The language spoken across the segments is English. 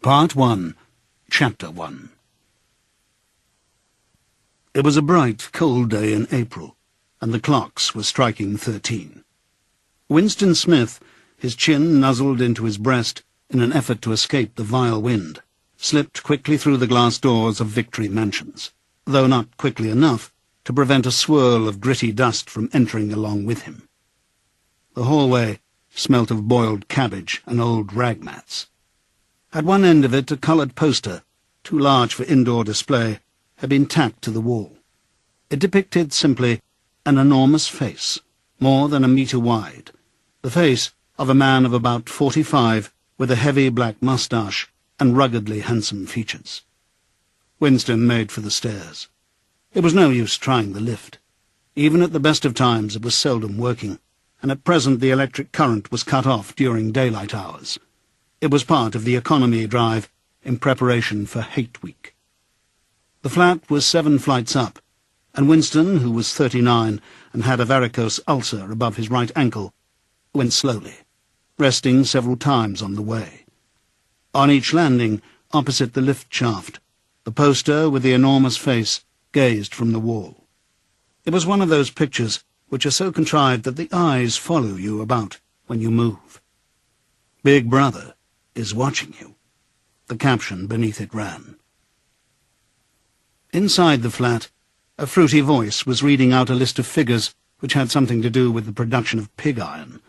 Part 1, Chapter 1. It was a bright, cold day in April, and the clocks were striking 13. Winston Smith, his chin nuzzled into his breast in an effort to escape the vile wind, slipped quickly through the glass doors of Victory Mansions, though not quickly enough to prevent a swirl of gritty dust from entering along with him. The hallway smelt of boiled cabbage and old rag mats. At one end of it, a coloured poster, too large for indoor display, had been tacked to the wall. It depicted simply an enormous face, more than a metre wide, the face of a man of about 45 with a heavy black moustache and ruggedly handsome features. Winston made for the stairs. It was no use trying the lift. Even at the best of times it was seldom working, and at present the electric current was cut off during daylight hours. It was part of the economy drive in preparation for Hate Week. The flat was 7 flights up, and Winston, who was 39 and had a varicose ulcer above his right ankle, went slowly, resting several times on the way. On each landing, opposite the lift shaft, the poster with the enormous face gazed from the wall. It was one of those pictures which are so contrived that the eyes follow you about when you move. Big Brother is watching you, the caption beneath it ran. Inside the flat, a fruity voice was reading out a list of figures which had something to do with the production of pig iron.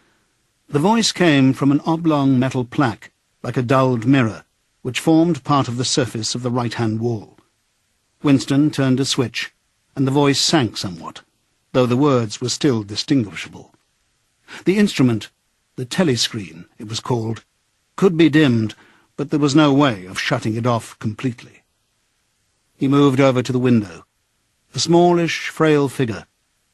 The voice came from an oblong metal plaque, like a dulled mirror, which formed part of the surface of the right-hand wall. Winston turned a switch, and the voice sank somewhat, though the words were still distinguishable. The instrument, the telescreen, it was called, could be dimmed, but there was no way of shutting it off completely. He moved over to the window. A smallish, frail figure,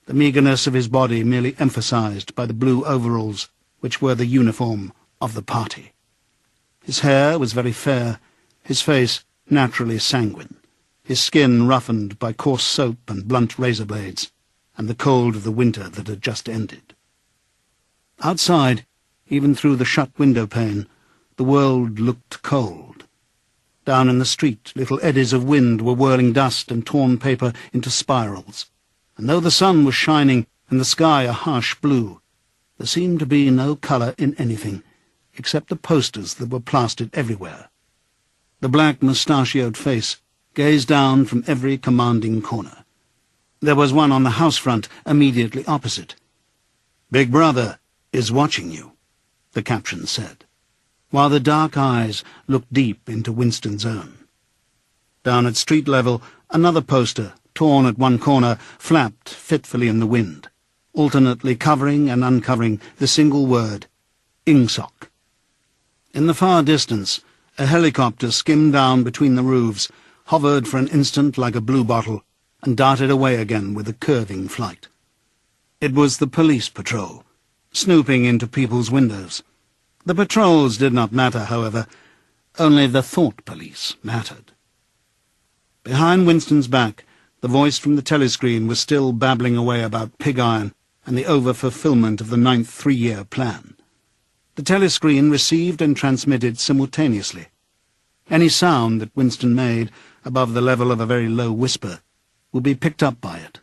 the meagreness of his body merely emphasized by the blue overalls which were the uniform of the party. His hair was very fair, his face naturally sanguine, his skin roughened by coarse soap and blunt razor blades, and the cold of the winter that had just ended. Outside, even through the shut window pane, the world looked cold. Down in the street, little eddies of wind were whirling dust and torn paper into spirals, and though the sun was shining and the sky a harsh blue, there seemed to be no colour in anything, except the posters that were plastered everywhere. The black mustachioed face gazed down from every commanding corner. There was one on the house front immediately opposite. "Big Brother is watching you," the caption said, while the dark eyes looked deep into Winston's own. Down at street level, another poster, torn at one corner, flapped fitfully in the wind, alternately covering and uncovering the single word, Ingsoc. In the far distance, a helicopter skimmed down between the roofs, hovered for an instant like a bluebottle, and darted away again with a curving flight. It was the police patrol, snooping into people's windows. The patrols did not matter, however. Only the thought police mattered. Behind Winston's back, the voice from the telescreen was still babbling away about pig iron and the over-fulfillment of the 9th three-year plan. The telescreen received and transmitted simultaneously. Any sound that Winston made, above the level of a very low whisper, would be picked up by it.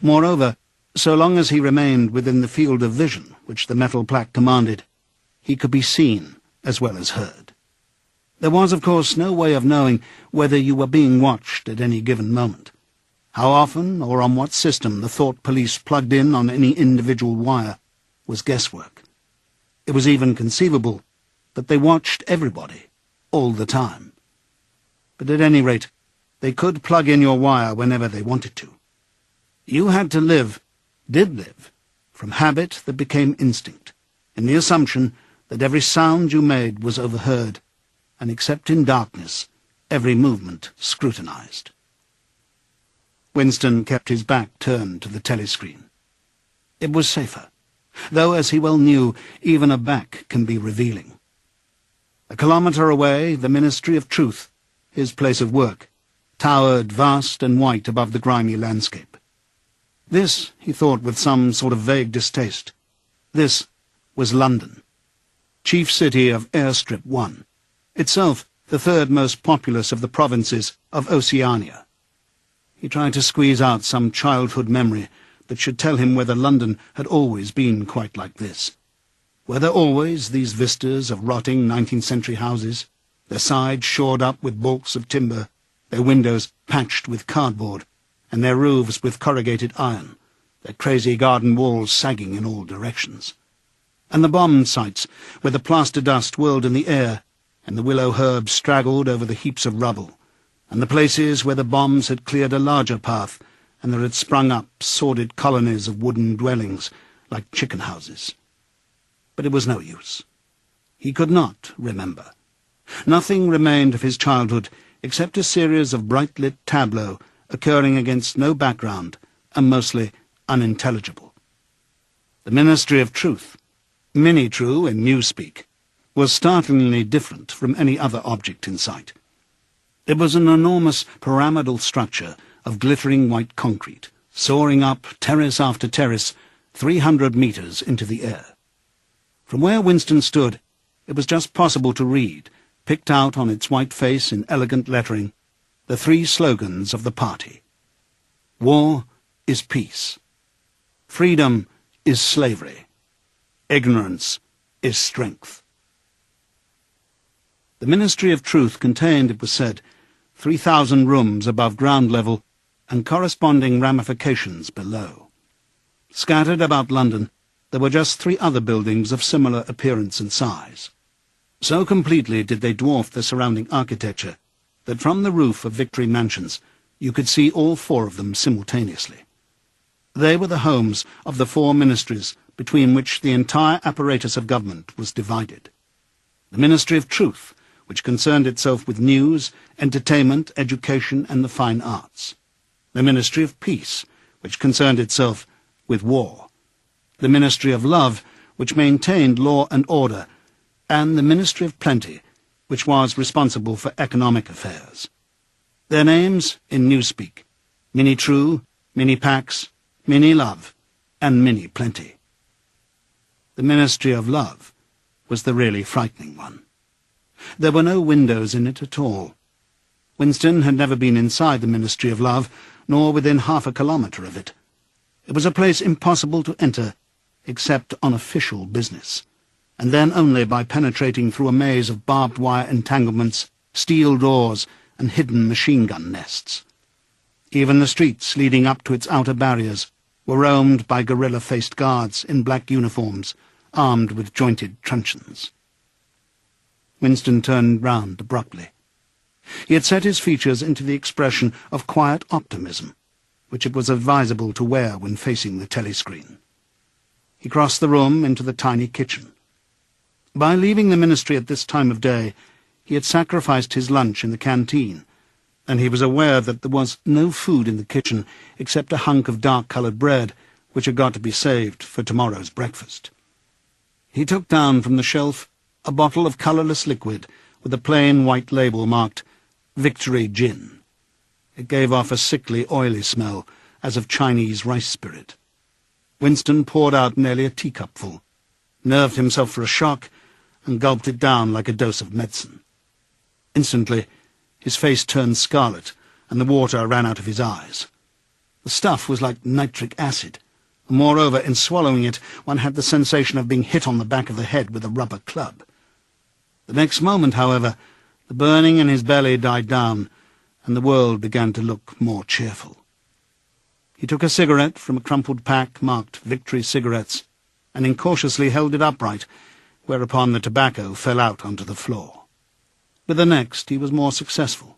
Moreover, so long as he remained within the field of vision which the metal plaque commanded, he could be seen as well as heard. There was, of course, no way of knowing whether you were being watched at any given moment. How often or on what system the thought police plugged in on any individual wire was guesswork. It was even conceivable that they watched everybody, all the time. But at any rate, they could plug in your wire whenever they wanted to. You had to live, did live, from habit that became instinct, in the assumption that every sound you made was overheard, and except in darkness, every movement scrutinized. Winston kept his back turned to the telescreen. It was safer, though, as he well knew, even a back can be revealing. A kilometre away, the Ministry of Truth, his place of work, towered vast and white above the grimy landscape. This, he thought with some sort of vague distaste, this was London, chief city of Airstrip 1, itself the third most populous of the provinces of Oceania. He tried to squeeze out some childhood memory that should tell him whether London had always been quite like this. Were there always these vistas of rotting 19th-century houses, their sides shored up with baulks of timber, their windows patched with cardboard, and their roofs with corrugated iron, their crazy garden walls sagging in all directions? And the bomb sites, where the plaster dust whirled in the air, and the willow herbs straggled over the heaps of rubble, and the places where the bombs had cleared a larger path, and there had sprung up sordid colonies of wooden dwellings, like chicken houses. But it was no use. He could not remember. Nothing remained of his childhood except a series of bright-lit tableaux occurring against no background and mostly unintelligible. The Ministry of Truth, Minitrue in Newspeak, was startlingly different from any other object in sight. It was an enormous pyramidal structure of glittering white concrete, soaring up terrace after terrace, 300 metres into the air. From where Winston stood, it was just possible to read, picked out on its white face in elegant lettering, the three slogans of the party. War is peace. Freedom is slavery. Ignorance is strength. The Ministry of Truth contained, it was said, 3,000 rooms above ground level and corresponding ramifications below. Scattered about London, there were just 3 other buildings of similar appearance and size. So completely did they dwarf the surrounding architecture that from the roof of Victory Mansions you could see all 4 of them simultaneously. They were the homes of the 4 ministries between which the entire apparatus of government was divided. The Ministry of Truth, which concerned itself with news, entertainment, education, and the fine arts. The Ministry of Peace, which concerned itself with war. The Ministry of Love, which maintained law and order, and the Ministry of Plenty, which was responsible for economic affairs. Their names in Newspeak: Minitrue, Minipax, Minilove, and Miniplenty. The Ministry of Love was the really frightening one. There were no windows in it at all. Winston had never been inside the Ministry of Love, nor within half a kilometre of it. It was a place impossible to enter, except on official business, and then only by penetrating through a maze of barbed wire entanglements, steel doors, and hidden machine-gun nests. Even the streets leading up to its outer barriers were roamed by gorilla-faced guards in black uniforms, armed with jointed truncheons. Winston turned round abruptly. He had set his features into the expression of quiet optimism, which it was advisable to wear when facing the telescreen. He crossed the room into the tiny kitchen. By leaving the ministry at this time of day, he had sacrificed his lunch in the canteen, and he was aware that there was no food in the kitchen except a hunk of dark-coloured bread, which had got to be saved for tomorrow's breakfast. He took down from the shelf a bottle of colourless liquid with a plain white label marked Victory Gin. It gave off a sickly, oily smell, as of Chinese rice spirit. Winston poured out nearly a teacupful, nerved himself for a shock, and gulped it down like a dose of medicine. Instantly, his face turned scarlet, and the water ran out of his eyes. The stuff was like nitric acid, and moreover, in swallowing it, one had the sensation of being hit on the back of the head with a rubber club. The next moment, however, the burning in his belly died down, and the world began to look more cheerful. He took a cigarette from a crumpled pack marked Victory Cigarettes, and incautiously held it upright, whereupon the tobacco fell out onto the floor. With the next, he was more successful.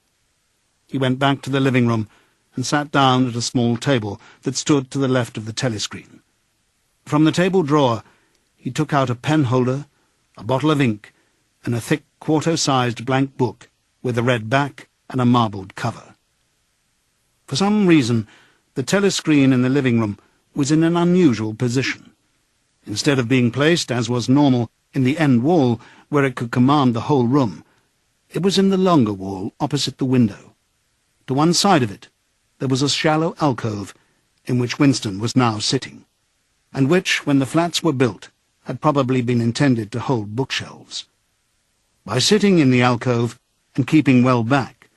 He went back to the living room and sat down at a small table that stood to the left of the telescreen. From the table drawer, he took out a pen-holder, a bottle of ink, and a thick quarto-sized blank book with a red back and a marbled cover. For some reason, the telescreen in the living room was in an unusual position. Instead of being placed, as was normal, in the end wall, where it could command the whole room, it was in the longer wall opposite the window. To one side of it, there was a shallow alcove in which Winston was now sitting, and which, when the flats were built, had probably been intended to hold bookshelves. By sitting in the alcove, and keeping well back,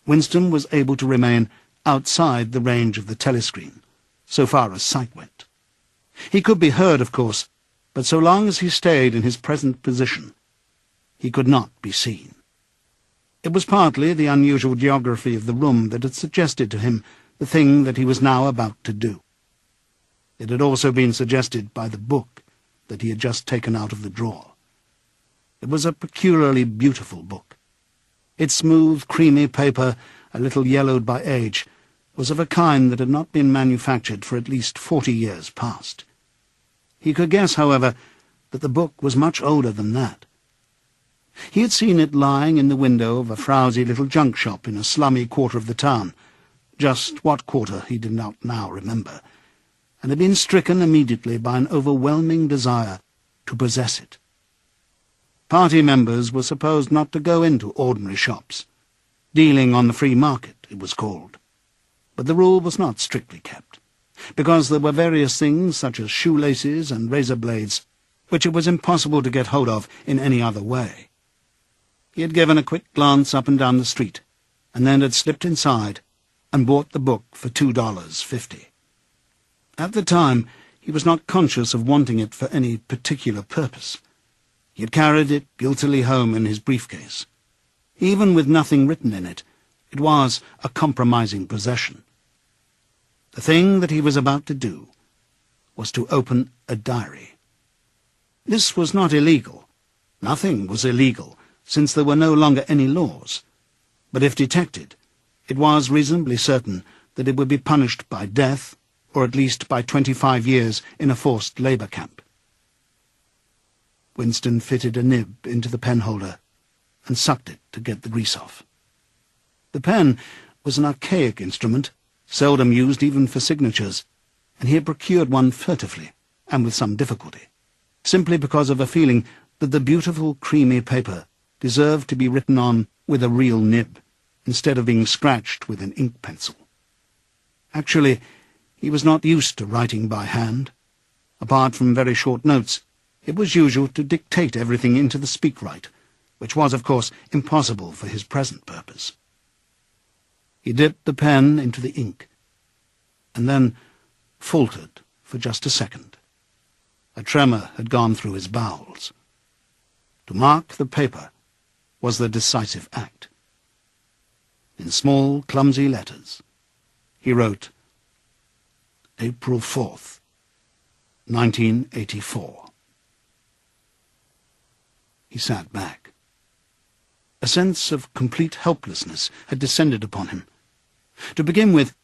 Winston was able to remain outside the range of the telescreen, so far as sight went. He could be heard, of course, but so long as he stayed in his present position, he could not be seen. It was partly the unusual geography of the room that had suggested to him the thing that he was now about to do. It had also been suggested by the book that he had just taken out of the drawer. It was a peculiarly beautiful book. Its smooth, creamy paper, a little yellowed by age, was of a kind that had not been manufactured for at least 40 years past. He could guess, however, that the book was much older than that. He had seen it lying in the window of a frowsy little junk shop in a slummy quarter of the town, just what quarter he did not now remember, and had been stricken immediately by an overwhelming desire to possess it. Party members were supposed not to go into ordinary shops. Dealing on the free market, it was called. But the rule was not strictly kept, because there were various things, such as shoelaces and razor blades, which it was impossible to get hold of in any other way. He had given a quick glance up and down the street, and then had slipped inside and bought the book for $2.50. At the time, he was not conscious of wanting it for any particular purpose. He had carried it guiltily home in his briefcase. Even with nothing written in it, it was a compromising possession. The thing that he was about to do was to open a diary. This was not illegal. Nothing was illegal, since there were no longer any laws. But if detected, it was reasonably certain that it would be punished by death, or at least by 25 years in a forced labour camp. Winston fitted a nib into the penholder and sucked it to get the grease off. The pen was an archaic instrument, seldom used even for signatures, and he had procured one furtively, and with some difficulty, simply because of a feeling that the beautiful creamy paper deserved to be written on with a real nib, instead of being scratched with an ink pencil. Actually, he was not used to writing by hand. Apart from very short notes, it was usual to dictate everything into the speakwrite, which was, of course, impossible for his present purpose. He dipped the pen into the ink, and then faltered for just a second. A tremor had gone through his bowels. To mark the paper was the decisive act. In small, clumsy letters, he wrote, April 4th, 1984. He sat back. A sense of complete helplessness had descended upon him. To begin with,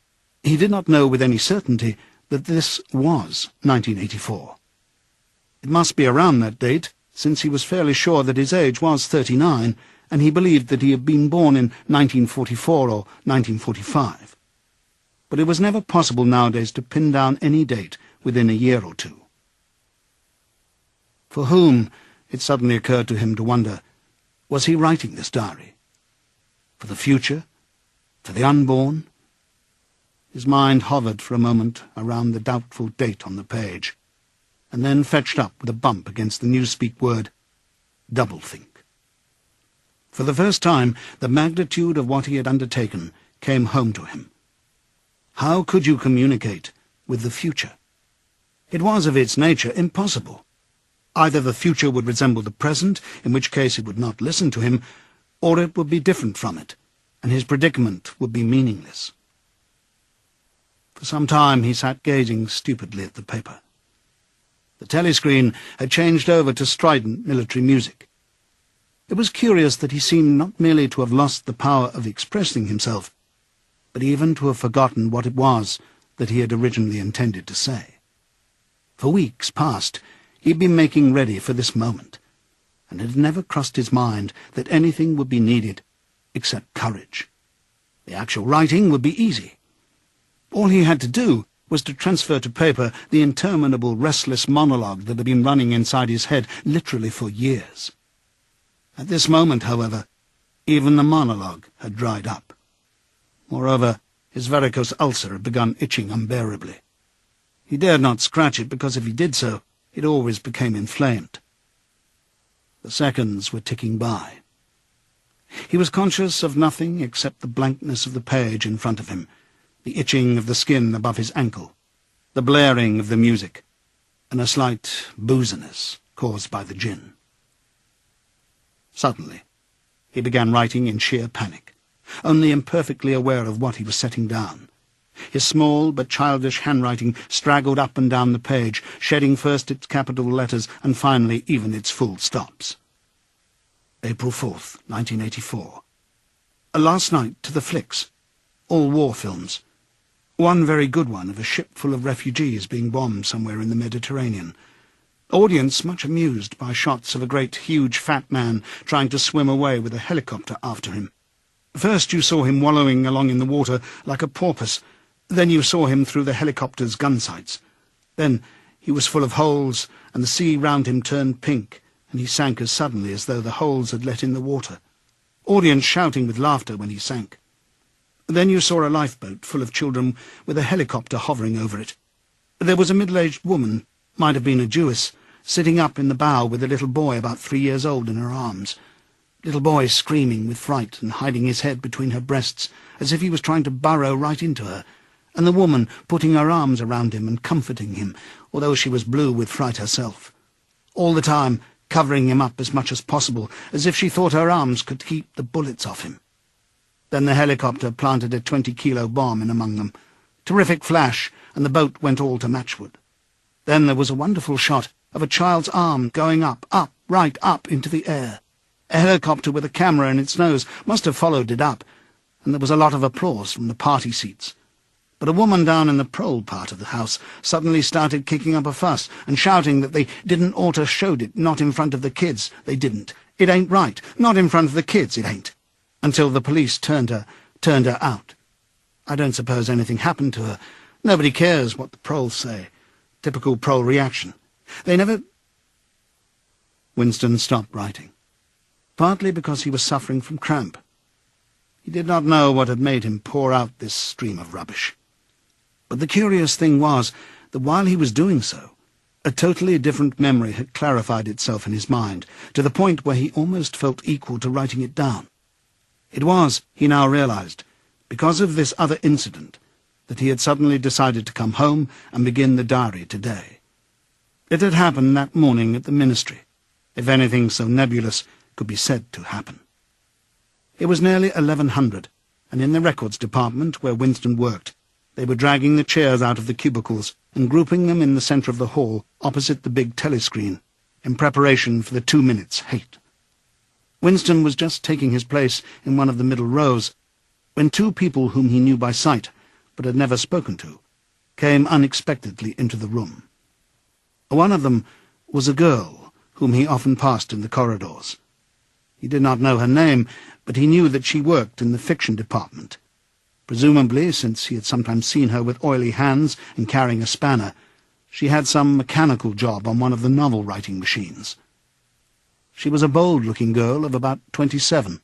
he did not know with any certainty that this was 1984. It must be around that date, since he was fairly sure that his age was 39, and he believed that he had been born in 1944 or 1945. But it was never possible nowadays to pin down any date within a year or two. For whom, it suddenly occurred to him to wonder, was he writing this diary? For the future? For the unborn? His mind hovered for a moment around the doubtful date on the page, and then fetched up with a bump against the newspeak word, doublethink. For the first time, the magnitude of what he had undertaken came home to him. How could you communicate with the future? It was of its nature impossible. Either the future would resemble the present, in which case it would not listen to him, or it would be different from it, and his predicament would be meaningless. For some time he sat gazing stupidly at the paper. The telescreen had changed over to strident military music. It was curious that he seemed not merely to have lost the power of expressing himself, but even to have forgotten what it was that he had originally intended to say. For weeks past he had been making ready for this moment, and it had never crossed his mind that anything would be needed except courage. The actual writing would be easy. All he had to do was to transfer to paper the interminable restless monologue that had been running inside his head literally for years. At this moment, however, even the monologue had dried up. Moreover, his varicose ulcer had begun itching unbearably. He dared not scratch it, because if he did so, it always became inflamed. The seconds were ticking by. He was conscious of nothing except the blankness of the page in front of him, the itching of the skin above his ankle, the blaring of the music, and a slight booziness caused by the gin. Suddenly, he began writing in sheer panic, only imperfectly aware of what he was setting down. His small but childish handwriting straggled up and down the page, shedding first its capital letters and finally even its full stops. April 4th, 1984. Last night to the flicks. All war films. One very good one of a ship full of refugees being bombed somewhere in the Mediterranean. Audience much amused by shots of a great, huge, fat man trying to swim away with a helicopter after him. First you saw him wallowing along in the water like a porpoise. Then you saw him through the helicopter's gun sights. Then he was full of holes, and the sea round him turned pink, and he sank as suddenly as though the holes had let in the water. Audience shouting with laughter when he sank. Then you saw a lifeboat full of children with a helicopter hovering over it. There was a middle-aged woman, might have been a Jewess, sitting up in the bow with a little boy about 3 years old in her arms. Little boy screaming with fright and hiding his head between her breasts as if he was trying to burrow right into her, and the woman putting her arms around him and comforting him, although she was blue with fright herself. All the time covering him up as much as possible, as if she thought her arms could keep the bullets off him. Then the helicopter planted a 20-kilo bomb in among them. Terrific flash, and the boat went all to matchwood. Then there was a wonderful shot of a child's arm going up, right up into the air. A helicopter with a camera in its nose must have followed it up, and there was a lot of applause from the party seats. But a woman down in the prole part of the house suddenly started kicking up a fuss and shouting that they didn't oughter showed it, not in front of the kids. They didn't. It ain't right. Not in front of the kids, it ain't. Until the police turned her out. I don't suppose anything happened to her. Nobody cares what the proles say. Typical prole reaction. They never... Winston stopped writing, partly because he was suffering from cramp. He did not know what had made him pour out this stream of rubbish. But the curious thing was that while he was doing so, a totally different memory had clarified itself in his mind, to the point where he almost felt equal to writing it down. It was, he now realized, because of this other incident, that he had suddenly decided to come home and begin the diary today. It had happened that morning at the ministry, if anything so nebulous could be said to happen. It was nearly 1100, and in the records department where Winston worked, they were dragging the chairs out of the cubicles and grouping them in the centre of the hall opposite the big telescreen, in preparation for the 2 minutes hate. Winston was just taking his place in one of the middle rows when two people whom he knew by sight, but had never spoken to, came unexpectedly into the room. One of them was a girl whom he often passed in the corridors. He did not know her name, but he knew that she worked in the fiction department. Presumably, since he had sometimes seen her with oily hands and carrying a spanner, she had some mechanical job on one of the novel-writing machines. She was a bold-looking girl of about 27,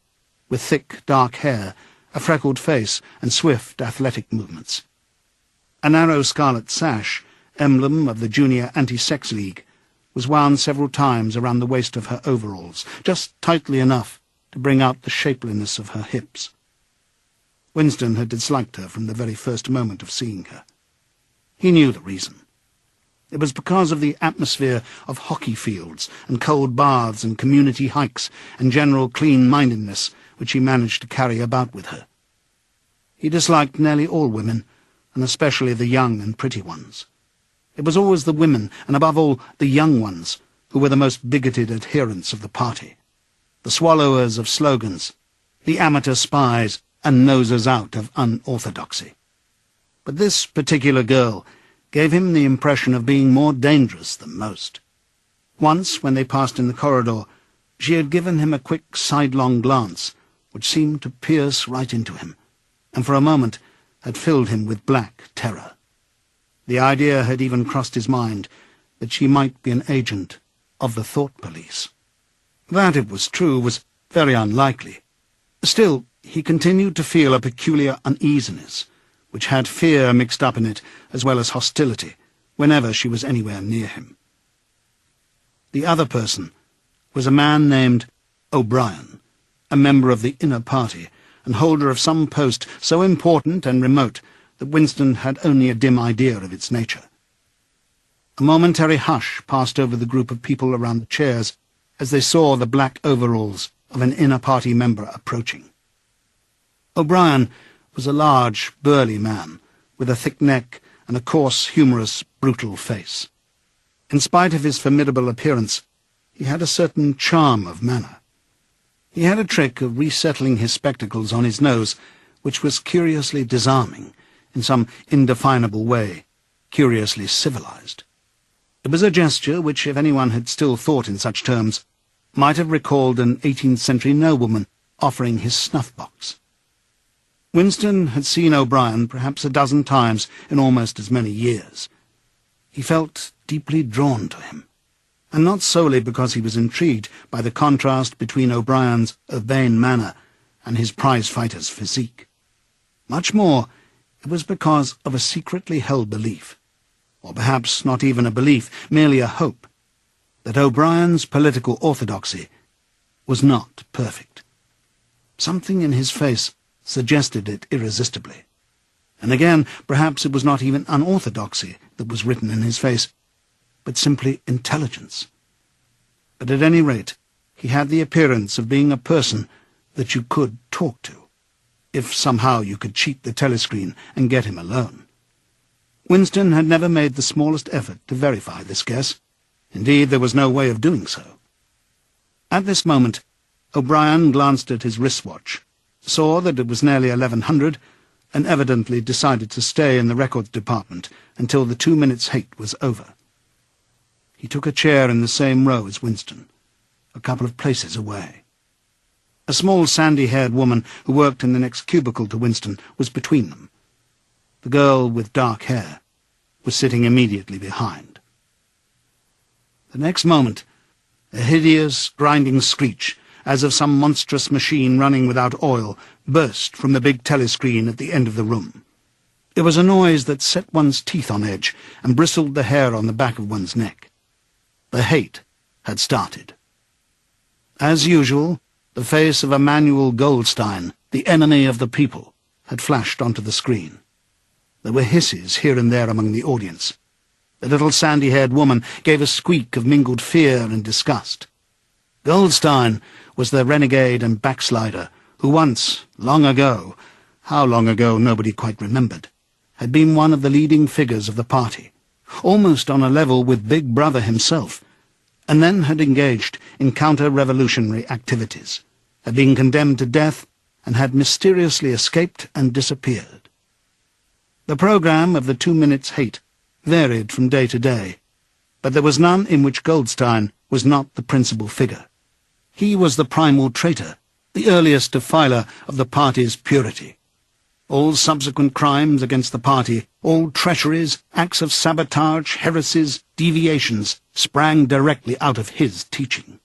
with thick, dark hair, a freckled face, and swift, athletic movements. A narrow scarlet sash, emblem of the Junior Anti-Sex League, was wound several times around the waist of her overalls, just tightly enough to bring out the shapeliness of her hips. Winston had disliked her from the very first moment of seeing her. He knew the reason. It was because of the atmosphere of hockey fields and cold baths and community hikes and general clean-mindedness which he managed to carry about with her. He disliked nearly all women, and especially the young and pretty ones. It was always the women, and above all the young ones, who were the most bigoted adherents of the party, the swallowers of slogans, the amateur spies and nosers out of unorthodoxy. But this particular girl gave him the impression of being more dangerous than most. Once, when they passed in the corridor, she had given him a quick sidelong glance, which seemed to pierce right into him, and for a moment had filled him with black terror. The idea had even crossed his mind that she might be an agent of the thought police. That, it was true, was very unlikely. Still, he continued to feel a peculiar uneasiness, which had fear mixed up in it as well as hostility, whenever she was anywhere near him. The other person was a man named O'Brien, a member of the inner party, and holder of some post so important and remote that Winston had only a dim idea of its nature. A momentary hush passed over the group of people around the chairs as they saw the black overalls of an inner party member approaching. O'Brien was a large, burly man, with a thick neck and a coarse, humorous, brutal face. In spite of his formidable appearance, he had a certain charm of manner. He had a trick of resettling his spectacles on his nose, which was curiously disarming, in some indefinable way, curiously civilized. It was a gesture which, if anyone had still thought in such terms, might have recalled an 18th-century nobleman offering his snuff-box. Winston had seen O'Brien perhaps a dozen times in almost as many years. He felt deeply drawn to him, and not solely because he was intrigued by the contrast between O'Brien's urbane manner and his prize-fighter's physique. Much more, it was because of a secretly held belief, or perhaps not even a belief, merely a hope, that O'Brien's political orthodoxy was not perfect. Something in his face suggested it irresistibly. And again, perhaps it was not even unorthodoxy that was written in his face, but simply intelligence. But at any rate, he had the appearance of being a person that you could talk to, if somehow you could cheat the telescreen and get him alone. Winston had never made the smallest effort to verify this guess. Indeed, there was no way of doing so. At this moment, O'Brien glanced at his wristwatch, saw that it was nearly 1100, and evidently decided to stay in the records department until the 2 minutes' hate was over. He took a chair in the same row as Winston, a couple of places away. A small sandy-haired woman who worked in the next cubicle to Winston was between them. The girl with dark hair was sitting immediately behind. The next moment, a hideous, grinding screech, as of some monstrous machine running without oil, burst from the big telescreen at the end of the room. It was a noise that set one's teeth on edge and bristled the hair on the back of one's neck. The hate had started. As usual, the face of Emmanuel Goldstein, the enemy of the people, had flashed onto the screen. There were hisses here and there among the audience. The little sandy-haired woman gave a squeak of mingled fear and disgust. Goldstein was the renegade and backslider who once, long ago, how long ago nobody quite remembered, had been one of the leading figures of the party, almost on a level with Big Brother himself, and then had engaged in counter-revolutionary activities, had been condemned to death, and had mysteriously escaped and disappeared. The program of the 2 minutes' hate varied from day to day, but there was none in which Goldstein was not the principal figure. He was the primal traitor, the earliest defiler of the party's purity. All subsequent crimes against the party, all treacheries, acts of sabotage, heresies, deviations, sprang directly out of his teaching.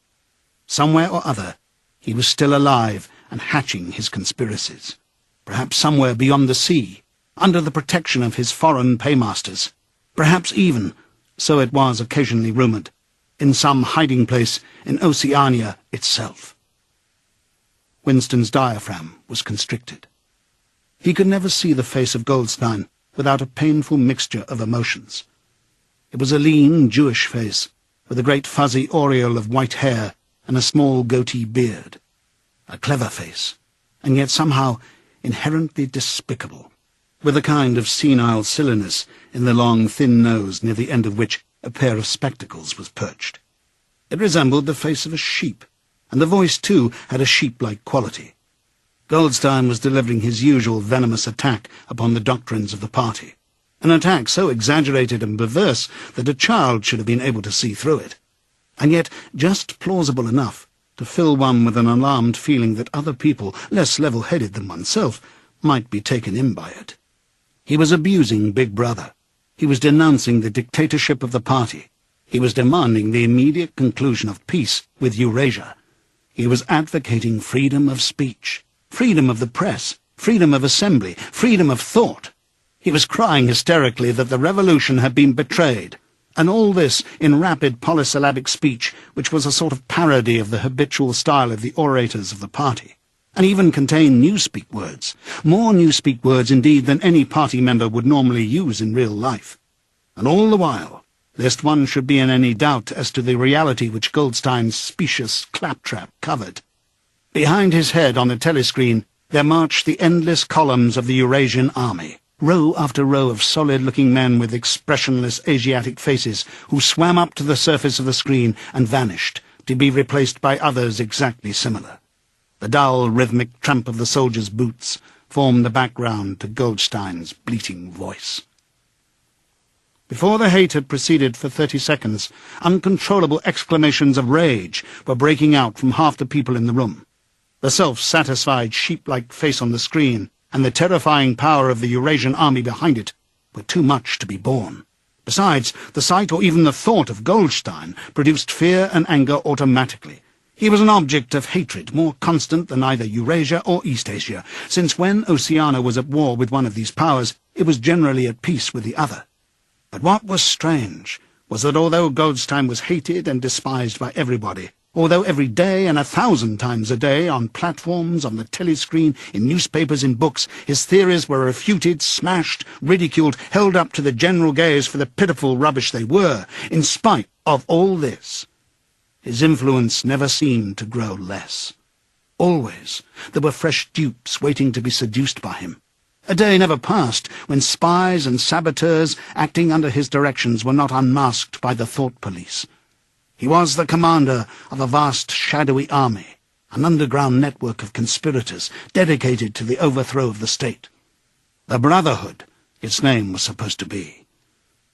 Somewhere or other, he was still alive and hatching his conspiracies. Perhaps somewhere beyond the sea, under the protection of his foreign paymasters. Perhaps even, so it was occasionally rumoured, in some hiding place in Oceania itself. Winston's diaphragm was constricted. He could never see the face of Goldstein without a painful mixture of emotions. It was a lean, Jewish face, with a great fuzzy aureole of white hair and a small goatee beard. A clever face, and yet somehow inherently despicable, with a kind of senile silliness in the long, thin nose near the end of which a pair of spectacles was perched. It resembled the face of a sheep, and the voice, too, had a sheep-like quality. Goldstein was delivering his usual venomous attack upon the doctrines of the party, an attack so exaggerated and perverse that a child should have been able to see through it, and yet just plausible enough to fill one with an alarmed feeling that other people, less level-headed than oneself, might be taken in by it. He was abusing Big Brother. He was denouncing the dictatorship of the party. He was demanding the immediate conclusion of peace with Eurasia. He was advocating freedom of speech, freedom of the press, freedom of assembly, freedom of thought. He was crying hysterically that the revolution had been betrayed, And all this in rapid polysyllabic speech, which was a sort of parody of the habitual style of the orators of the party, and even contained newspeak words, more newspeak words indeed than any party member would normally use in real life. And all the while, lest one should be in any doubt as to the reality which Goldstein's specious claptrap covered, behind his head on the telescreen there marched the endless columns of the Eurasian army, row after row of solid-looking men with expressionless Asiatic faces who swam up to the surface of the screen and vanished, to be replaced by others exactly similar. The dull, rhythmic tramp of the soldiers' boots formed the background to Goldstein's bleating voice. Before the hate had proceeded for 30 seconds, uncontrollable exclamations of rage were breaking out from half the people in the room. The self-satisfied, sheep-like face on the screen and the terrifying power of the Eurasian army behind it were too much to be borne. Besides, the sight or even the thought of Goldstein produced fear and anger automatically. He was an object of hatred more constant than either Eurasia or Eastasia, since when Oceania was at war with one of these powers, it was generally at peace with the other. But what was strange was that although Goldstein was hated and despised by everybody, although every day and 1,000 times a day, on platforms, on the telescreen, in newspapers, in books, his theories were refuted, smashed, ridiculed, held up to the general gaze for the pitiful rubbish they were, in spite of all this, his influence never seemed to grow less. Always there were fresh dupes waiting to be seduced by him. A day never passed when spies and saboteurs acting under his directions were not unmasked by the thought police. He was the commander of a vast shadowy army, an underground network of conspirators dedicated to the overthrow of the state. The Brotherhood, its name was supposed to be.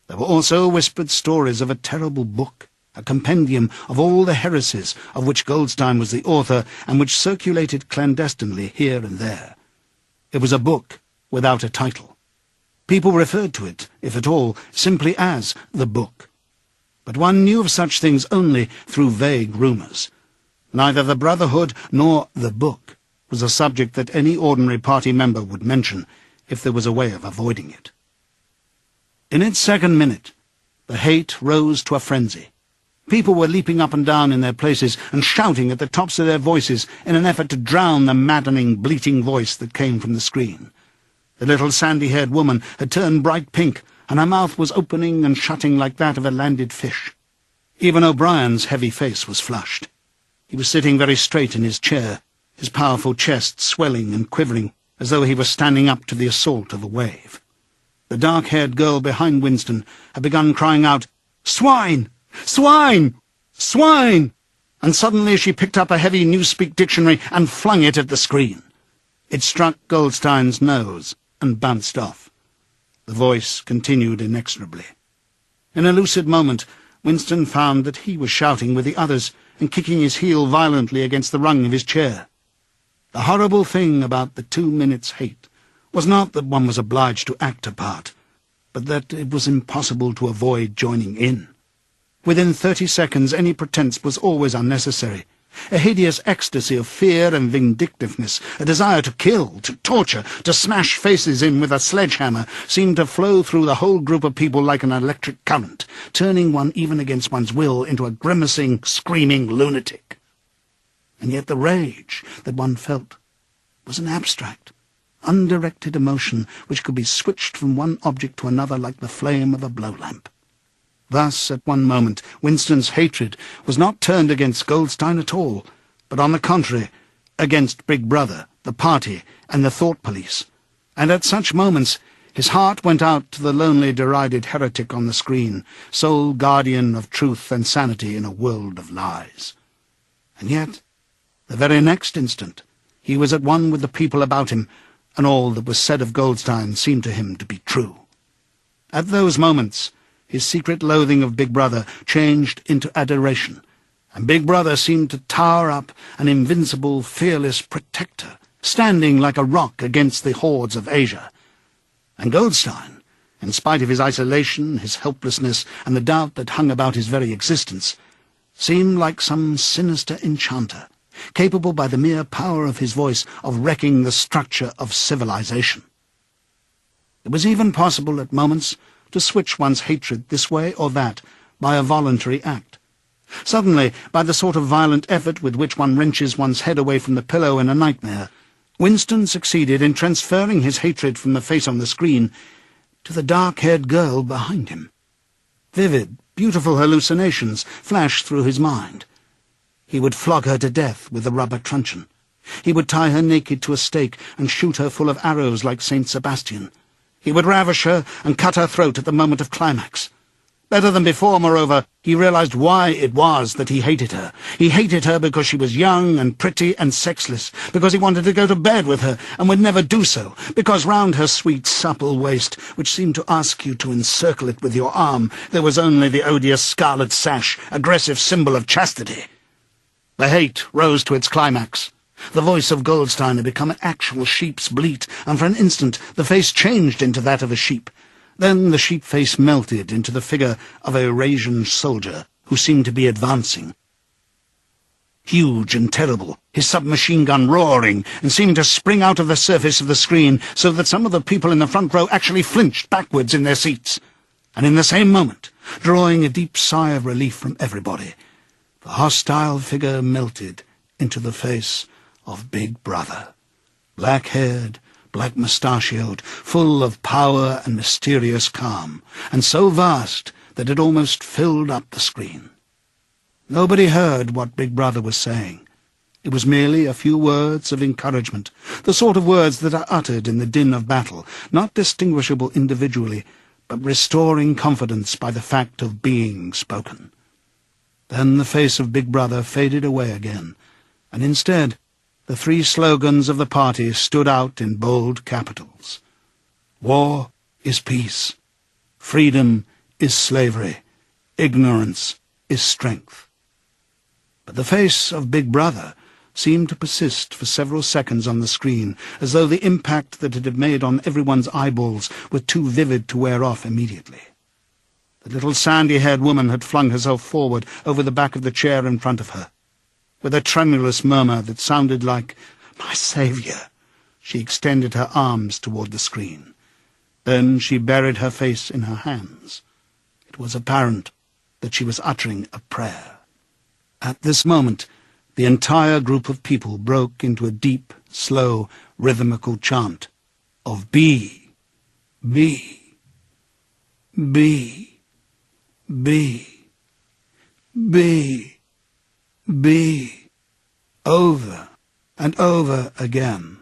There were also whispered stories of a terrible book, a compendium of all the heresies of which Goldstein was the author and which circulated clandestinely here and there. It was a book without a title. People referred to it, if at all, simply as the book. But one knew of such things only through vague rumours. Neither the Brotherhood nor the book was a subject that any ordinary party member would mention if there was a way of avoiding it. In its second minute, the hate rose to a frenzy. People were leaping up and down in their places and shouting at the tops of their voices in an effort to drown the maddening, bleating voice that came from the screen. The little sandy-haired woman had turned bright pink, and her mouth was opening and shutting like that of a landed fish. Even O'Brien's heavy face was flushed. He was sitting very straight in his chair, his powerful chest swelling and quivering, as though he were standing up to the assault of a wave. The dark-haired girl behind Winston had begun crying out, "Swine! Swine! Swine!" And suddenly she picked up a heavy Newspeak dictionary and flung it at the screen. It struck Goldstein's nose and bounced off. The voice continued inexorably. In a lucid moment, Winston found that he was shouting with the others and kicking his heel violently against the rung of his chair. The horrible thing about the 2 minutes' hate was not that one was obliged to act a part, but that it was impossible to avoid joining in. Within 30 seconds any pretense was always unnecessary. A hideous ecstasy of fear and vindictiveness, a desire to kill, to torture, to smash faces in with a sledgehammer, seemed to flow through the whole group of people like an electric current, turning one even against one's will into a grimacing, screaming lunatic. And yet the rage that one felt was an abstract, undirected emotion which could be switched from one object to another like the flame of a blow-lamp. Thus, at one moment, Winston's hatred was not turned against Goldstein at all, but on the contrary, against Big Brother, the party, and the thought police. And at such moments his heart went out to the lonely, derided heretic on the screen, sole guardian of truth and sanity in a world of lies. And yet, the very next instant, he was at one with the people about him, and all that was said of Goldstein seemed to him to be true. At those moments, his secret loathing of Big Brother changed into adoration, and Big Brother seemed to tower up an invincible, fearless protector, standing like a rock against the hordes of Asia. And Goldstein, in spite of his isolation, his helplessness, and the doubt that hung about his very existence, seemed like some sinister enchanter, capable by the mere power of his voice of wrecking the structure of civilization. It was even possible at moments to switch one's hatred this way or that by a voluntary act. Suddenly, by the sort of violent effort with which one wrenches one's head away from the pillow in a nightmare, Winston succeeded in transferring his hatred from the face on the screen to the dark-haired girl behind him. Vivid, beautiful hallucinations flashed through his mind. He would flog her to death with a rubber truncheon. He would tie her naked to a stake and shoot her full of arrows like Saint Sebastian. He would ravish her and cut her throat at the moment of climax. Better than before, moreover, he realized why it was that he hated her. He hated her because she was young and pretty and sexless, because he wanted to go to bed with her and would never do so, because round her sweet, supple waist, which seemed to ask you to encircle it with your arm, there was only the odious scarlet sash, aggressive symbol of chastity. The hate rose to its climax. The voice of Goldstein had become an actual sheep's bleat, and for an instant the face changed into that of a sheep. Then the sheep face melted into the figure of a Eurasian soldier who seemed to be advancing. Huge and terrible, his submachine gun roaring and seeming to spring out of the surface of the screen so that some of the people in the front row actually flinched backwards in their seats. And in the same moment, drawing a deep sigh of relief from everybody, the hostile figure melted into the face of Big Brother, black-haired, black-mustachioed, full of power and mysterious calm, and so vast that it almost filled up the screen. Nobody heard what Big Brother was saying. It was merely a few words of encouragement, the sort of words that are uttered in the din of battle, not distinguishable individually, but restoring confidence by the fact of being spoken. Then the face of Big Brother faded away again, and instead the three slogans of the party stood out in bold capitals. War is peace. Freedom is slavery. Ignorance is strength. But the face of Big Brother seemed to persist for several seconds on the screen, as though the impact that it had made on everyone's eyeballs were too vivid to wear off immediately. The little sandy-haired woman had flung herself forward over the back of the chair in front of her. With a tremulous murmur that sounded like, "My Saviour," she extended her arms toward the screen. Then she buried her face in her hands. It was apparent that she was uttering a prayer. At this moment, the entire group of people broke into a deep, slow, rhythmical chant of B, B, B, B, B, B, over and over again,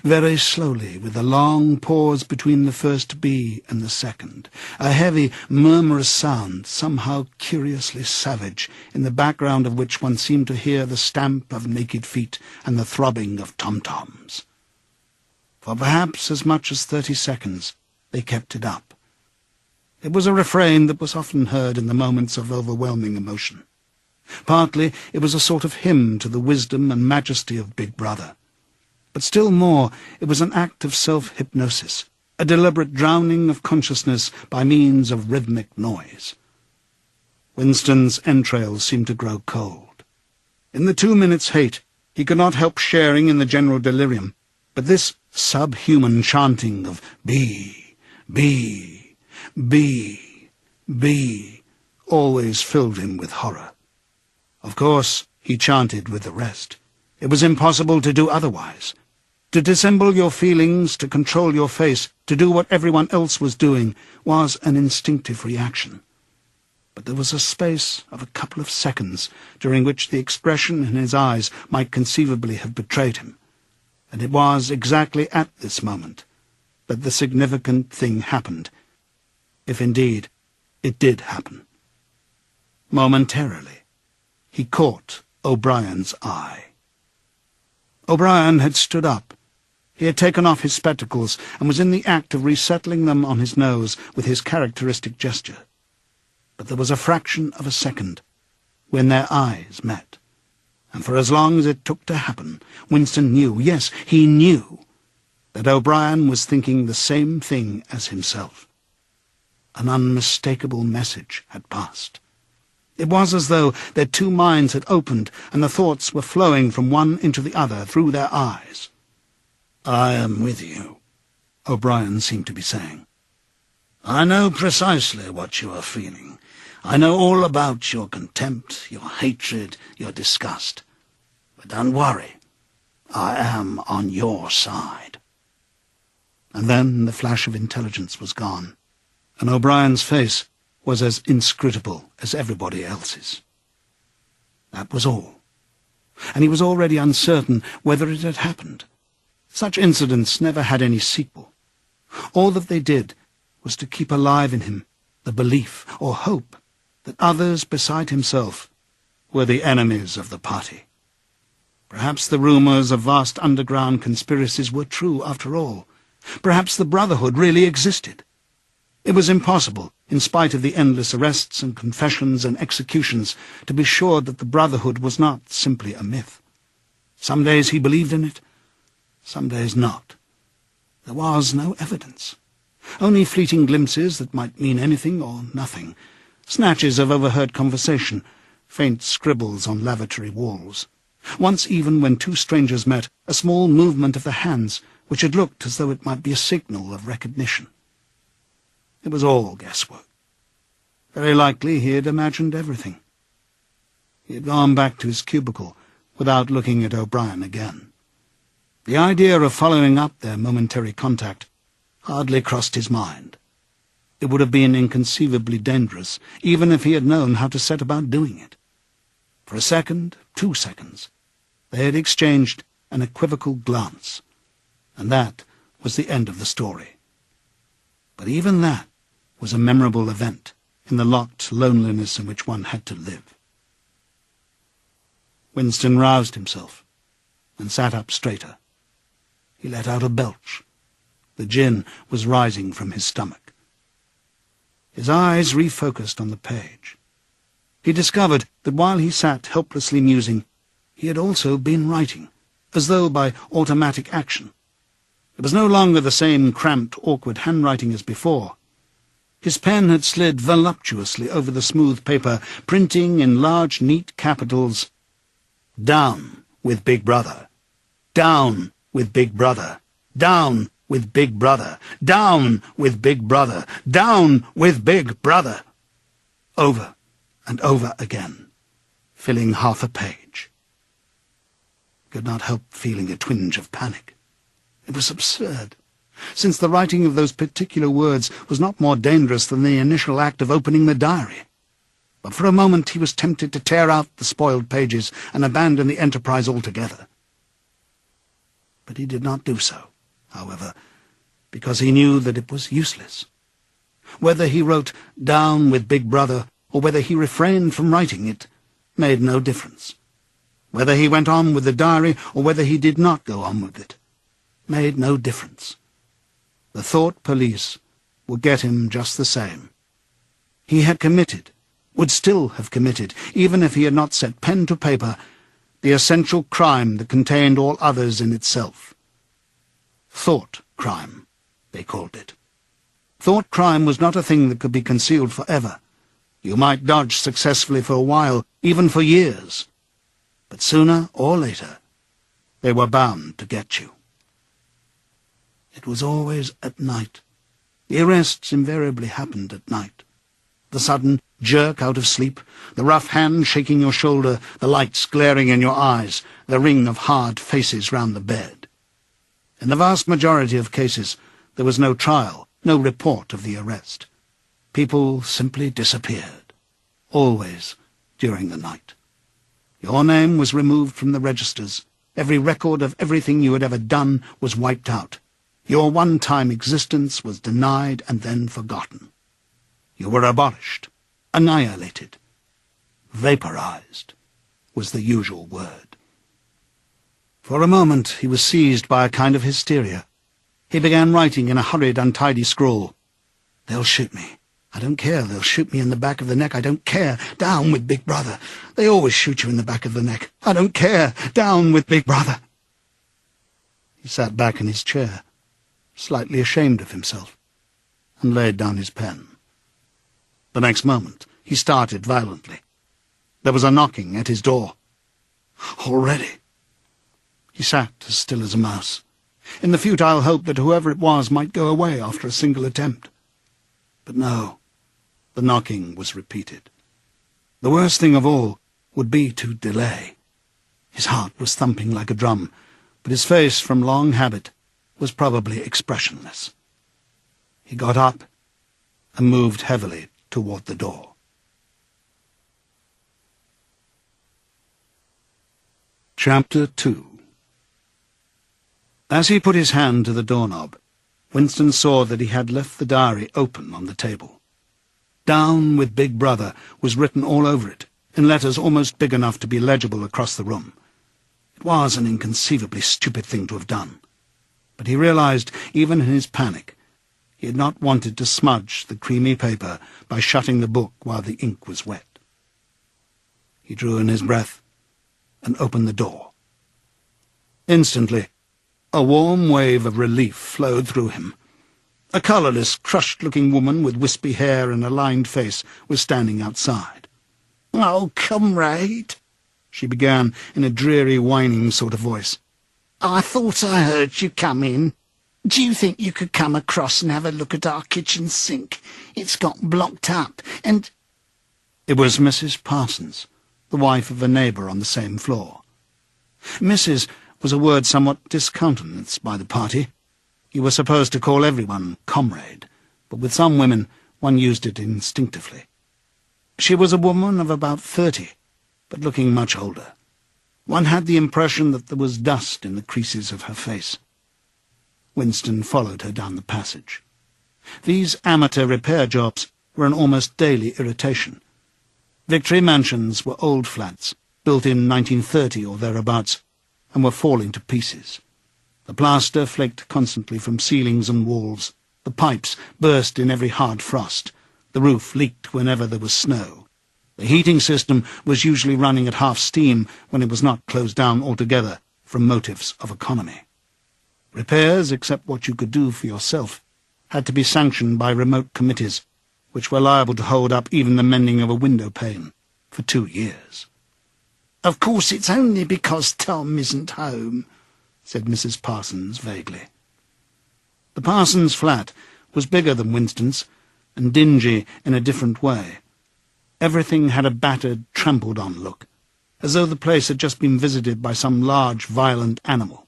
very slowly, with a long pause between the first B and the second, a heavy, murmurous sound, somehow curiously savage, in the background of which one seemed to hear the stamp of naked feet and the throbbing of tom-toms. For perhaps as much as 30 seconds they kept it up. It was a refrain that was often heard in the moments of overwhelming emotion. Partly it was a sort of hymn to the wisdom and majesty of Big Brother. But still more, it was an act of self-hypnosis, a deliberate drowning of consciousness by means of rhythmic noise. Winston's entrails seemed to grow cold. In the 2 minutes' hate, he could not help sharing in the general delirium, but this subhuman chanting of B, B, B, B, always filled him with horror. Of course, he chanted with the rest. It was impossible to do otherwise. To dissemble your feelings, to control your face, to do what everyone else was doing, was an instinctive reaction. But there was a space of a couple of seconds during which the expression in his eyes might conceivably have betrayed him, and it was exactly at this moment that the significant thing happened, if indeed it did happen. Momentarily, he caught O'Brien's eye. O'Brien had stood up. He had taken off his spectacles and was in the act of resettling them on his nose with his characteristic gesture. But there was a fraction of a second when their eyes met, and for as long as it took to happen, Winston knew, yes, he knew, that O'Brien was thinking the same thing as himself. An unmistakable message had passed. It was as though their two minds had opened, and the thoughts were flowing from one into the other through their eyes. "I am with you," O'Brien seemed to be saying. I know precisely what you are feeling. I know all about your contempt, your hatred, your disgust. But don't worry. I am on your side." And then the flash of intelligence was gone, and O'Brien's face was as inscrutable as everybody else's. That was all. And he was already uncertain whether it had happened. Such incidents never had any sequel. All that they did was to keep alive in him the belief or hope that others beside himself were the enemies of the party. Perhaps the rumours of vast underground conspiracies were true after all. Perhaps the Brotherhood really existed. It was impossible, in spite of the endless arrests and confessions and executions, to be sure that the Brotherhood was not simply a myth. Some days he believed in it, some days not. There was no evidence. Only fleeting glimpses that might mean anything or nothing, snatches of overheard conversation, faint scribbles on lavatory walls. Once even, when two strangers met, a small movement of the hands, which had looked as though it might be a signal of recognition. It was all guesswork. Very likely he had imagined everything. He had gone back to his cubicle without looking at O'Brien again. The idea of following up their momentary contact hardly crossed his mind. It would have been inconceivably dangerous, even if he had known how to set about doing it. For a second, 2 seconds, they had exchanged an equivocal glance, and that was the end of the story. But even that was a memorable event in the locked loneliness in which one had to live. Winston roused himself and sat up straighter. He let out a belch. The gin was rising from his stomach. His eyes refocused on the page. He discovered that while he sat helplessly musing, he had also been writing, as though by automatic action. It was no longer the same cramped, awkward handwriting as before. His pen had slid voluptuously over the smooth paper, printing in large, neat capitals, "Down with Big Brother. Down with Big Brother. Down with Big Brother. Down with Big Brother. Down with Big Brother." Over and over again, filling half a page. He could not help feeling a twinge of panic. It was absurd, since the writing of those particular words was not more dangerous than the initial act of opening the diary. But for a moment he was tempted to tear out the spoiled pages and abandon the enterprise altogether. But he did not do so, however, because he knew that it was useless. Whether he wrote "Down with Big Brother" or whether he refrained from writing it made no difference. Whether he went on with the diary or whether he did not go on with it made no difference. The thought police would get him just the same. He had committed, would still have committed, even if he had not set pen to paper, the essential crime that contained all others in itself. Thought crime, they called it. Thought crime was not a thing that could be concealed forever. You might dodge successfully for a while, even for years. But sooner or later, they were bound to get you. It was always at night. The arrests invariably happened at night. The sudden jerk out of sleep, the rough hand shaking your shoulder, the lights glaring in your eyes, the ring of hard faces round the bed. In the vast majority of cases, there was no trial, no report of the arrest. People simply disappeared, always during the night. Your name was removed from the registers. Every record of everything you had ever done was wiped out. Your one-time existence was denied and then forgotten. You were abolished, annihilated, vaporized was the usual word. For a moment he was seized by a kind of hysteria. He began writing in a hurried, untidy scrawl. "They'll shoot me. I don't care. They'll shoot me in the back of the neck. I don't care. Down with Big Brother. They always shoot you in the back of the neck. I don't care. Down with Big Brother." He sat back in his chair, slightly ashamed of himself, and laid down his pen. The next moment he started violently. There was a knocking at his door. Already? He sat as still as a mouse, in the futile hope that whoever it was might go away after a single attempt. But no, the knocking was repeated. The worst thing of all would be to delay. His heart was thumping like a drum, but his face, from long habit, was probably expressionless. He got up and moved heavily toward the door. Chapter 2. As he put his hand to the doorknob, Winston saw that he had left the diary open on the table. "Down with Big Brother" was written all over it, in letters almost big enough to be legible across the room. It was an inconceivably stupid thing to have done. But he realized, even in his panic, he had not wanted to smudge the creamy paper by shutting the book while the ink was wet. He drew in his breath and opened the door. Instantly, a warm wave of relief flowed through him. A colourless, crushed-looking woman with wispy hair and a lined face was standing outside. "Oh, comrade," she began in a dreary, whining sort of voice. "I thought I heard you come in. Do you think you could come across and have a look at our kitchen sink? It's got blocked up, and—" It was Mrs. Parsons, the wife of a neighbour on the same floor. Mrs. was a word somewhat discountenanced by the party. You were supposed to call everyone comrade, but with some women one used it instinctively. She was a woman of about 30, but looking much older. One had the impression that there was dust in the creases of her face. Winston followed her down the passage. These amateur repair jobs were an almost daily irritation. Victory Mansions were old flats, built in 1930 or thereabouts, and were falling to pieces. The plaster flaked constantly from ceilings and walls, the pipes burst in every hard frost, the roof leaked whenever there was snow. The heating system was usually running at half steam when it was not closed down altogether from motives of economy. Repairs, except what you could do for yourself, had to be sanctioned by remote committees, which were liable to hold up even the mending of a window pane for 2 years. "Of course it's only because Tom isn't home," said Mrs. Parsons vaguely. The Parsons flat was bigger than Winston's, and dingy in a different way. Everything had a battered, trampled-on look, as though the place had just been visited by some large, violent animal.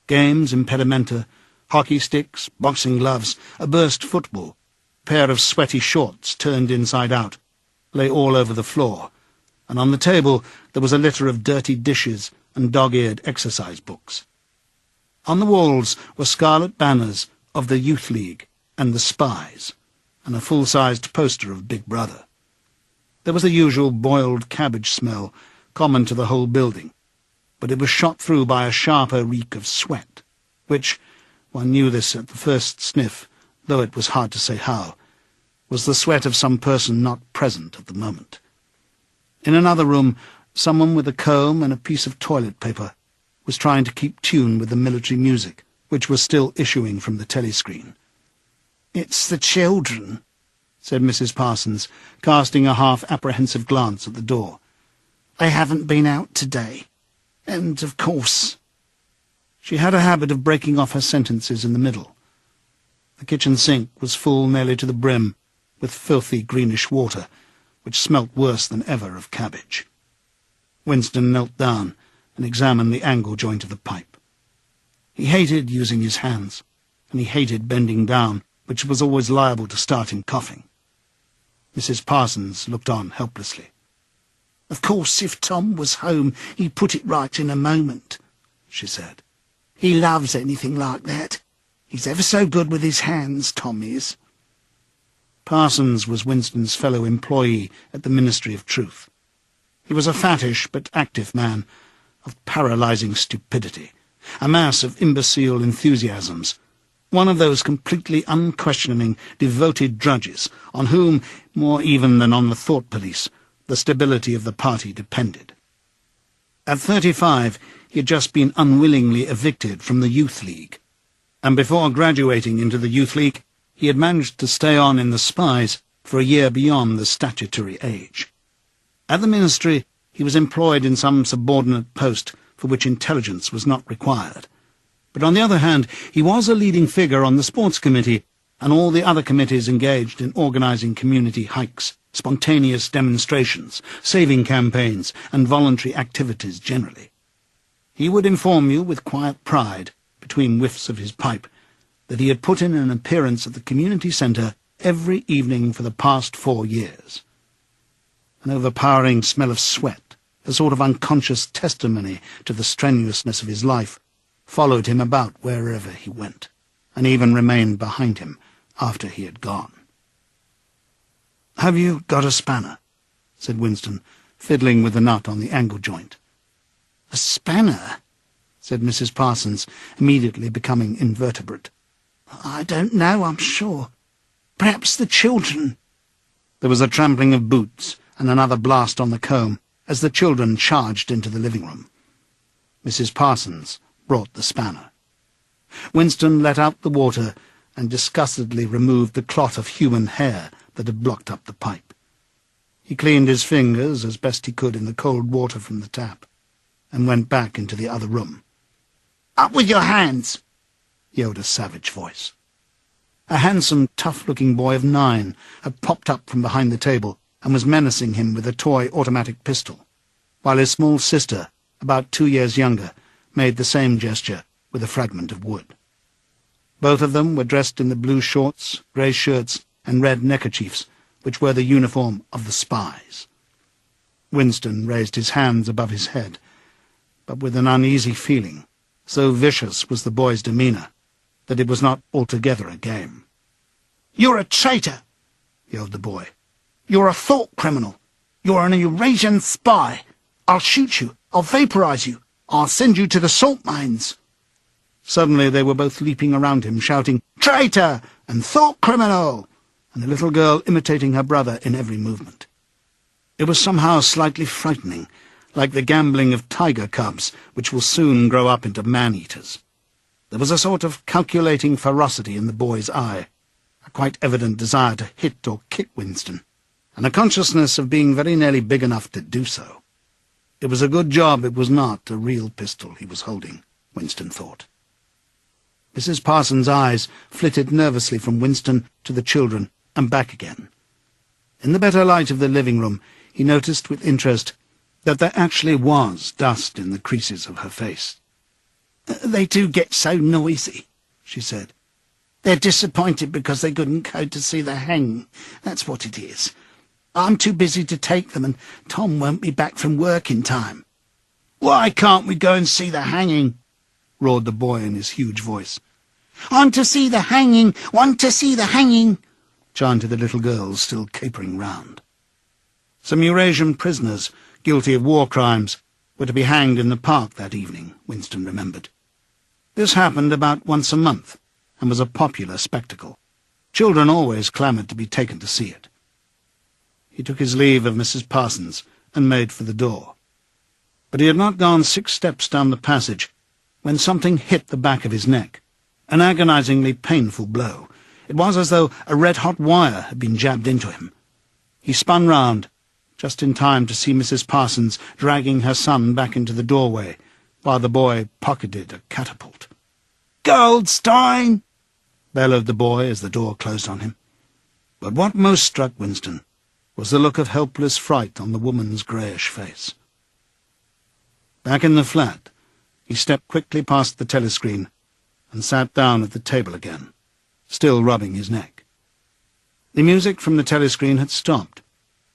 Games, impedimenta, hockey sticks, boxing gloves, a burst football, a pair of sweaty shorts turned inside out, lay all over the floor, and on the table there was a litter of dirty dishes and dog-eared exercise books. On the walls were scarlet banners of the Youth League and the Spies, and a full-sized poster of Big Brother. There was the usual boiled cabbage smell, common to the whole building, but it was shot through by a sharper reek of sweat, which, one knew this at the first sniff, though it was hard to say how, was the sweat of some person not present at the moment. In another room, someone with a comb and a piece of toilet paper was trying to keep tune with the military music, which was still issuing from the telescreen. "It's the children," said Mrs. Parsons, casting a half-apprehensive glance at the door. "They haven't been out today. And, of course—" She had a habit of breaking off her sentences in the middle. The kitchen sink was full nearly to the brim with filthy greenish water, which smelt worse than ever of cabbage. Winston knelt down and examined the angle joint of the pipe. He hated using his hands, and he hated bending down, which was always liable to start him coughing. Mrs. Parsons looked on helplessly. "Of course, if Tom was home, he'd put it right in a moment," she said. "He loves anything like that. He's ever so good with his hands, Tom is." Parsons was Winston's fellow employee at the Ministry of Truth. He was a fattish but active man, of paralyzing stupidity, a mass of imbecile enthusiasms, one of those completely unquestioning, devoted drudges on whom, more even than on the thought police, the stability of the party depended. At 35, he had just been unwillingly evicted from the Youth League, and before graduating into the Youth League, he had managed to stay on in the Spies for a year beyond the statutory age. At the Ministry, he was employed in some subordinate post for which intelligence was not required. But on the other hand, he was a leading figure on the Sports Committee, and all the other committees engaged in organising community hikes, spontaneous demonstrations, saving campaigns, and voluntary activities generally. He would inform you with quiet pride, between whiffs of his pipe, that he had put in an appearance at the community centre every evening for the past 4 years. An overpowering smell of sweat, a sort of unconscious testimony to the strenuousness of his life, followed him about wherever he went, and even remained behind him after he had gone. "Have you got a spanner?" said Winston, fiddling with the nut on the angle joint. "A spanner?" said Mrs. Parsons, immediately becoming invertebrate. "I don't know, I'm sure. Perhaps the children—" There was a trampling of boots and another blast on the comb as the children charged into the living room. Mrs. Parsons brought the spanner. Winston let out the water and disgustedly removed the clot of human hair that had blocked up the pipe. He cleaned his fingers as best he could in the cold water from the tap, and went back into the other room. "Up with your hands!" yelled a savage voice. A handsome, tough-looking boy of 9 had popped up from behind the table and was menacing him with a toy automatic pistol, while his small sister, about 2 years younger, made the same gesture with a fragment of wood. Both of them were dressed in the blue shorts, grey shirts, and red neckerchiefs, which were the uniform of the spies. Winston raised his hands above his head, but with an uneasy feeling, so vicious was the boy's demeanour, that it was not altogether a game. "You're a traitor!" yelled the boy. "You're a thought criminal! You're an Eurasian spy! I'll shoot you! I'll vaporize you! I'll send you to the salt mines!" Suddenly they were both leaping around him, shouting, "Traitor!" and "Thought criminal!" and the little girl imitating her brother in every movement. It was somehow slightly frightening, like the gambling of tiger cubs, which will soon grow up into man-eaters. There was a sort of calculating ferocity in the boy's eye, a quite evident desire to hit or kick Winston, and a consciousness of being very nearly big enough to do so. It was a good job it was not a real pistol he was holding, Winston thought. Mrs. Parsons' eyes flitted nervously from Winston to the children and back again. In the better light of the living room, he noticed with interest that there actually was dust in the creases of her face. "They do get so noisy," she said. "They're disappointed because they couldn't go to see the hanging. That's what it is. I'm too busy to take them, and Tom won't be back from work in time." "Why can't we go and see the hanging?" roared the boy in his huge voice. "I'm to see the hanging! Want to see the hanging!" chanted the little girls, still capering round. Some Eurasian prisoners, guilty of war crimes, were to be hanged in the park that evening, Winston remembered. This happened about once a month, and was a popular spectacle. Children always clamoured to be taken to see it. He took his leave of Mrs. Parsons and made for the door. But he had not gone 6 steps down the passage when something hit the back of his neck, an agonizingly painful blow. It was as though a red-hot wire had been jabbed into him. He spun round, just in time to see Mrs. Parsons dragging her son back into the doorway, while the boy pocketed a catapult. "Goldstein!" bellowed the boy as the door closed on him. But what most struck Winston was the look of helpless fright on the woman's greyish face. Back in the flat, he stepped quickly past the telescreen and sat down at the table again, still rubbing his neck. The music from the telescreen had stopped.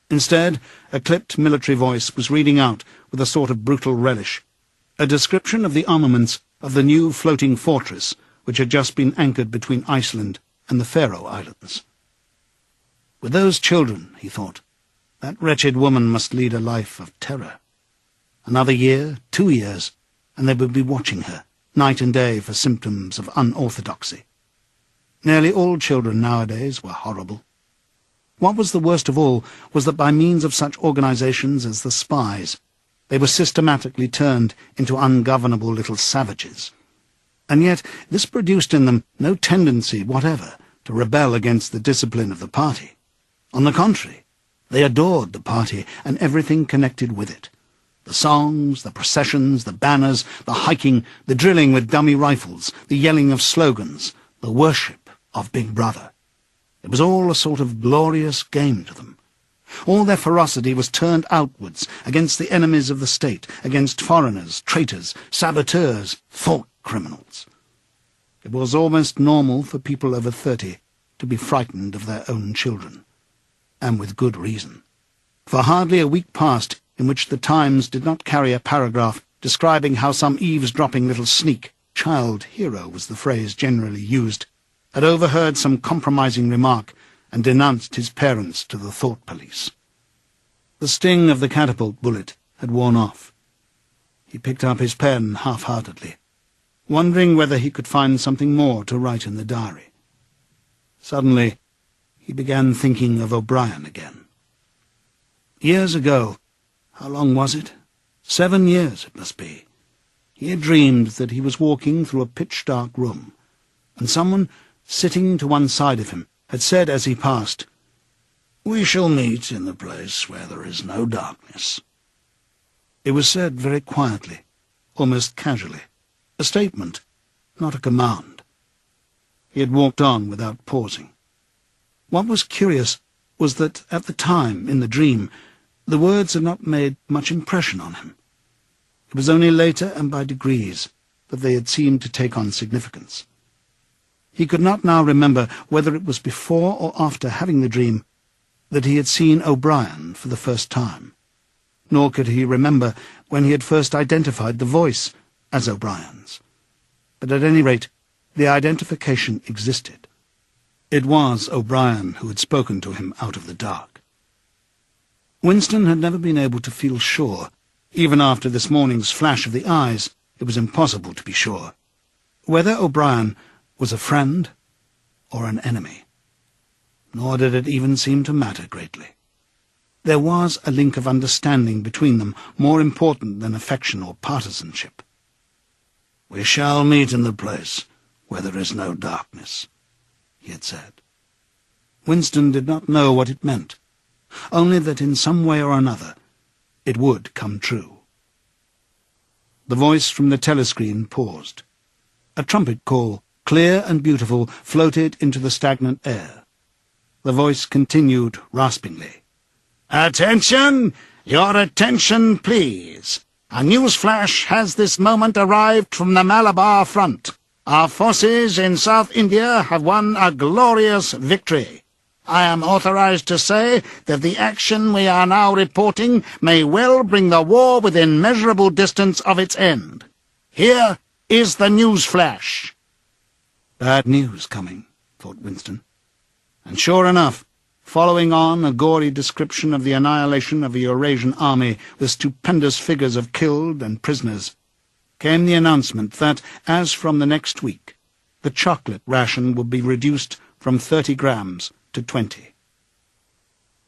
Instead, a clipped military voice was reading out, with a sort of brutal relish, a description of the armaments of the new floating fortress which had just been anchored between Iceland and the Faroe Islands. With those children, he thought, that wretched woman must lead a life of terror. Another year, 2 years, and they would be watching her, night and day, for symptoms of unorthodoxy. Nearly all children nowadays were horrible. What was the worst of all was that by means of such organizations as the spies, they were systematically turned into ungovernable little savages. And yet this produced in them no tendency whatever to rebel against the discipline of the party. On the contrary, they adored the party and everything connected with it. The songs, the processions, the banners, the hiking, the drilling with dummy rifles, the yelling of slogans, the worship, of Big Brother. It was all a sort of glorious game to them. All their ferocity was turned outwards, against the enemies of the state, against foreigners, traitors, saboteurs, thought criminals. It was almost normal for people over 30 to be frightened of their own children, and with good reason. For hardly a week passed in which the Times did not carry a paragraph describing how some eavesdropping little sneak, child hero was the phrase generally used, had overheard some compromising remark and denounced his parents to the thought police. The sting of the catapult bullet had worn off. He picked up his pen half-heartedly, wondering whether he could find something more to write in the diary. Suddenly, he began thinking of O'Brien again. Years ago, how long was it? 7 years, it must be. He had dreamed that he was walking through a pitch-dark room, and someone, sitting to one side of him, had said as he passed, "We shall meet in the place where there is no darkness." It was said very quietly, almost casually, a statement, not a command. He had walked on without pausing. What was curious was that at the time, in the dream, the words had not made much impression on him. It was only later and by degrees that they had seemed to take on significance. He could not now remember whether it was before or after having the dream that he had seen O'Brien for the first time, nor could he remember when he had first identified the voice as O'Brien's. But at any rate, the identification existed. It was O'Brien who had spoken to him out of the dark. Winston had never been able to feel sure. Even after this morning's flash of the eyes, it was impossible to be sure whether O'Brien was a friend or an enemy. Nor did it even seem to matter greatly. There was a link of understanding between them more important than affection or partisanship. "We shall meet in the place where there is no darkness," he had said. Winston did not know what it meant, only that in some way or another it would come true. The voice from the telescreen paused. A trumpet call, clear and beautiful, floated into the stagnant air. The voice continued raspingly. "Attention! Your attention, please. A news flash has this moment arrived from the Malabar front. Our forces in South India have won a glorious victory. I am authorized to say that the action we are now reporting may well bring the war within measurable distance of its end. Here is the news flash." Bad news coming, thought Winston. And sure enough, following on a gory description of the annihilation of a Eurasian army with stupendous figures of killed and prisoners, came the announcement that, as from the next week, the chocolate ration would be reduced from 30 grams to 20.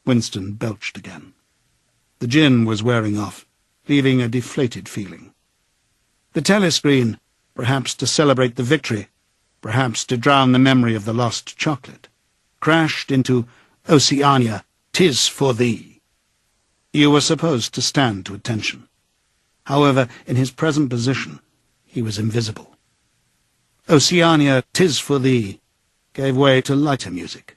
Winston belched again. The gin was wearing off, leaving a deflated feeling. The telescreen, perhaps to celebrate the victory, perhaps to drown the memory of the lost chocolate, crashed into "Oceania, 'tis for thee." You were supposed to stand to attention. However, in his present position, he was invisible. "Oceania, 'tis for thee" gave way to lighter music.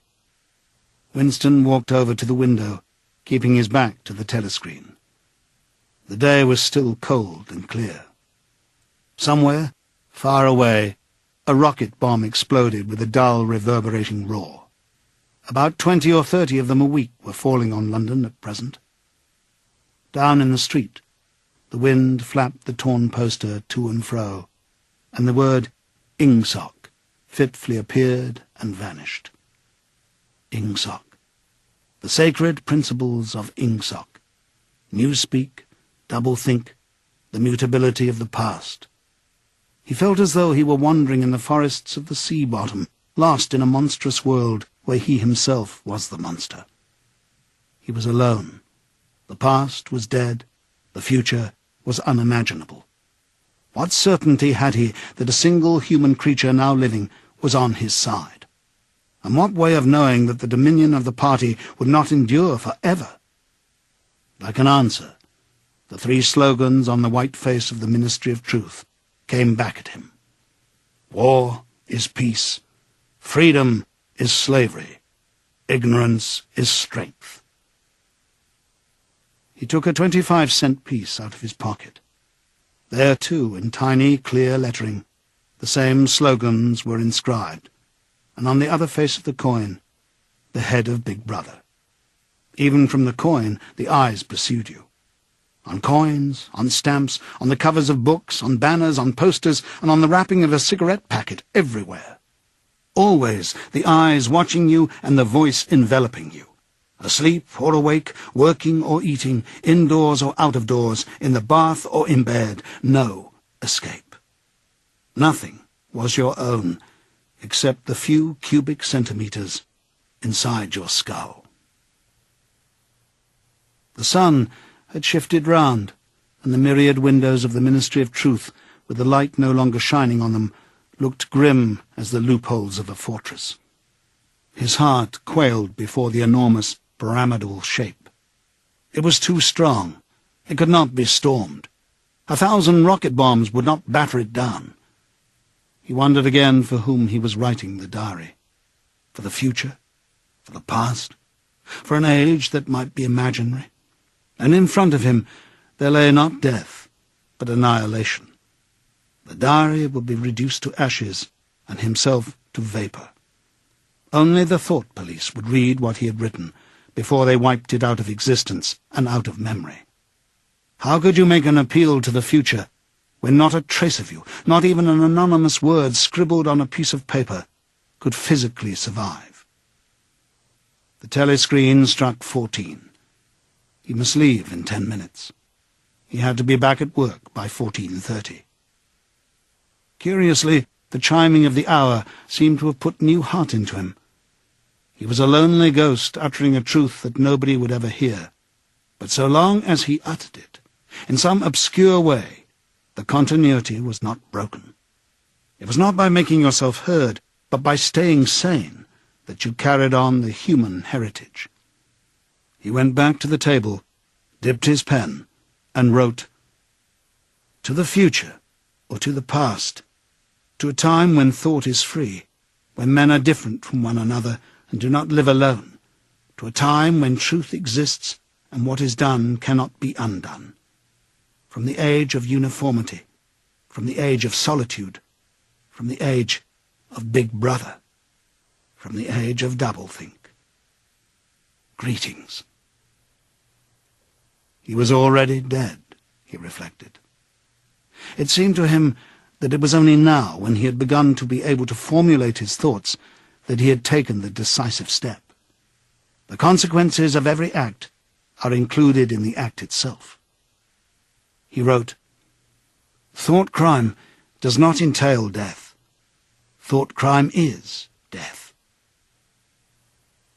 Winston walked over to the window, keeping his back to the telescreen. The day was still cold and clear. Somewhere, far away, a rocket bomb exploded with a dull, reverberating roar. About 20 or 30 of them a week were falling on London at present. Down in the street, the wind flapped the torn poster to and fro, and the word "Ingsoc" fitfully appeared and vanished. Ingsoc. The sacred principles of Ingsoc. Newspeak, doublethink, the mutability of the past. He felt as though he were wandering in the forests of the sea bottom, lost in a monstrous world where he himself was the monster. He was alone. The past was dead. The future was unimaginable. What certainty had he that a single human creature now living was on his side? And what way of knowing that the dominion of the party would not endure for ever? Like an answer, the 3 slogans on the white face of the Ministry of Truth came back at him. War is peace. Freedom is slavery. Ignorance is strength. He took a 25-cent piece out of his pocket. There, too, in tiny, clear lettering, the same slogans were inscribed, and on the other face of the coin, the head of Big Brother. Even from the coin, the eyes pursued you. On coins, on stamps, on the covers of books, on banners, on posters, and on the wrapping of a cigarette packet, everywhere. Always the eyes watching you and the voice enveloping you. Asleep or awake, working or eating, indoors or out of doors, in the bath or in bed, no escape. Nothing was your own, except the few cubic centimeters inside your skull. The sun had shifted round, and the myriad windows of the Ministry of Truth, with the light no longer shining on them, looked grim as the loopholes of a fortress. His heart quailed before the enormous pyramidal shape. It was too strong. It could not be stormed. 1,000 rocket bombs would not batter it down. He wondered again for whom he was writing the diary. For the future? For the past? For an age that might be imaginary? And in front of him there lay not death, but annihilation. The diary would be reduced to ashes, and himself to vapour. Only the thought police would read what he had written, before they wiped it out of existence and out of memory. How could you make an appeal to the future, when not a trace of you, not even an anonymous word scribbled on a piece of paper, could physically survive? The telescreen struck 14. He must leave in 10 minutes. He had to be back at work by 14:30. Curiously, the chiming of the hour seemed to have put new heart into him. He was a lonely ghost uttering a truth that nobody would ever hear, but so long as he uttered it, in some obscure way, the continuity was not broken. It was not by making yourself heard, but by staying sane, that you carried on the human heritage. He went back to the table, dipped his pen, and wrote, "To the future, or to the past, to a time when thought is free, when men are different from one another and do not live alone, to a time when truth exists and what is done cannot be undone. From the age of uniformity, from the age of solitude, from the age of Big Brother, from the age of doublethink. Greetings." He was already dead, he reflected. It seemed to him that it was only now, when he had begun to be able to formulate his thoughts, that he had taken the decisive step. The consequences of every act are included in the act itself. He wrote, "Thought crime does not entail death. Thought crime is death."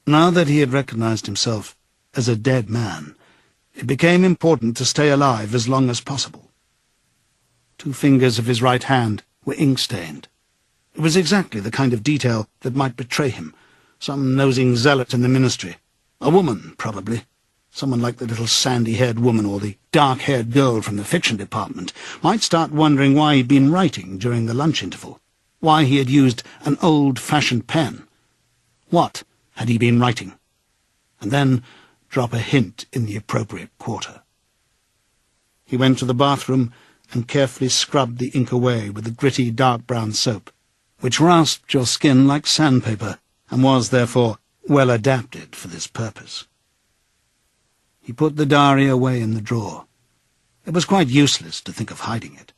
Now that he had recognized himself as a dead man, it became important to stay alive as long as possible. 2 fingers of his right hand were ink-stained. It was exactly the kind of detail that might betray him. Some nosing zealot in the ministry. A woman, probably. Someone like the little sandy-haired woman or the dark-haired girl from the fiction department might start wondering why he'd been writing during the lunch interval, why he had used an old-fashioned pen. What had he been writing? And then drop a hint in the appropriate quarter. He went to the bathroom and carefully scrubbed the ink away with the gritty dark brown soap, which rasped your skin like sandpaper and was, therefore, well adapted for this purpose. He put the diary away in the drawer. It was quite useless to think of hiding it,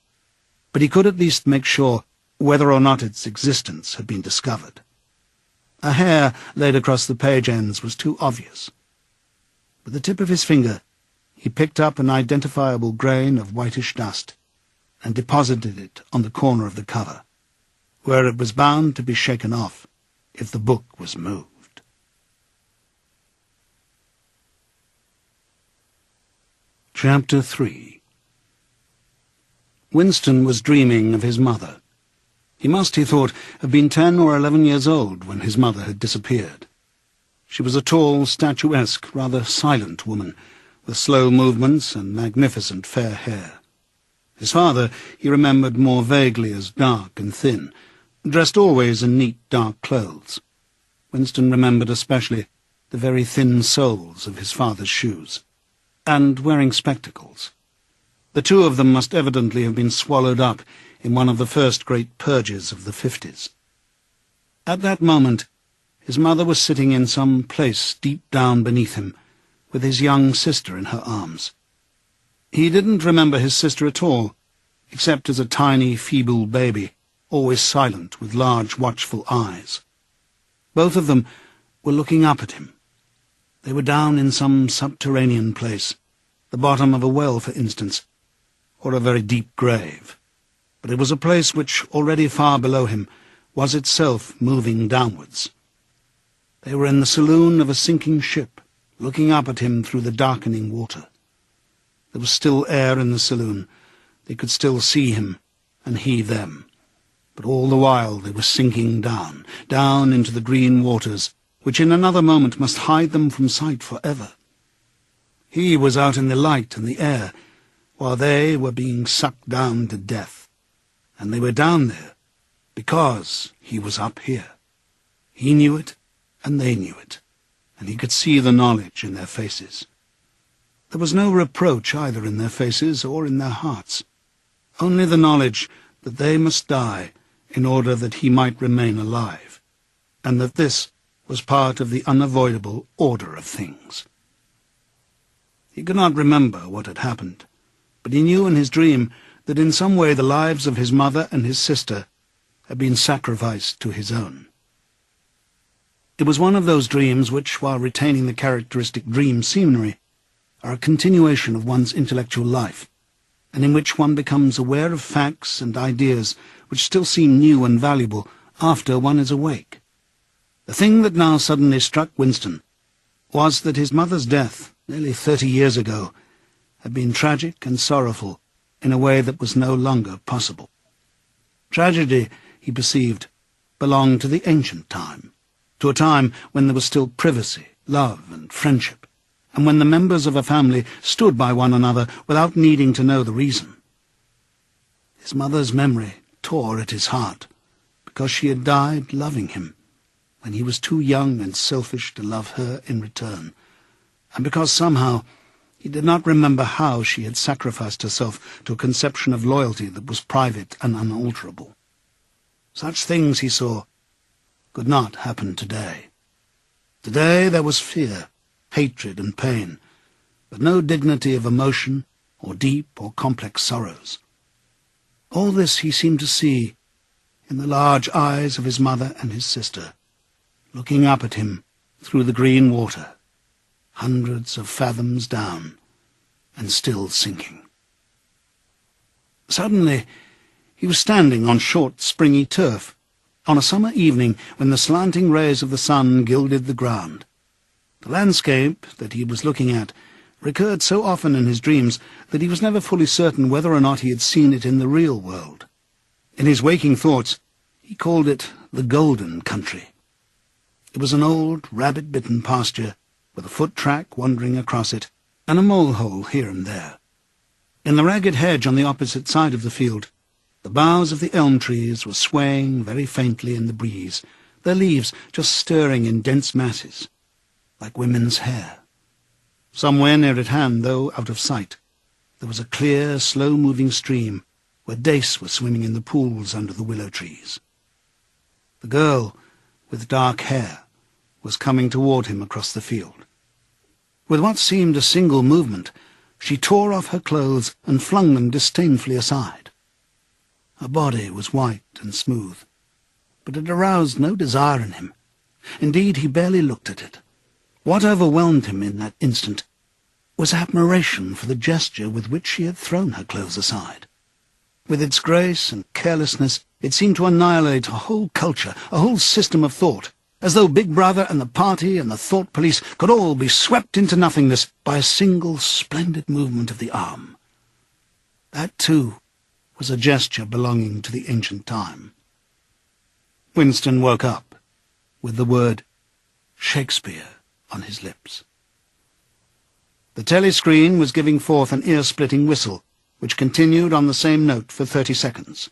but he could at least make sure whether or not its existence had been discovered. A hair laid across the page ends was too obvious. With the tip of his finger, he picked up an identifiable grain of whitish dust and deposited it on the corner of the cover, where it was bound to be shaken off if the book was moved. Chapter 3. Winston was dreaming of his mother. He must, he thought, have been 10 or 11 years old when his mother had disappeared. She was a tall, statuesque, rather silent woman, with slow movements and magnificent fair hair. His father he remembered more vaguely as dark and thin, Dressed always in neat, dark clothes, Winston remembered especially the very thin soles of his father's shoes, and wearing spectacles. The two of them must evidently have been swallowed up in one of the first great purges of the 50s. At that moment, his mother was sitting in some place deep down beneath him, with his young sister in her arms. He didn't remember his sister at all, except as a tiny, feeble baby, always silent, with large, watchful eyes. Both of them were looking up at him. They were down in some subterranean place, the bottom of a well, for instance, or a very deep grave. But it was a place which, already far below him, was itself moving downwards. They were in the saloon of a sinking ship, looking up at him through the darkening water. There was still air in the saloon. They could still see him, and he them. But all the while they were sinking down, down into the green waters, which in another moment must hide them from sight forever. He was out in the light and the air, while they were being sucked down to death. And they were down there because he was up here. He knew it, and they knew it, and he could see the knowledge in their faces. There was no reproach either in their faces or in their hearts, only the knowledge that they must die in order that he might remain alive, and that this was part of the unavoidable order of things. He could not remember what had happened, but he knew in his dream that in some way the lives of his mother and his sister had been sacrificed to his own. It was one of those dreams which, while retaining the characteristic dream scenery, are a continuation of one's intellectual life, and in which one becomes aware of facts and ideas which still seem new and valuable after one is awake. The thing that now suddenly struck Winston was that his mother's death, nearly 30 years ago, had been tragic and sorrowful in a way that was no longer possible. Tragedy, he perceived, belonged to the ancient time, to a time when there was still privacy, love, and friendship, and when the members of a family stood by one another without needing to know the reason. His mother's memory tore at his heart, because she had died loving him, when he was too young and selfish to love her in return, and because somehow he did not remember how she had sacrificed herself to a conception of loyalty that was private and unalterable. Such things, he saw, could not happen today. Today there was fear, hatred and pain, but no dignity of emotion or deep or complex sorrows. All this he seemed to see in the large eyes of his mother and his sister, looking up at him through the green water, hundreds of fathoms down, and still sinking. Suddenly he was standing on short, springy turf, on a summer evening when the slanting rays of the sun gilded the ground. The landscape that he was looking at recurred so often in his dreams that he was never fully certain whether or not he had seen it in the real world. In his waking thoughts, he called it the Golden Country. It was an old, rabbit-bitten pasture, with a foot-track wandering across it, and a mole-hole here and there. In the ragged hedge on the opposite side of the field, the boughs of the elm trees were swaying very faintly in the breeze, their leaves just stirring in dense masses, like women's hair. Somewhere near at hand, though out of sight, there was a clear, slow-moving stream where dace were swimming in the pools under the willow trees. The girl, with dark hair, was coming toward him across the field. With what seemed a single movement, she tore off her clothes and flung them disdainfully aside. Her body was white and smooth, but it aroused no desire in him. Indeed, he barely looked at it. What overwhelmed him in that instant was admiration for the gesture with which she had thrown her clothes aside. With its grace and carelessness, it seemed to annihilate a whole culture, a whole system of thought, as though Big Brother and the party and the thought police could all be swept into nothingness by a single splendid movement of the arm. That, too, was a gesture belonging to the ancient time. Winston woke up with the word Shakespeare on his lips. The telescreen was giving forth an ear-splitting whistle, which continued on the same note for 30 seconds.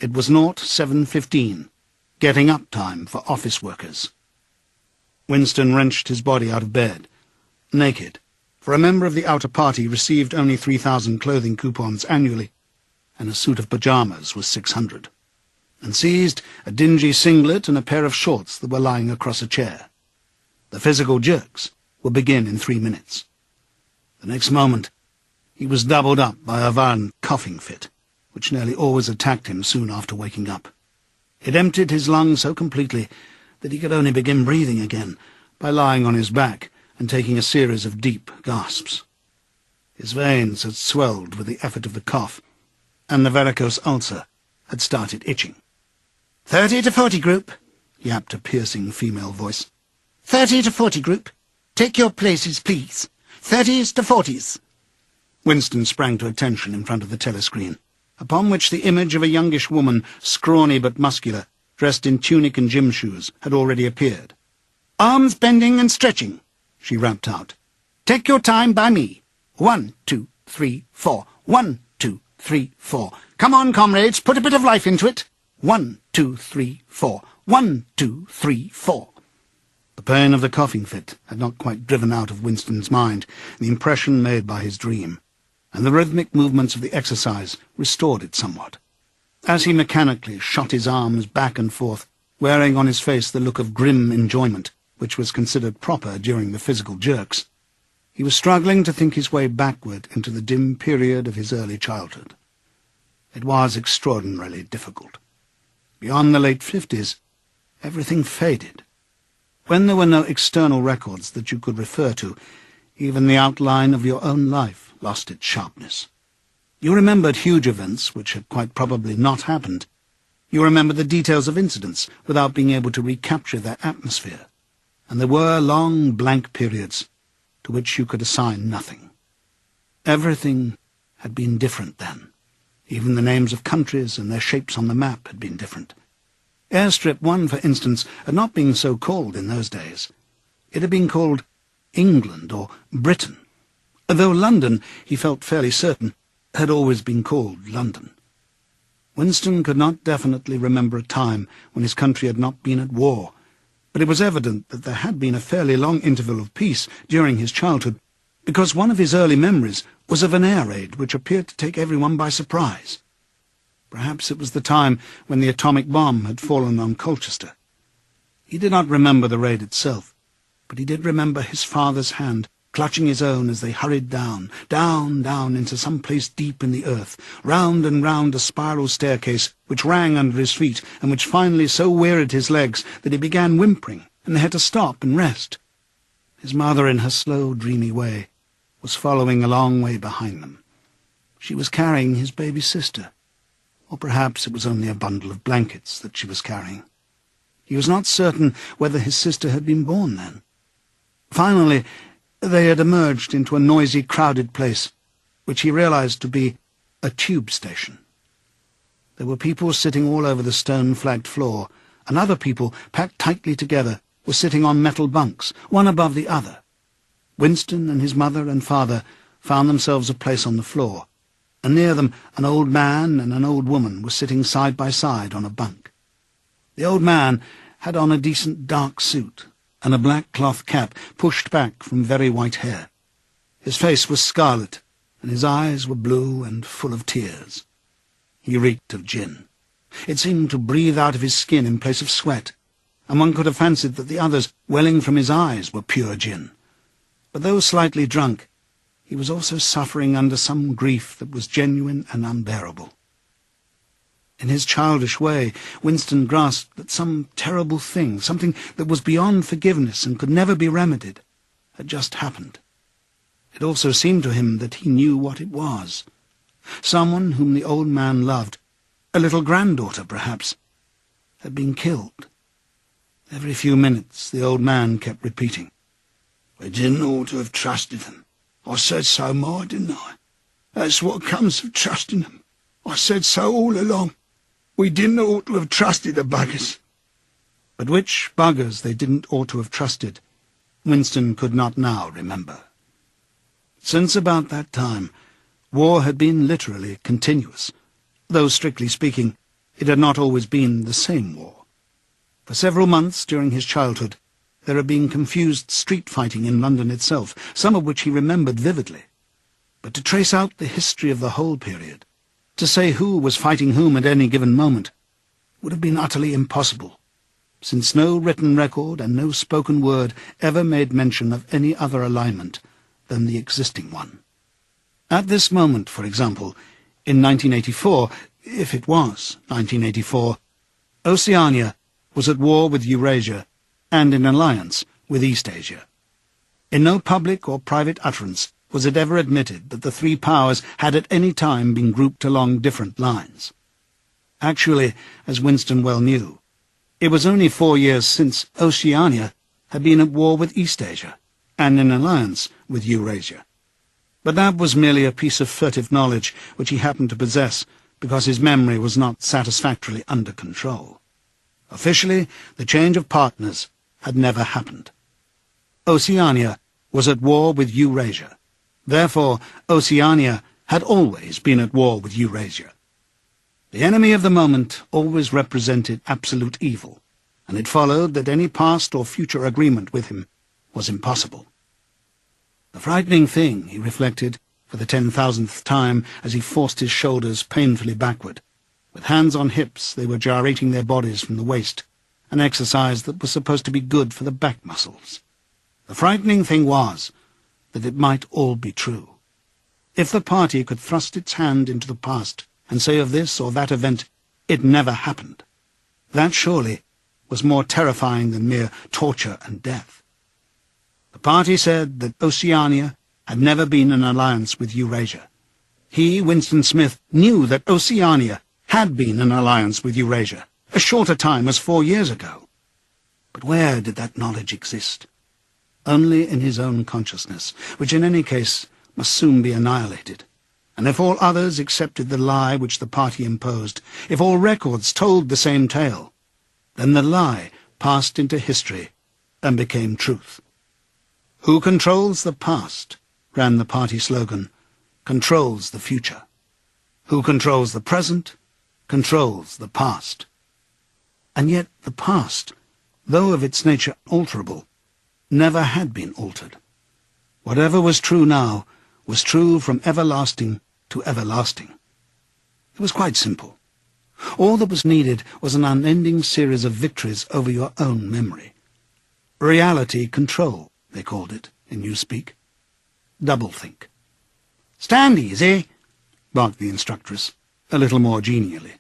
It was 07:15, getting up time for office workers. Winston wrenched his body out of bed, naked, for a member of the outer party received only 3,000 clothing coupons annually, and a suit of pyjamas was 600, and seized a dingy singlet and a pair of shorts that were lying across a chair. The physical jerks would begin in 3 minutes. The next moment, he was doubled up by a violent coughing fit, which nearly always attacked him soon after waking up. It emptied his lungs so completely that he could only begin breathing again by lying on his back and taking a series of deep gasps. His veins had swelled with the effort of the cough, and the varicose ulcer had started itching. 30 to 40 group, yapped a piercing female voice. 30 to 40 group. Take your places, please. 30s to 40s. Winston sprang to attention in front of the telescreen, upon which the image of a youngish woman, scrawny but muscular, dressed in tunic and gym shoes, had already appeared. Arms bending and stretching, she rapped out. Take your time by me. 1, 2, 3, 4. 1, 2, 3, 4. Come on, comrades, put a bit of life into it. 1, 2, 3, 4. 1, 2, 3, 4. The pain of the coughing fit had not quite driven out of Winston's mind the impression made by his dream, and the rhythmic movements of the exercise restored it somewhat. As he mechanically shot his arms back and forth, wearing on his face the look of grim enjoyment which was considered proper during the physical jerks, he was struggling to think his way backward into the dim period of his early childhood. It was extraordinarily difficult. Beyond the late 50s, everything faded. When there were no external records that you could refer to, even the outline of your own life lost its sharpness. You remembered huge events which had quite probably not happened. You remembered the details of incidents without being able to recapture their atmosphere. And there were long blank periods to which you could assign nothing. Everything had been different then. Even the names of countries and their shapes on the map had been different. Airstrip 1, for instance, had not been so called in those days. It had been called England or Britain, though London, he felt fairly certain, had always been called London. Winston could not definitely remember a time when his country had not been at war, but it was evident that there had been a fairly long interval of peace during his childhood, because one of his early memories was of an air raid which appeared to take everyone by surprise. Perhaps it was the time when the atomic bomb had fallen on Colchester. He did not remember the raid itself, but he did remember his father's hand clutching his own as they hurried down, down into some place deep in the earth, round and round a spiral staircase which rang under his feet and which finally so wearied his legs that he began whimpering and they had to stop and rest. His mother, in her slow, dreamy way, was following a long way behind them. She was carrying his baby sister, or perhaps it was only a bundle of blankets that she was carrying. He was not certain whether his sister had been born then. Finally, they had emerged into a noisy, crowded place, which he realized to be a tube station. There were people sitting all over the stone-flagged floor, and other people, packed tightly together, were sitting on metal bunks, one above the other. Winston and his mother and father found themselves a place on the floor, and near them an old man and an old woman were sitting side by side on a bunk. The old man had on a decent dark suit, and a black cloth cap pushed back from very white hair. His face was scarlet, and his eyes were blue and full of tears. He reeked of gin. It seemed to breathe out of his skin in place of sweat, and one could have fancied that the others welling from his eyes were pure gin. But though slightly drunk, he was also suffering under some grief that was genuine and unbearable. In his childish way, Winston grasped that some terrible thing, something that was beyond forgiveness and could never be remedied, had just happened. It also seemed to him that he knew what it was. Someone whom the old man loved, a little granddaughter perhaps, had been killed. Every few minutes the old man kept repeating, "We didn't ought to have trusted them. I said so, Ma, didn't I? That's what comes of trusting them. I said so all along. We didn't ought to have trusted the buggers." But which buggers they didn't ought to have trusted, Winston could not now remember. Since about that time, war had been literally continuous, though, strictly speaking, It had not always been the same war. For several months during his childhood, there had been confused street fighting in London itself, some of which he remembered vividly. But to trace out the history of the whole period, to say who was fighting whom at any given moment, would have been utterly impossible, since no written record and no spoken word ever made mention of any other alignment than the existing one. At this moment, for example, in 1984, if it was 1984, Oceania was at war with Eurasia and in alliance with Eastasia. In no public or private utterance was it ever admitted that the three powers had at any time been grouped along different lines. Actually, as Winston well knew, it was only 4 years since Oceania had been at war with Eastasia and in alliance with Eurasia. But that was merely a piece of furtive knowledge which he happened to possess because his memory was not satisfactorily under control. Officially, the change of partners had never happened. Oceania was at war with Eurasia. Therefore, Oceania had always been at war with Eurasia. The enemy of the moment always represented absolute evil, and it followed that any past or future agreement with him was impossible. The frightening thing, he reflected, for the 10,000th time as he forced his shoulders painfully backward. With hands on hips, they were gyrating their bodies from the waist, an exercise that was supposed to be good for the back muscles. The frightening thing was that it might all be true. If the party could thrust its hand into the past and say of this or that event, it never happened, that surely was more terrifying than mere torture and death. The party said that Oceania had never been in alliance with Eurasia. He, Winston Smith, knew that Oceania had been in alliance with Eurasia, as short a time as 4 years ago. But where did that knowledge exist? Only in his own consciousness, which in any case must soon be annihilated. And if all others accepted the lie which the party imposed, if all records told the same tale, then the lie passed into history and became truth. Who controls the past, ran the party slogan, controls the future. Who controls the present, controls the past. And yet the past, though of its nature alterable, never had been altered. Whatever was true now was true from everlasting to everlasting. It was quite simple. All that was needed was an unending series of victories over your own memory. Reality control, they called it in Newspeak. Doublethink. "Stand easy," barked the instructress, a little more genially.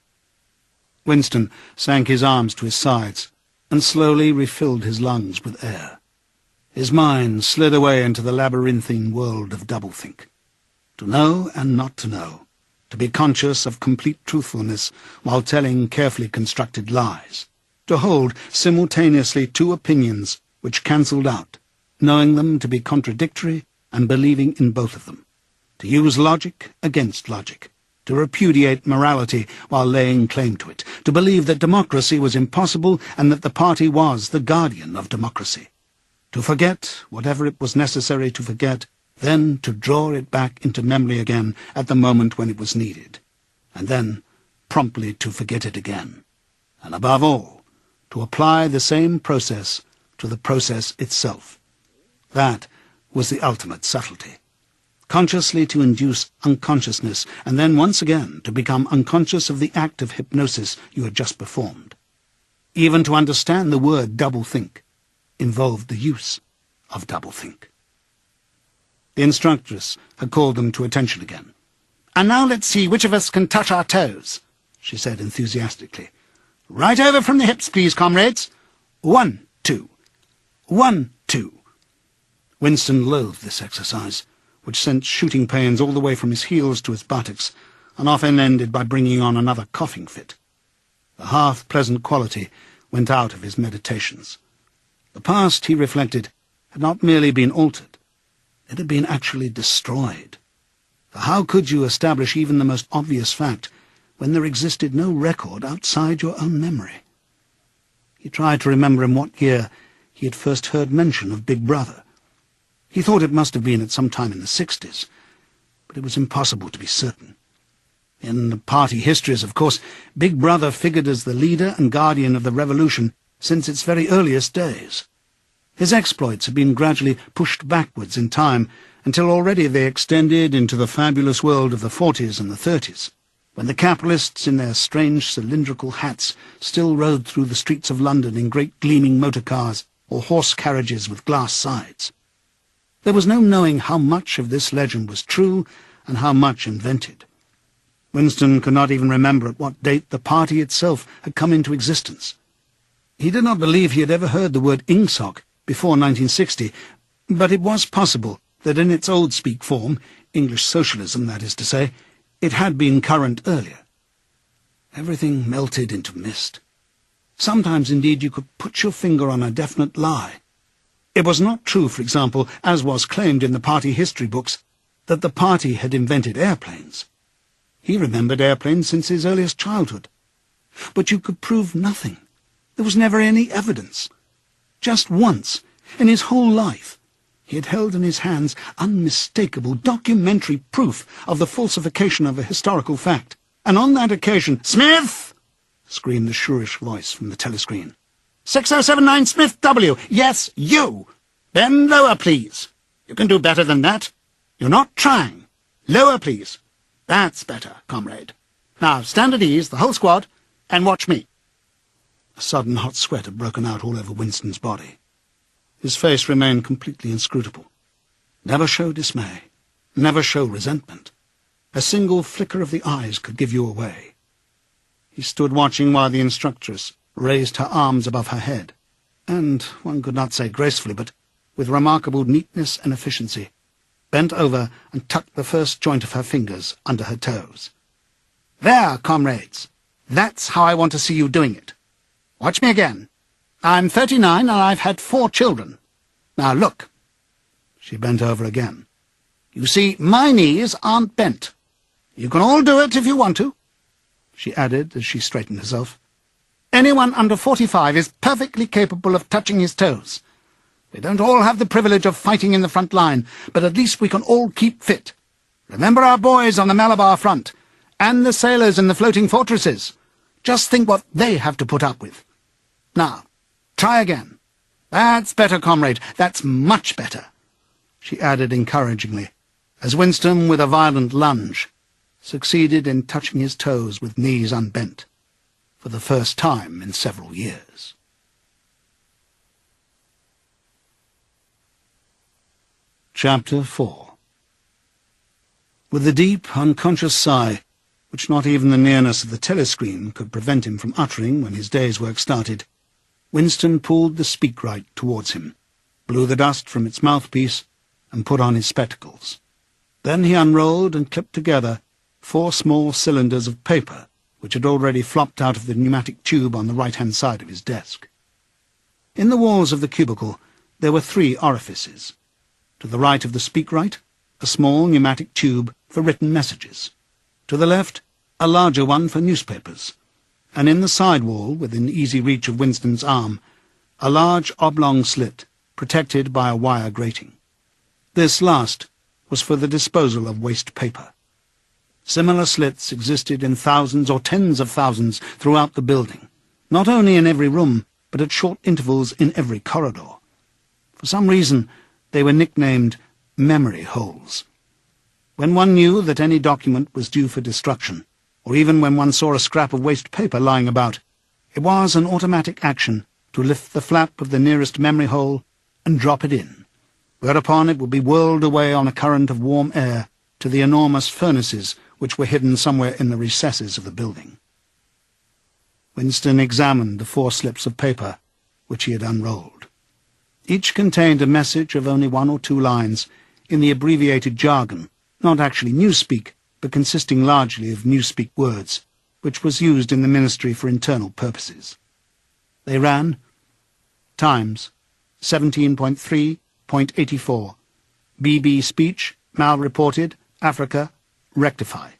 Winston sank his arms to his sides and slowly refilled his lungs with air. His mind slid away into the labyrinthine world of doublethink. To know and not to know, to be conscious of complete truthfulness while telling carefully constructed lies, to hold simultaneously two opinions which cancelled out, knowing them to be contradictory and believing in both of them, to use logic against logic, to repudiate morality while laying claim to it, to believe that democracy was impossible and that the party was the guardian of democracy, to forget whatever it was necessary to forget, then to draw it back into memory again at the moment when it was needed, and then promptly to forget it again, and above all, to apply the same process to the process itself. That was the ultimate subtlety. Consciously to induce unconsciousness, and then once again to become unconscious of the act of hypnosis you had just performed. Even to understand the word doublethink involved the use of doublethink. The instructress had called them to attention again. "And now let's see which of us can touch our toes," she said enthusiastically. "Right over from the hips, please, comrades. 1, 2. 1, 2. Winston loathed this exercise, which sent shooting pains all the way from his heels to his buttocks, and often ended by bringing on another coughing fit. The half-pleasant quality went out of his meditations. The past, he reflected, had not merely been altered, it had been actually destroyed. For how could you establish even the most obvious fact when there existed no record outside your own memory? He tried to remember in what year he had first heard mention of Big Brother. He thought it must have been at some time in the 60s, but it was impossible to be certain. In the party histories, of course, Big Brother figured as the leader and guardian of the revolution since its very earliest days. His exploits had been gradually pushed backwards in time until already they extended into the fabulous world of the 40s and the 30s, when the capitalists in their strange cylindrical hats still rode through the streets of London in great gleaming motor cars or horse carriages with glass sides. There was no knowing how much of this legend was true and how much invented. Winston could not even remember at what date the party itself had come into existence. He did not believe he had ever heard the word Ingsoc before 1960, but it was possible that in its old-speak form, English socialism, that is to say, it had been current earlier. Everything melted into mist. Sometimes, indeed, you could put your finger on a definite lie. It was not true, for example, as was claimed in the party history books, that the party had invented airplanes. He remembered airplanes since his earliest childhood. But you could prove nothing. There was never any evidence. Just once, in his whole life, he had held in his hands unmistakable documentary proof of the falsification of a historical fact. And on that occasion, "Smith!" screamed the shrewish voice from the telescreen. 6079 Smith W. Yes, you! Bend lower, please. You can do better than that. You're not trying. Lower, please. That's better, comrade. Now, stand at ease, the whole squad, and watch me. A sudden hot sweat had broken out all over Winston's body. His face remained completely inscrutable. Never show dismay. Never show resentment. A single flicker of the eyes could give you away. He stood watching while the instructress raised her arms above her head, and, one could not say gracefully, but with remarkable neatness and efficiency, bent over and tucked the first joint of her fingers under her toes. There, comrades. That's how I want to see you doing it. Watch me again. I'm 39 and I've had 4 children. Now look. She bent over again. You see, my knees aren't bent. You can all do it if you want to, she added as she straightened herself. Anyone under 45 is perfectly capable of touching his toes. We don't all have the privilege of fighting in the front line, but at least we can all keep fit. Remember our boys on the Malabar front, and the sailors in the floating fortresses. Just think what they have to put up with. Now, try again. That's better, comrade. That's much better, she added encouragingly, as Winston, with a violent lunge, succeeded in touching his toes with knees unbent, for the first time in several years. Chapter 4. With a deep, unconscious sigh, which not even the nearness of the telescreen could prevent him from uttering when his day's work started, Winston pulled the speakwrite towards him, blew the dust from its mouthpiece, and put on his spectacles. Then he unrolled and clipped together 4 small cylinders of paper, which had already flopped out of the pneumatic tube on the right-hand side of his desk. In the walls of the cubicle there were 3 orifices. To the right of the speakwrite, a small pneumatic tube for written messages. To the left, a larger one for newspapers. And in the side wall, within easy reach of Winston's arm, a large oblong slit, protected by a wire grating. This last was for the disposal of waste paper. Similar slits existed in thousands or tens of thousands throughout the building, not only in every room, but at short intervals in every corridor. For some reason, they were nicknamed memory holes. When one knew that any document was due for destruction, or even when one saw a scrap of waste paper lying about, it was an automatic action to lift the flap of the nearest memory hole and drop it in, whereupon it would be whirled away on a current of warm air to the enormous furnaces which were hidden somewhere in the recesses of the building. Winston examined the 4 slips of paper which he had unrolled. Each contained a message of only 1 or 2 lines in the abbreviated jargon, not actually newspeak, but consisting largely of newspeak words, which was used in the Ministry for internal purposes. They ran, Times, 17.3.84, BB speech, mal-reported, Africa, rectify.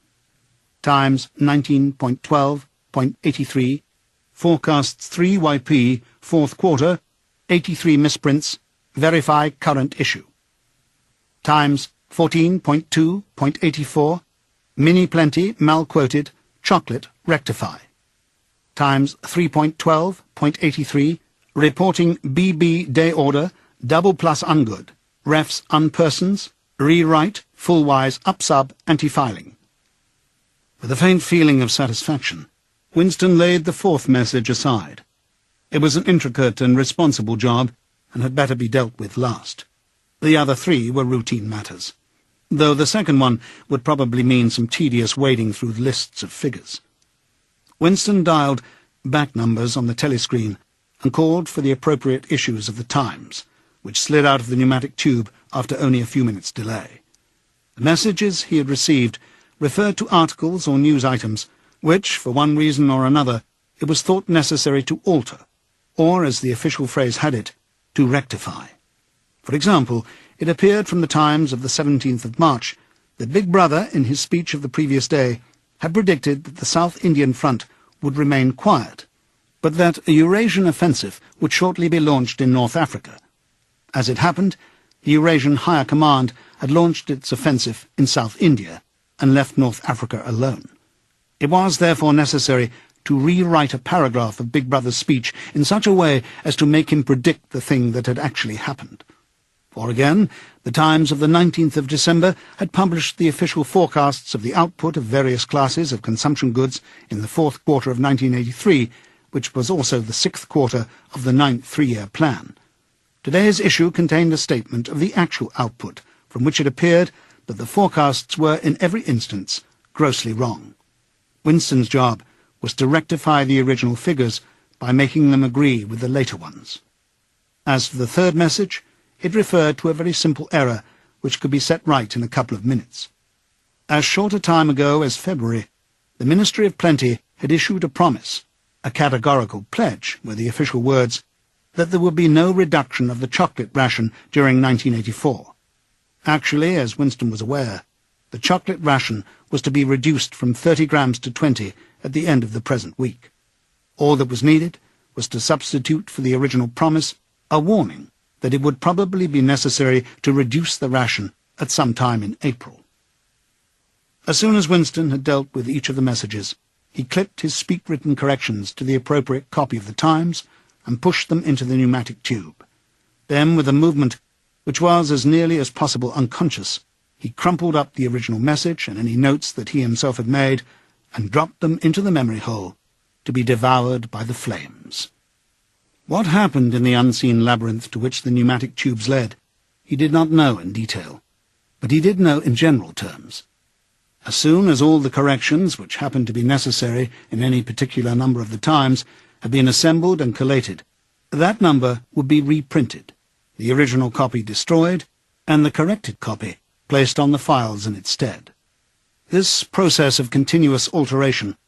Times, 19.12.83, forecasts 3YP, 4th quarter, 83 misprints, verify current issue. Times 14.2.84, Mini Plenty, mal-quoted, chocolate, rectify. Times 3.12.83, reporting BB day order, double plus ungood, refs unpersons, rewrite, full-wise upsub, anti-filing. With a faint feeling of satisfaction, Winston laid the fourth message aside. It was an intricate and responsible job, and had better be dealt with last. The other three were routine matters, though the second one would probably mean some tedious wading through lists of figures. Winston dialed back numbers on the telescreen and called for the appropriate issues of the Times, which slid out of the pneumatic tube after only a few minutes' delay. The messages he had received referred to articles or news items which, for one reason or another, it was thought necessary to alter, or, as the official phrase had it, to rectify. For example, it appeared from the Times of the 17th of March that Big Brother, in his speech of the previous day, had predicted that the South Indian front would remain quiet, but that a Eurasian offensive would shortly be launched in North Africa. As it happened, the Eurasian Higher Command had launched its offensive in South India and left North Africa alone. It was therefore necessary to rewrite a paragraph of Big Brother's speech in such a way as to make him predict the thing that had actually happened. Or again, the Times of the 19th of December had published the official forecasts of the output of various classes of consumption goods in the fourth quarter of 1983, which was also the sixth quarter of the ninth three-year plan. Today's issue contained a statement of the actual output, from which it appeared that the forecasts were, in every instance, grossly wrong. Winston's job was to rectify the original figures by making them agree with the later ones. As for the third message, it referred to a very simple error which could be set right in a couple of minutes. As short a time ago as February, the Ministry of Plenty had issued a promise, a categorical pledge were the official words, that there would be no reduction of the chocolate ration during 1984. Actually, as Winston was aware, the chocolate ration was to be reduced from 30 grams to 20 at the end of the present week. All that was needed was to substitute for the original promise a warning that it would probably be necessary to reduce the ration at some time in April. As soon as Winston had dealt with each of the messages, he clipped his speak-written corrections to the appropriate copy of the Times and pushed them into the pneumatic tube. Then, with a movement which was as nearly as possible unconscious, he crumpled up the original message and any notes that he himself had made and dropped them into the memory hole to be devoured by the flames. What happened in the unseen labyrinth to which the pneumatic tubes led, he did not know in detail, but he did know in general terms. As soon as all the corrections, which happened to be necessary in any particular number of the Times, had been assembled and collated, that number would be reprinted, the original copy destroyed, and the corrected copy placed on the files in its stead. This process of continuous alteration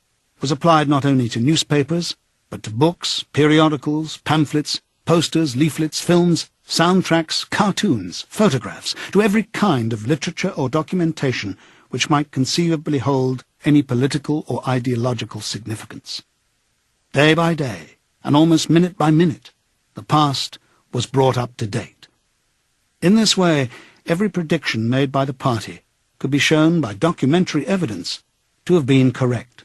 was applied not only to newspapers, but to books, periodicals, pamphlets, posters, leaflets, films, soundtracks, cartoons, photographs, to every kind of literature or documentation which might conceivably hold any political or ideological significance. Day by day, and almost minute by minute, the past was brought up to date. In this way, every prediction made by the party could be shown by documentary evidence to have been correct.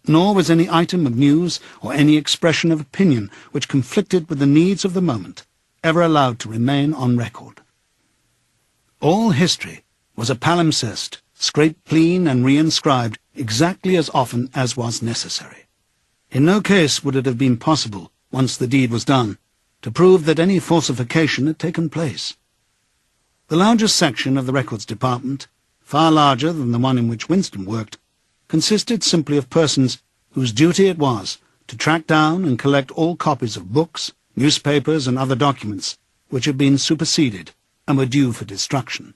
Nor was any item of news or any expression of opinion which conflicted with the needs of the moment ever allowed to remain on record. All history was a palimpsest, scraped clean and reinscribed exactly as often as was necessary. In no case would it have been possible, once the deed was done, to prove that any falsification had taken place. The largest section of the Records Department, far larger than the one in which Winston worked, consisted simply of persons whose duty it was to track down and collect all copies of books, newspapers, and other documents which had been superseded and were due for destruction.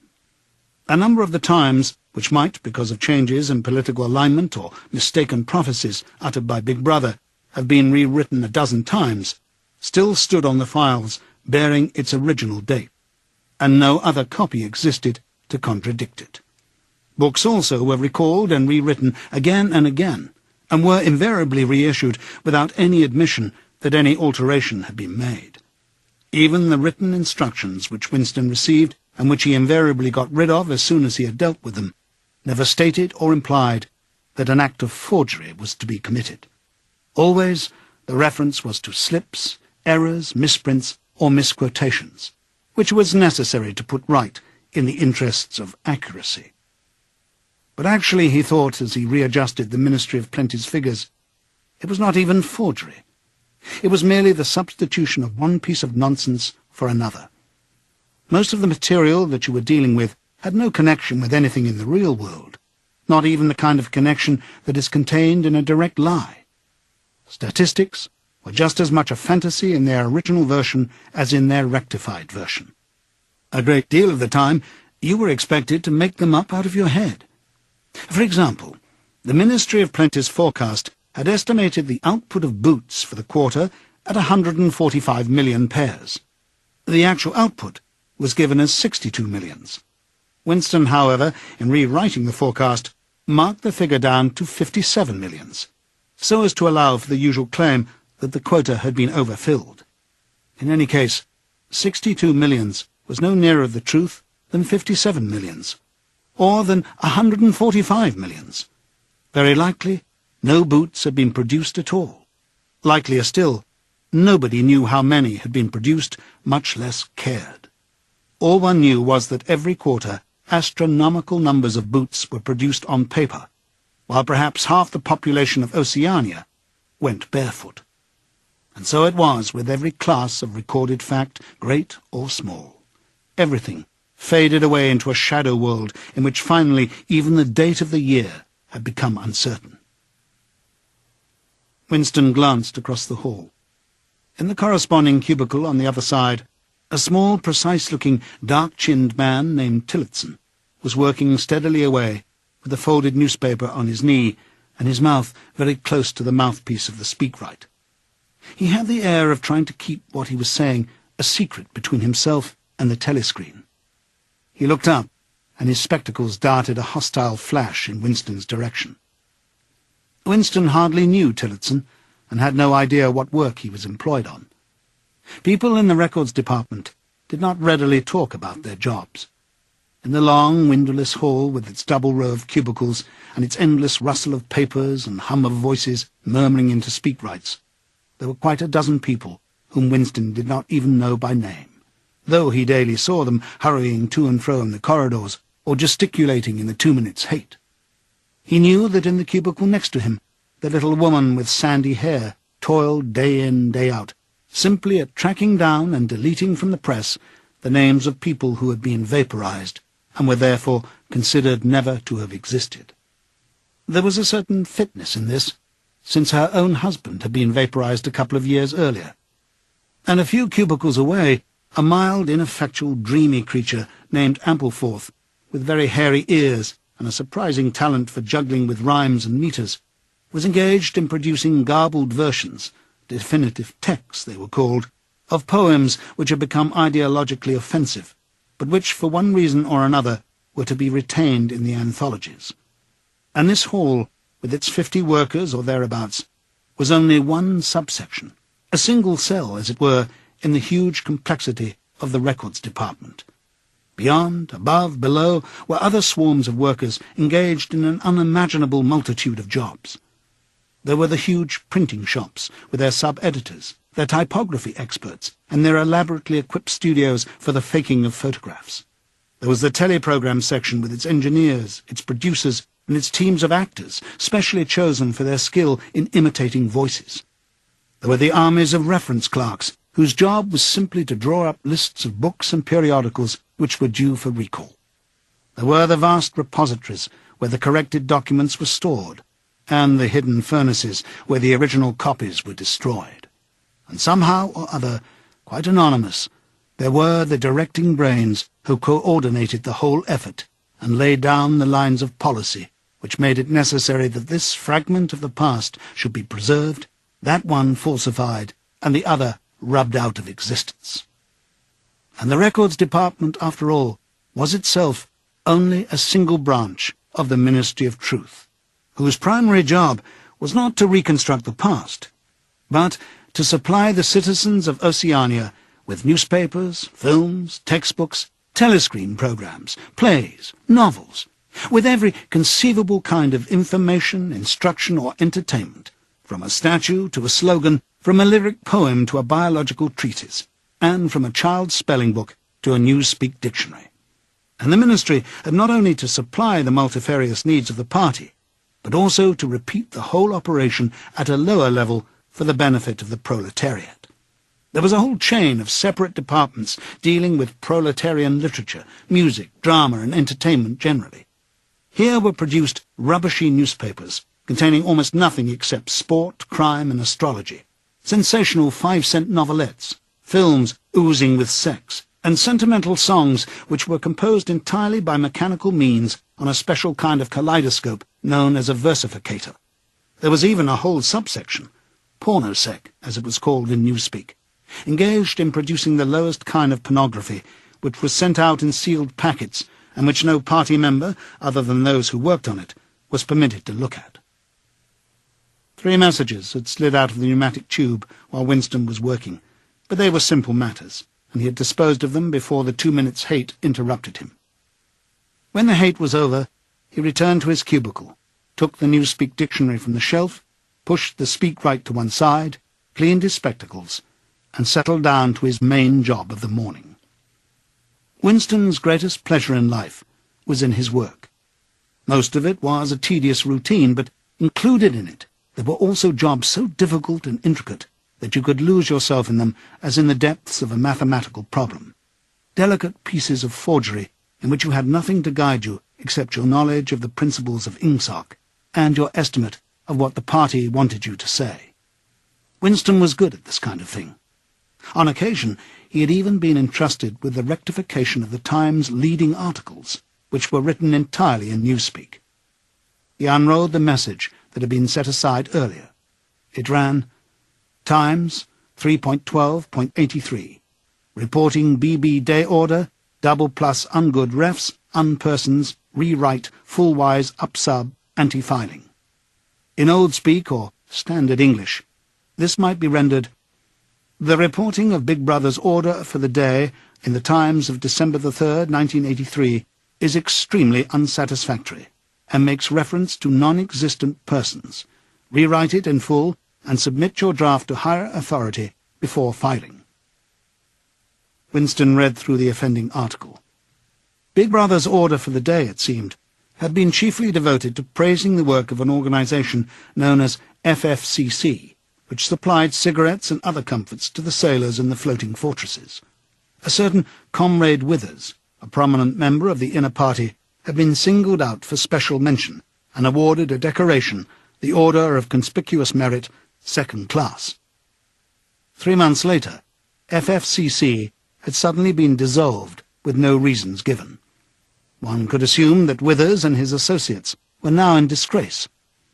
A number of the Times, which might, because of changes in political alignment or mistaken prophecies uttered by Big Brother, have been rewritten a dozen times, still stood on the files bearing its original date, and no other copy existed to contradict it. Books also were recalled and rewritten again and again, and were invariably reissued without any admission that any alteration had been made. Even the written instructions which Winston received, and which he invariably got rid of as soon as he had dealt with them, never stated or implied that an act of forgery was to be committed. Always the reference was to slips, errors, misprints, or misquotations, which was necessary to put right in the interests of accuracy. But actually, he thought, as he readjusted the Ministry of Plenty's figures, it was not even forgery. It was merely the substitution of one piece of nonsense for another. Most of the material that you were dealing with had no connection with anything in the real world, not even the kind of connection that is contained in a direct lie. Statistics were just as much a fantasy in their original version as in their rectified version. A great deal of the time, you were expected to make them up out of your head. For example, the Ministry of Plenty's forecast had estimated the output of boots for the quarter at 145 million pairs. The actual output was given as 62 millions. Winston, however, in rewriting the forecast, marked the figure down to 57 millions, so as to allow for the usual claim that the quota had been overfilled. In any case, 62 millions was no nearer the truth than 57 millions, or than 145 millions. Very likely, no boots had been produced at all. Likelier still, nobody knew how many had been produced, much less cared. All one knew was that every quarter astronomical numbers of boots were produced on paper, while perhaps half the population of Oceania went barefoot. And so it was with every class of recorded fact, great or small. Everything faded away into a shadow world in which finally even the date of the year had become uncertain. Winston glanced across the hall. In the corresponding cubicle on the other side, a small, precise-looking, dark-chinned man named Tillotson was working steadily away with a folded newspaper on his knee and his mouth very close to the mouthpiece of the speakwrite. He had the air of trying to keep what he was saying a secret between himself and the telescreen. He looked up, and his spectacles darted a hostile flash in Winston's direction. Winston hardly knew Tillotson, and had no idea what work he was employed on. People in the records department did not readily talk about their jobs. In the long, windowless hall with its double row of cubicles and its endless rustle of papers and hum of voices murmuring into speakwrites, there were quite a dozen people whom Winston did not even know by name, though he daily saw them hurrying to and fro in the corridors or gesticulating in the 2 minutes hate. He knew that in the cubicle next to him, the little woman with sandy hair toiled day in, day out, simply at tracking down and deleting from the press the names of people who had been vaporized and were therefore considered never to have existed. There was a certain fitness in this, since her own husband had been vaporized a couple of years earlier. And a few cubicles away, a mild, ineffectual, dreamy creature named Ampleforth, with very hairy ears and a surprising talent for juggling with rhymes and meters, was engaged in producing garbled versions, definitive texts they were called, of poems which had become ideologically offensive, but which, for one reason or another, were to be retained in the anthologies. And this hall, with its 50 workers or thereabouts, was only one subsection, a single cell, as it were, in the huge complexity of the records department. Beyond, above, below, were other swarms of workers engaged in an unimaginable multitude of jobs. There were the huge printing shops with their sub-editors, their typography experts, and their elaborately equipped studios for the faking of photographs. There was the teleprogram section with its engineers, its producers, and its teams of actors, specially chosen for their skill in imitating voices. There were the armies of reference clerks, whose job was simply to draw up lists of books and periodicals which were due for recall. There were the vast repositories where the corrected documents were stored, and the hidden furnaces where the original copies were destroyed. And somehow or other, quite anonymous, there were the directing brains who coordinated the whole effort and laid down the lines of policy which made it necessary that this fragment of the past should be preserved, that one falsified, and the other rubbed out of existence. And the records department, after all, was itself only a single branch of the Ministry of Truth, whose primary job was not to reconstruct the past, but to supply the citizens of Oceania with newspapers, films, textbooks, telescreen programs, plays, novels, with every conceivable kind of information, instruction, or entertainment, from a statue to a slogan, from a lyric poem to a biological treatise, and from a child's spelling book to a Newspeak dictionary. And the ministry had not only to supply the multifarious needs of the party, but also to repeat the whole operation at a lower level for the benefit of the proletariat. There was a whole chain of separate departments dealing with proletarian literature, music, drama, and entertainment generally. Here were produced rubbishy newspapers containing almost nothing except sport, crime, and astrology, sensational 5-cent novelettes, films oozing with sex, and sentimental songs which were composed entirely by mechanical means on a special kind of kaleidoscope known as a versificator. There was even a whole subsection, pornosec, as it was called in Newspeak, engaged in producing the lowest kind of pornography, which was sent out in sealed packets, and which no party member, other than those who worked on it, was permitted to look at. 3 messages had slid out of the pneumatic tube while Winston was working, but they were simple matters, and he had disposed of them before the 2 minutes' hate interrupted him. When the hate was over, he returned to his cubicle, took the Newspeak dictionary from the shelf, pushed the speakwrite to one side, cleaned his spectacles, and settled down to his main job of the morning. Winston's greatest pleasure in life was in his work. Most of it was a tedious routine, but included in it there were also jobs so difficult and intricate that you could lose yourself in them as in the depths of a mathematical problem. Delicate pieces of forgery in which you had nothing to guide you except your knowledge of the principles of Ingsoc and your estimate of what the party wanted you to say. Winston was good at this kind of thing. On occasion, he had even been entrusted with the rectification of the Times' leading articles, which were written entirely in Newspeak. He unrolled the message that had been set aside earlier. It ran, Times 3.12.83, reporting BB day order, double plus ungood refs, unpersons, rewrite, full-wise, upsub, anti-filing. In Old Speak, or Standard English, this might be rendered, the reporting of Big Brother's order for the day in the Times of December the 3rd, 1983, is extremely unsatisfactory, and makes reference to non-existent persons. Rewrite it in full, and submit your draft to higher authority before filing. Winston read through the offending article. Big Brother's order for the day, it seemed, had been chiefly devoted to praising the work of an organization known as FFCC, which supplied cigarettes and other comforts to the sailors in the floating fortresses. A certain Comrade Withers, a prominent member of the inner party, had been singled out for special mention and awarded a decoration, the Order of Conspicuous Merit, 2nd class. 3 months later, FFCC had suddenly been dissolved with no reasons given. One could assume that Withers and his associates were now in disgrace,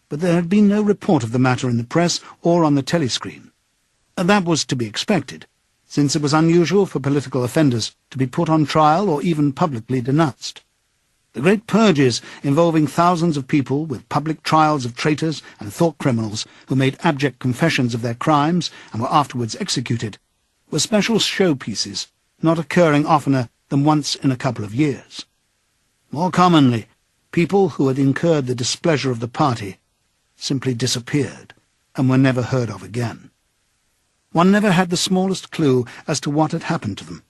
but there had been no report of the matter in the press or on the telescreen. And that was to be expected, since it was unusual for political offenders to be put on trial or even publicly denounced. The great purges involving thousands of people with public trials of traitors and thought criminals who made abject confessions of their crimes and were afterwards executed were special showpieces, not occurring oftener than once in a couple of years. More commonly, people who had incurred the displeasure of the party simply disappeared and were never heard of again. One never had the smallest clue as to what had happened to them.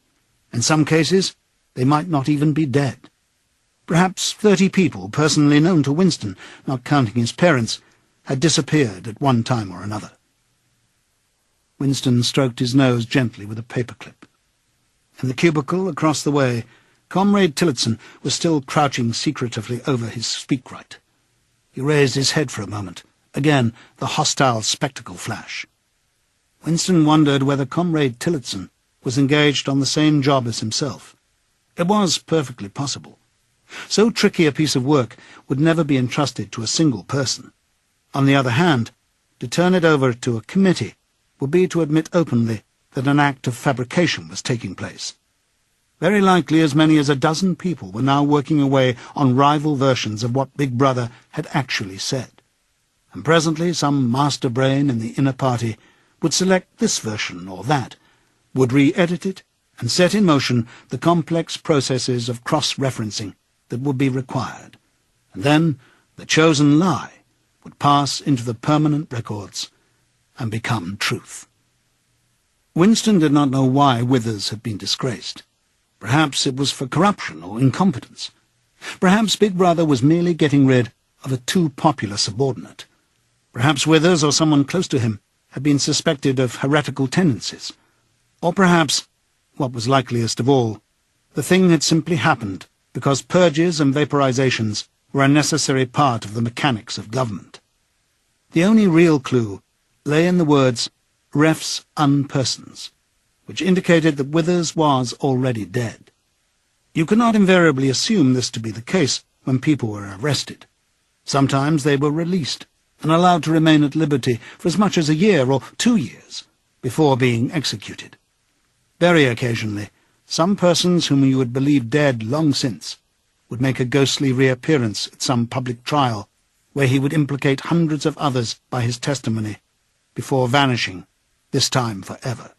In some cases, they might not even be dead. Perhaps 30 people personally known to Winston, not counting his parents, had disappeared at one time or another. Winston stroked his nose gently with a paperclip. In the cubicle across the way, Comrade Tillotson was still crouching secretively over his speakwrite. He raised his head for a moment. Again, the hostile spectacle flash. Winston wondered whether Comrade Tillotson was engaged on the same job as himself. It was perfectly possible. So tricky a piece of work would never be entrusted to a single person. On the other hand, to turn it over to a committee would be to admit openly that an act of fabrication was taking place. Very likely as many as a dozen people were now working away on rival versions of what Big Brother had actually said. And presently some master brain in the inner party would select this version or that, would re-edit it, and set in motion the complex processes of cross-referencing that would be required. and then the chosen lie would pass into the permanent records and become truth. Winston did not know why Withers had been disgraced. Perhaps it was for corruption or incompetence. Perhaps Big Brother was merely getting rid of a too popular subordinate. Perhaps Withers or someone close to him had been suspected of heretical tendencies. Or perhaps, what was likeliest of all, the thing had simply happened because purges and vaporizations were a necessary part of the mechanics of government. The only real clue lay in the words refs unpersons, which indicated that Withers was already dead. You could not invariably assume this to be the case when people were arrested. Sometimes they were released and allowed to remain at liberty for as much as a year or 2 years before being executed. Very occasionally, some persons whom you would believe dead long since would make a ghostly reappearance at some public trial where he would implicate hundreds of others by his testimony before vanishing, this time forever.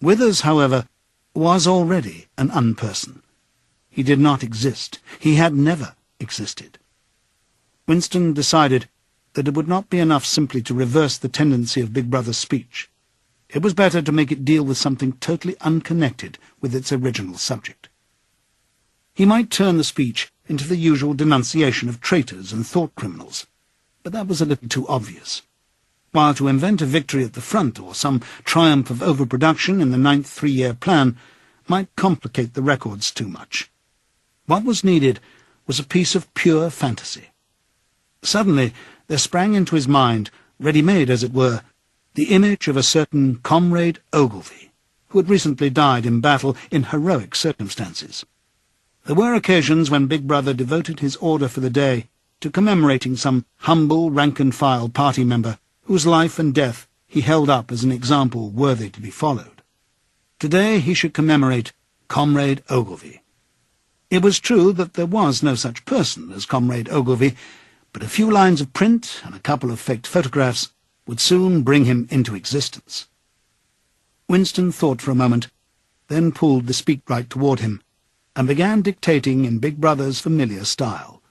Withers, however, was already an unperson. He did not exist. He had never existed. Winston decided that it would not be enough simply to reverse the tendency of Big Brother's speech. It was better to make it deal with something totally unconnected with its original subject. He might turn the speech into the usual denunciation of traitors and thought criminals, but that was a little too obvious. While to invent a victory at the front or some triumph of overproduction in the 9th three-year plan might complicate the records too much. What was needed was a piece of pure fantasy. Suddenly there sprang into his mind, ready-made as it were, the image of a certain Comrade Ogilvy, who had recently died in battle in heroic circumstances. There were occasions when Big Brother devoted his order for the day to commemorating some humble rank-and-file party member whose life and death he held up as an example worthy to be followed. Today he should commemorate Comrade Ogilvy. It was true that there was no such person as Comrade Ogilvy, but a few lines of print and a couple of faked photographs would soon bring him into existence. Winston thought for a moment, then pulled the speakwrite toward him, and began dictating in Big Brother's familiar style,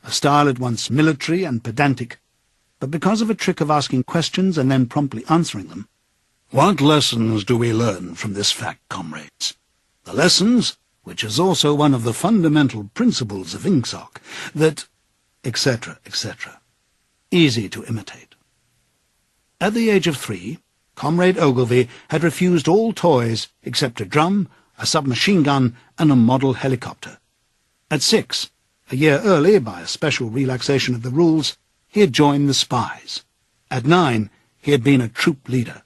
a style at once military and pedantic, but because of a trick of asking questions and then promptly answering them. What lessons do we learn from this fact, comrades? The lessons, which is also one of the fundamental principles of INGSOC, that, etc., etc. Easy to imitate. At the age of 3, Comrade Ogilvy had refused all toys except a drum, a submachine gun, and a model helicopter. At 6, a year early, by a special relaxation of the rules, he had joined the Spies. At 9, he had been a troop leader.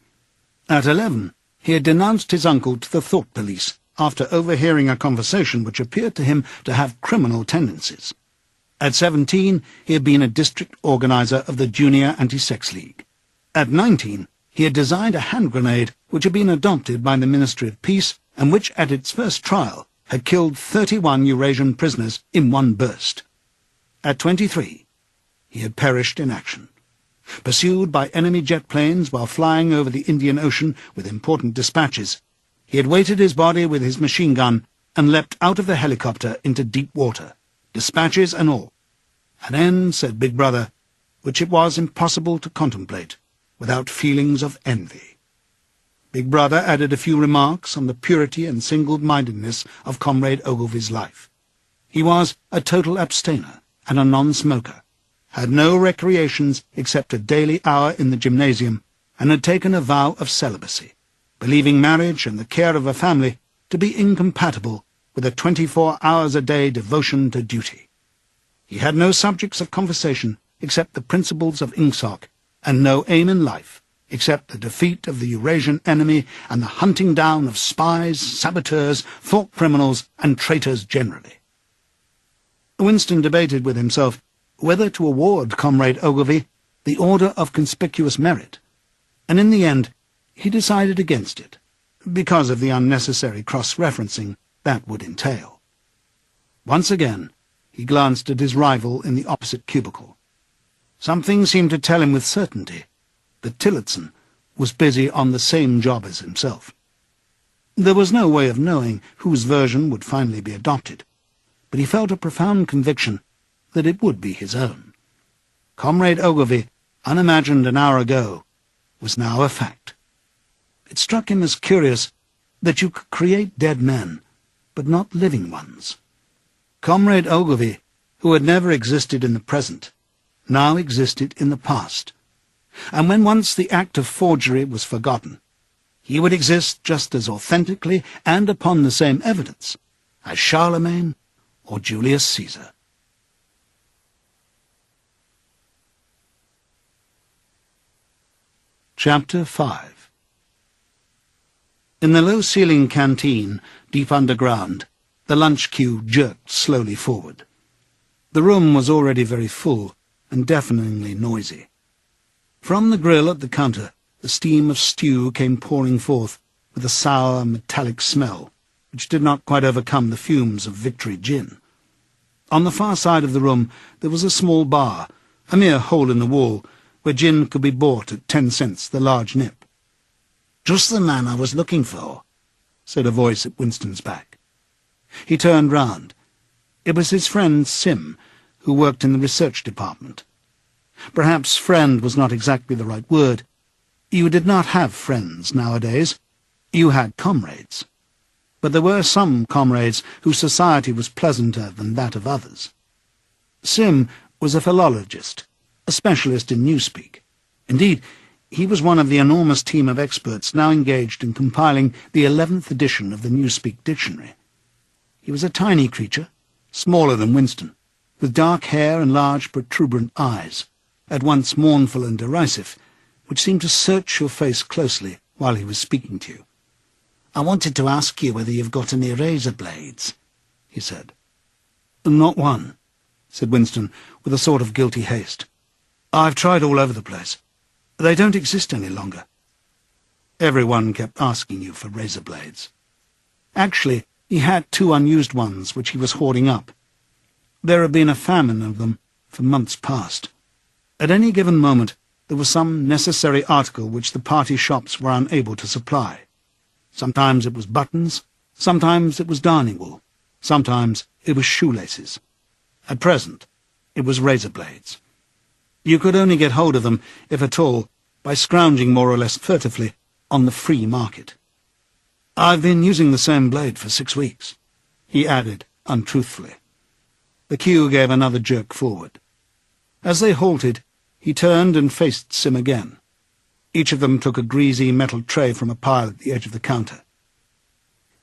At 11, he had denounced his uncle to the Thought Police after overhearing a conversation which appeared to him to have criminal tendencies. At 17, he had been a district organizer of the Junior Anti-Sex League. At 19, he had designed a hand grenade which had been adopted by the Ministry of Peace and which, at its first trial, had killed 31 Eurasian prisoners in one burst. At 23, he had perished in action. Pursued by enemy jet planes while flying over the Indian Ocean with important dispatches, he had weighted his body with his machine gun and leapt out of the helicopter into deep water, dispatches and all. An end, said Big Brother, which it was impossible to contemplate without feelings of envy. Big Brother added a few remarks on the purity and single-mindedness of Comrade Ogilvy's life. He was a total abstainer and a non-smoker, had no recreations except a daily hour in the gymnasium, and had taken a vow of celibacy, believing marriage and the care of a family to be incompatible with a 24-hours-a-day devotion to duty. He had no subjects of conversation except the principles of INGSOC, and no aim in life except the defeat of the Eurasian enemy and the hunting down of spies, saboteurs, thought criminals, and traitors generally. Winston debated with himself whether to award Comrade Ogilvy the Order of Conspicuous Merit, and in the end he decided against it, because of the unnecessary cross-referencing that would entail. Once again he glanced at his rival in the opposite cubicle. Something seemed to tell him with certainty that Tillotson was busy on the same job as himself. There was no way of knowing whose version would finally be adopted, but he felt a profound conviction that it would be his own. Comrade Ogilvy, unimagined an hour ago, was now a fact. It struck him as curious that you could create dead men, but not living ones. Comrade Ogilvy, who had never existed in the present, now existed in the past, and when once the act of forgery was forgotten, he would exist just as authentically and upon the same evidence as Charlemagne or Julius Caesar. Chapter 5. In the low-ceiling canteen, deep underground, the lunch queue jerked slowly forward. The room was already very full and deafeningly noisy. From the grill at the counter, the steam of stew came pouring forth with a sour, metallic smell, which did not quite overcome the fumes of Victory gin. On the far side of the room there was a small bar, a mere hole in the wall, where gin could be bought at 10 cents the large nip. "Just the man I was looking for," said a voice at Winston's back. He turned round. It was his friend Sim, who worked in the research department. Perhaps friend was not exactly the right word. You did not have friends nowadays. You had comrades. But there were some comrades whose society was pleasanter than that of others. Sim was a philologist, a specialist in newspeak. Indeed, he was one of the enormous team of experts now engaged in compiling the 11th edition of the Newspeak Dictionary. He was a tiny creature, smaller than Winston, with dark hair and large protuberant eyes, at once mournful and derisive, which seemed to search your face closely while he was speaking to you. "I wanted to ask you whether you've got any razor blades," he said. "Not one," said Winston, with a sort of guilty haste. "I've tried all over the place. They don't exist any longer." Everyone kept asking you for razor blades. Actually, he had 2 unused ones which he was hoarding up. There had been a famine of them for months past. At any given moment there was some necessary article which the party shops were unable to supply. Sometimes it was buttons, sometimes it was darning wool, sometimes it was shoelaces. At present, it was razor blades. You could only get hold of them, if at all, by scrounging more or less furtively on the free market. "I've been using the same blade for 6 weeks," he added untruthfully. The queue gave another jerk forward. As they halted, he turned and faced Sim again. Each of them took a greasy metal tray from a pile at the edge of the counter.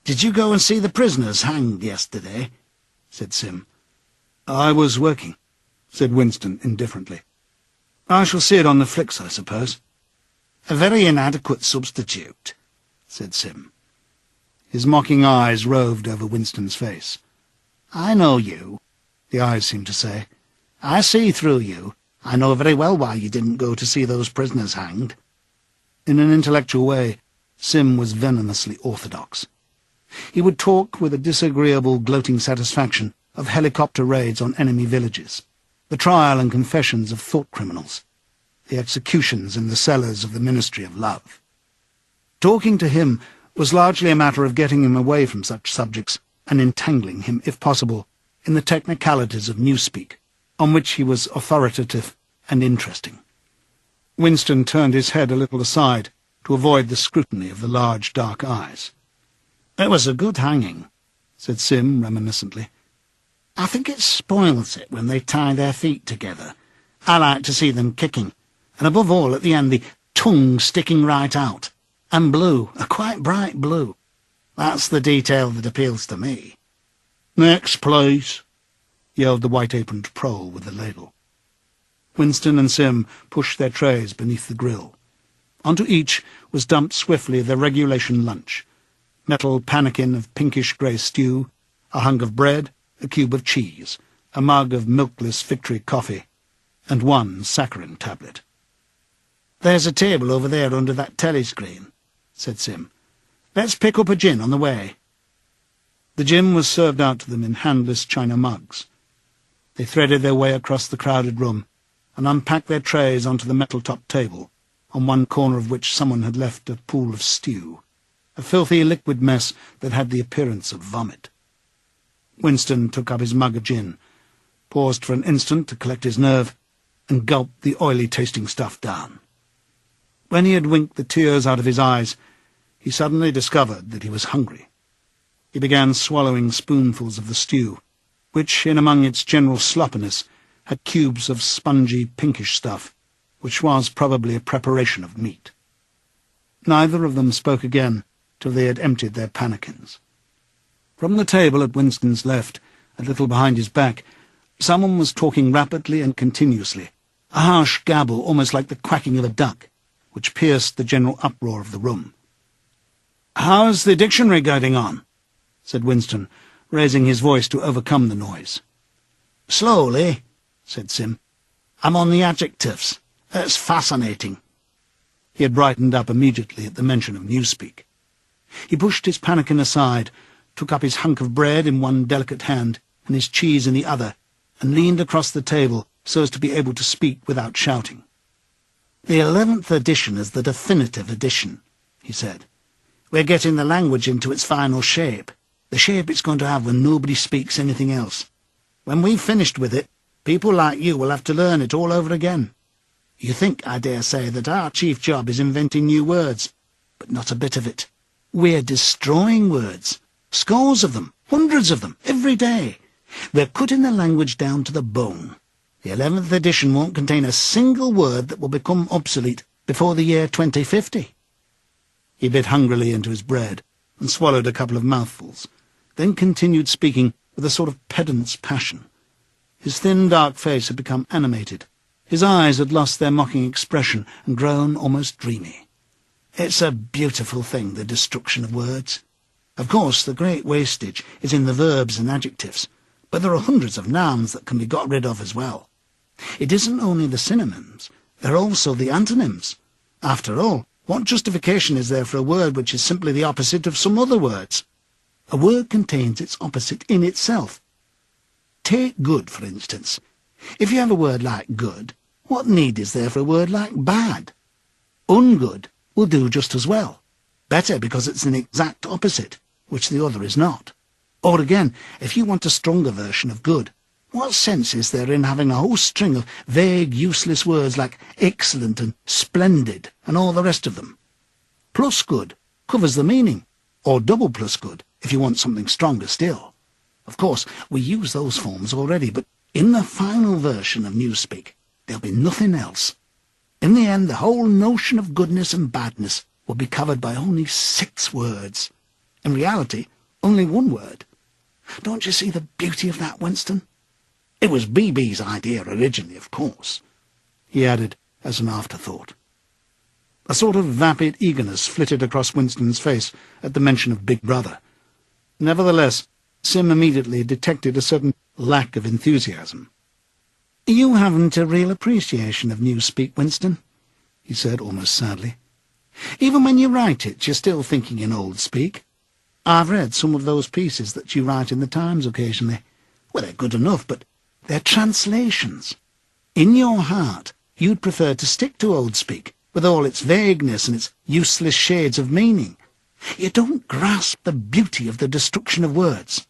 "Did you go and see the prisoners hanged yesterday?" said Sim. "I was working," said Winston indifferently. "I shall see it on the flicks, I suppose." "A very inadequate substitute," said Sim. His mocking eyes roved over Winston's face. "I know you," the eyes seemed to say. "I see through you. I know very well why you didn't go to see those prisoners hanged." In an intellectual way, Sim was venomously orthodox. He would talk with a disagreeable, gloating satisfaction of helicopter raids on enemy villages, the trial and confessions of thought criminals, the executions in the cellars of the Ministry of Love. Talking to him was largely a matter of getting him away from such subjects and entangling him, if possible, in the technicalities of newspeak, on which he was authoritative and interesting. Winston turned his head a little aside to avoid the scrutiny of the large dark eyes. "It was a good hanging," said Sim reminiscently. "I think it spoils it when they tie their feet together. I like to see them kicking, and above all at the end the tongue sticking right out, and blue, a quite bright blue. That's the detail that appeals to me." "Next, please," yelled the white-aproned prole with the ladle. Winston and Sim pushed their trays beneath the grill. Onto each was dumped swiftly their regulation lunch: metal pannikin of pinkish-grey stew, a hunk of bread, a cube of cheese, a mug of milkless Victory coffee, and 1 saccharin tablet. "There's a table over there under that telescreen," said Sim. "Let's pick up a gin on the way." The gin was served out to them in handless china mugs. They threaded their way across the crowded room and unpacked their trays onto the metal-topped table, on one corner of which someone had left a pool of stew, a filthy liquid mess that had the appearance of vomit. Winston took up his mug of gin. paused for an instant to collect his nerve, and gulped the oily-tasting stuff down. When he had winked the tears out of his eyes, he suddenly discovered that he was hungry. He began swallowing spoonfuls of the stew, which, in among its general sloppiness, had cubes of spongy, pinkish stuff, which was probably a preparation of meat. Neither of them spoke again till they had emptied their pannikins. From the table at Winston's left, a little behind his back, someone was talking rapidly and continuously, a harsh gabble almost like the quacking of a duck, which pierced the general uproar of the room. "How's the dictionary getting on?" said Winston, raising his voice to overcome the noise. "Slowly," said Sim. "I'm on the adjectives. It's fascinating." He had brightened up immediately at the mention of Newspeak. He pushed his pannikin aside, took up his hunk of bread in one delicate hand and his cheese in the other, and leaned across the table so as to be able to speak without shouting. "The 11th edition is the definitive edition," he said. "We're getting the language into its final shape, the shape it's going to have when nobody speaks anything else. When we've finished with it, people like you will have to learn it all over again. You think, I dare say, that our chief job is inventing new words, but not a bit of it. We're destroying words, scores of them, hundreds of them, every day. We're cutting the language down to the bone. The 11th edition won't contain a single word that will become obsolete before the year 2050. He bit hungrily into his bread and swallowed a couple of mouthfuls, then continued speaking with a sort of pedant's passion. His thin, dark face had become animated. His eyes had lost their mocking expression and grown almost dreamy. "It's a beautiful thing, the destruction of words. Of course, the great wastage is in the verbs and adjectives, but there are hundreds of nouns that can be got rid of as well. It isn't only the synonyms, there are also the antonyms. After all, what justification is there for a word which is simply the opposite of some other words? A word contains its opposite in itself. Take good, for instance. If you have a word like good, what need is there for a word like bad? Ungood will do just as well. Better because it's an exact opposite, which the other is not. Or again, if you want a stronger version of good, what sense is there in having a whole string of vague, useless words like excellent and splendid and all the rest of them? Plus good covers the meaning, or double plus good if you want something stronger still. Of course, we use those forms already, but in the final version of Newspeak, there'll be nothing else. In the end, the whole notion of goodness and badness will be covered by only 6 words. In reality, only 1 word. Don't you see the beauty of that, Winston? It was BB's idea originally, of course," he added as an afterthought. A sort of vapid eagerness flitted across Winston's face at the mention of Big Brother. Nevertheless, Sim immediately detected a certain lack of enthusiasm. "You haven't a real appreciation of Newspeak, Winston," he said almost sadly. "Even when you write it, you're still thinking in old speak. I've read some of those pieces that you write in the Times occasionally. Well, they're good enough, but they're translations. In your heart, you'd prefer to stick to old speak, with all its vagueness and its useless shades of meaning. You don't grasp the beauty of the destruction of words.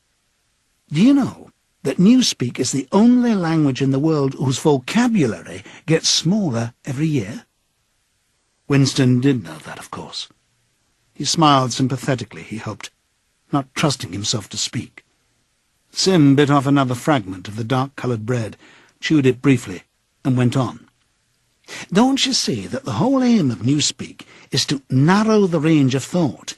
Do you know that Newspeak is the only language in the world whose vocabulary gets smaller every year?" Winston did know that, of course. He smiled sympathetically, he hoped, not trusting himself to speak. Sim bit off another fragment of the dark-coloured bread, chewed it briefly, and went on. "Don't you see that the whole aim of Newspeak is to narrow the range of thought?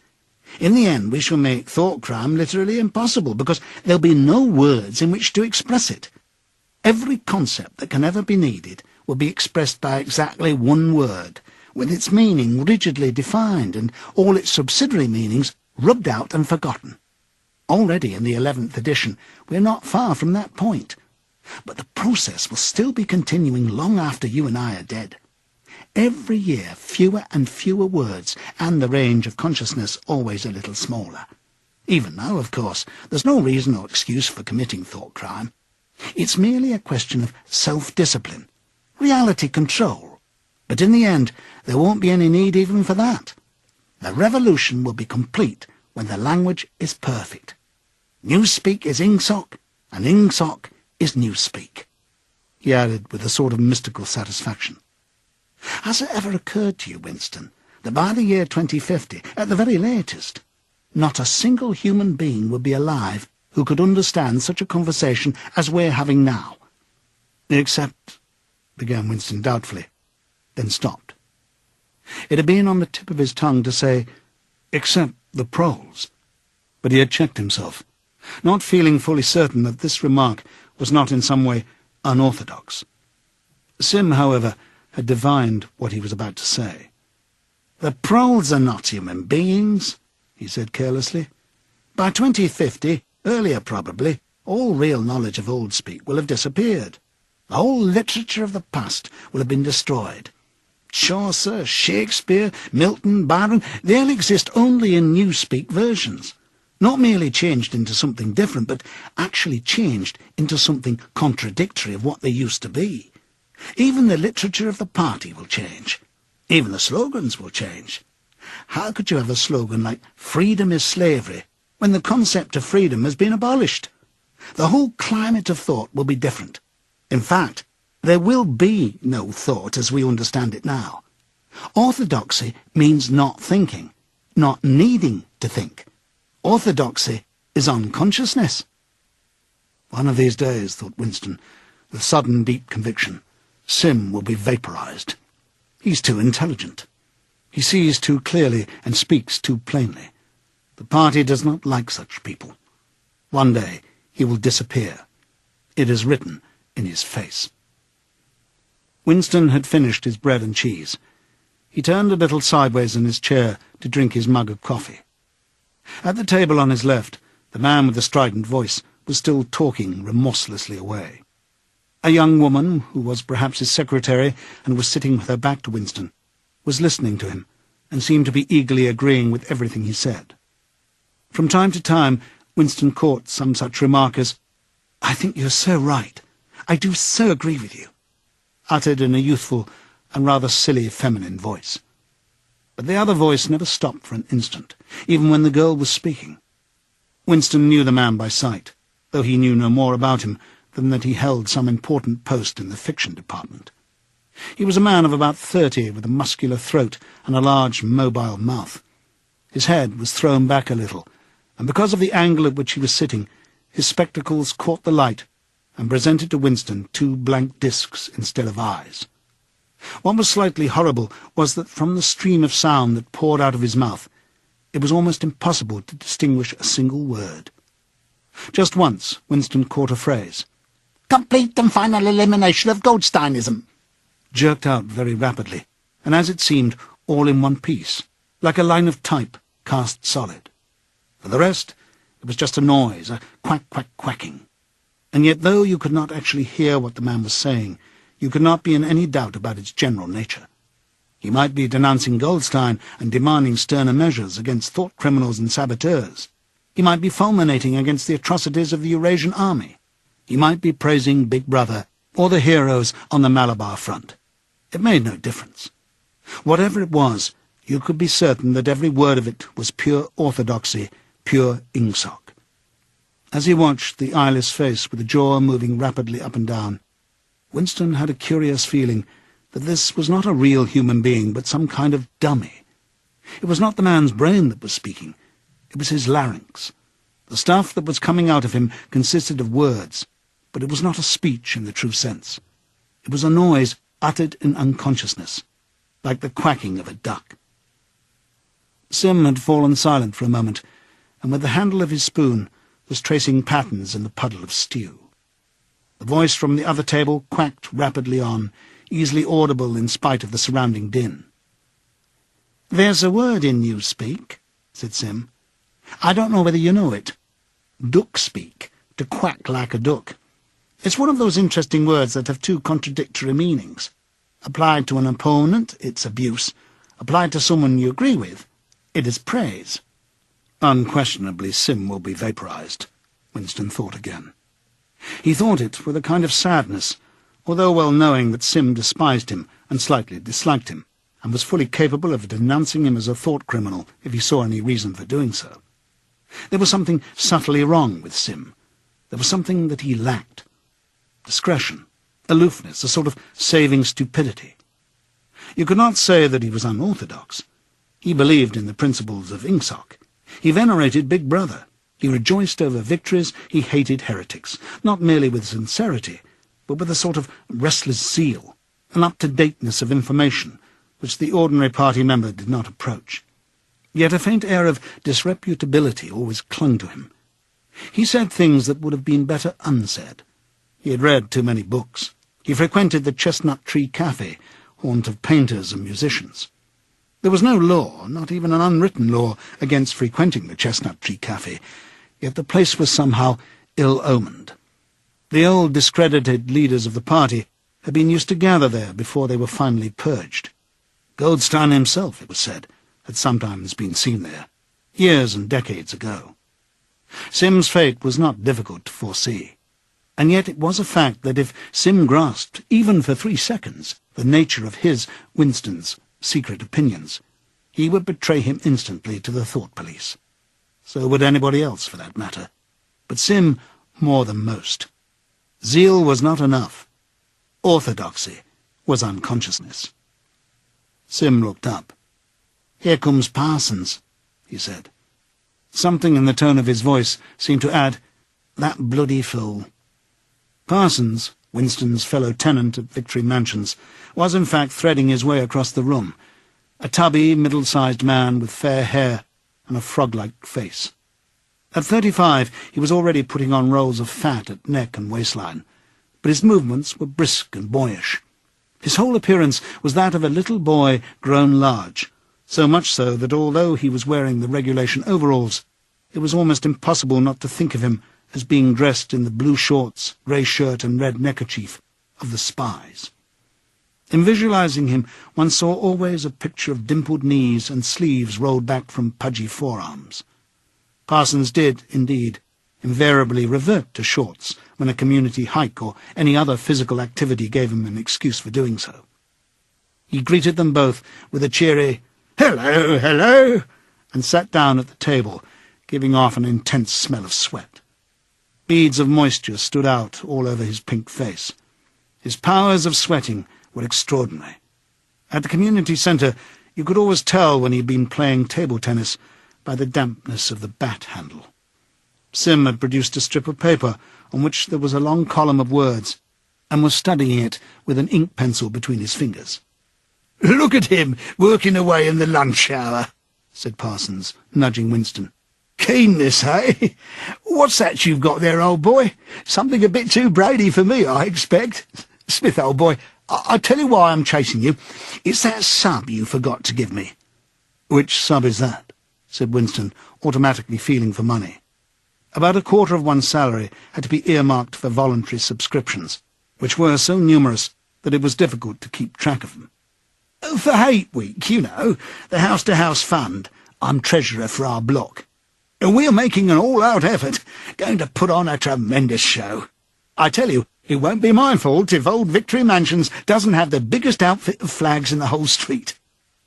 In the end, we shall make thought crime literally impossible, because there'll be no words in which to express it. Every concept that can ever be needed will be expressed by exactly 1 word, with its meaning rigidly defined and all its subsidiary meanings rubbed out and forgotten. Already in the 11th edition, we're not far from that point. But the process will still be continuing long after you and I are dead. Every year, fewer and fewer words, and the range of consciousness always a little smaller. Even now, of course, there's no reason or excuse for committing thought crime. It's merely a question of self-discipline, reality control. But in the end, there won't be any need even for that. The revolution will be complete when the language is perfect. Newspeak is Ingsoc, and Ingsoc is Newspeak," he added with a sort of mystical satisfaction. "Has it ever occurred to you, Winston, that by the year 2050, at the very latest, not a single human being would be alive who could understand such a conversation as we're having now?" "Except—" began Winston doubtfully, then stopped. It had been on the tip of his tongue to say, "except the proles," but he had checked himself, not feeling fully certain that this remark was not in some way unorthodox. Sim, however, had divined what he was about to say. "The proles are not human beings," he said carelessly. "By 2050, earlier probably, all real knowledge of Old Speak will have disappeared. The whole literature of the past will have been destroyed. Chaucer, Shakespeare, Milton, Byron, they'll exist only in Newspeak versions, not merely changed into something different, but actually changed into something contradictory of what they used to be. Even the literature of the party will change. Even the slogans will change. How could you have a slogan like 'Freedom is slavery' when the concept of freedom has been abolished? The whole climate of thought will be different. In fact, there will be no thought as we understand it now. Orthodoxy means not thinking, not needing to think. Orthodoxy is unconsciousness." One of these days, thought Winston, with sudden deep conviction, Sim will be vaporized. He's too intelligent. He sees too clearly and speaks too plainly. The party does not like such people. One day he will disappear. It is written in his face. Winston had finished his bread and cheese. He turned a little sideways in his chair to drink his mug of coffee. At the table on his left, the man with the strident voice was still talking remorselessly away. A young woman, who was perhaps his secretary and was sitting with her back to Winston, was listening to him and seemed to be eagerly agreeing with everything he said. From time to time, Winston caught some such remark as, "I think you're so right. I do so agree with you," uttered in a youthful and rather silly feminine voice. But the other voice never stopped for an instant, even when the girl was speaking. Winston knew the man by sight, though he knew no more about him than that he held some important post in the fiction department. He was a man of about 30, with a muscular throat and a large, mobile mouth. His head was thrown back a little, and because of the angle at which he was sitting, his spectacles caught the light and presented to Winston 2 blank discs instead of eyes. What was slightly horrible was that from the stream of sound that poured out of his mouth, it was almost impossible to distinguish a single word. Just once Winston caught a phrase, "Complete and final elimination of Goldsteinism," jerked out very rapidly, and as it seemed, all in one piece, like a line of type cast solid. For the rest, it was just a noise, a quack-quack-quacking. And yet, though you could not actually hear what the man was saying, you could not be in any doubt about its general nature. He might be denouncing Goldstein and demanding sterner measures against thought criminals and saboteurs. He might be fulminating against the atrocities of the Eurasian army. He might be praising Big Brother or the heroes on the Malabar front. It made no difference. Whatever it was, you could be certain that every word of it was pure orthodoxy, pure Ingsoc. As he watched the eyeless face with the jaw moving rapidly up and down, Winston had a curious feeling that this was not a real human being, but some kind of dummy. It was not the man's brain that was speaking. It was his larynx. The stuff that was coming out of him consisted of words, but it was not a speech in the true sense. It was a noise uttered in unconsciousness, like the quacking of a duck. Sim had fallen silent for a moment, and with the handle of his spoon was tracing patterns in the puddle of stew. The voice from the other table quacked rapidly on, easily audible in spite of the surrounding din. "There's a word in Newspeak," said Sim. "I don't know whether you know it. Duck-speak, to quack like a duck. It's one of those interesting words that have 2 contradictory meanings. Applied to an opponent, it's abuse. Applied to someone you agree with, it is praise." Unquestionably, Sim will be vaporized, Winston thought again. He thought it with a kind of sadness, although well knowing that Sim despised him and slightly disliked him, and was fully capable of denouncing him as a thought criminal if he saw any reason for doing so. There was something subtly wrong with Sim. There was something that he lacked. discretion, aloofness, a sort of saving stupidity. You could not say that he was unorthodox. He believed in the principles of Ingsoc. He venerated Big Brother. He rejoiced over victories. He hated heretics, not merely with sincerity, but with a sort of restless zeal, an up-to-dateness of information, which the ordinary party member did not approach. Yet a faint air of disreputability always clung to him. He said things that would have been better unsaid. He had read too many books. He frequented the Chestnut Tree Cafe, haunt of painters and musicians. There was no law, not even an unwritten law, against frequenting the Chestnut Tree Cafe, yet the place was somehow ill-omened. The old discredited leaders of the party had been used to gather there before they were finally purged. Goldstein himself, it was said, had sometimes been seen there, years and decades ago. Sim's fate was not difficult to foresee, and yet it was a fact that if Sim grasped, even for 3 seconds, the nature of his, Winston's, secret opinions, he would betray him instantly to the thought police. So would anybody else, for that matter. But Sim more than most. Zeal was not enough. Orthodoxy was unconsciousness. Sim looked up. "Here comes Parsons," he said. Something in the tone of his voice seemed to add, "That bloody fool." Parsons, Winston's fellow tenant at Victory Mansions, was in fact threading his way across the room, a tubby, middle-sized man with fair hair and a frog-like face. At 35 he was already putting on rolls of fat at neck and waistline, but his movements were brisk and boyish. His whole appearance was that of a little boy grown large, so much so that although he was wearing the regulation overalls, it was almost impossible not to think of him as being dressed in the blue shorts, grey shirt and red neckerchief of the spies. In visualizing him, one saw always a picture of dimpled knees and sleeves rolled back from pudgy forearms. Parsons did, indeed, invariably revert to shorts when a community hike or any other physical activity gave him an excuse for doing so. He greeted them both with a cheery, "Hello, hello," and sat down at the table, giving off an intense smell of sweat. Beads of moisture stood out all over his pink face. His powers of sweating were extraordinary. At the community centre, you could always tell when he had been playing table tennis by the dampness of the bat handle. Sim had produced a strip of paper on which there was a long column of words, and was studying it with an ink pencil between his fingers. "Look at him, working away in the lunch hour," said Parsons, nudging Winston. "Keenness, eh? What's that you've got there, old boy? Something a bit too Brady for me, I expect. Smith, old boy, I tell you why I'm chasing you. It's that sub you forgot to give me." "Which sub is that?" said Winston, automatically feeling for money. About a quarter of one's salary had to be earmarked for voluntary subscriptions, which were so numerous that it was difficult to keep track of them. "For Hate Week, you know, the house-to-house fund. I'm treasurer for our block. We're making an all-out effort, going to put on a tremendous show. I tell you, it won't be my fault if old Victory Mansions doesn't have the biggest outfit of flags in the whole street.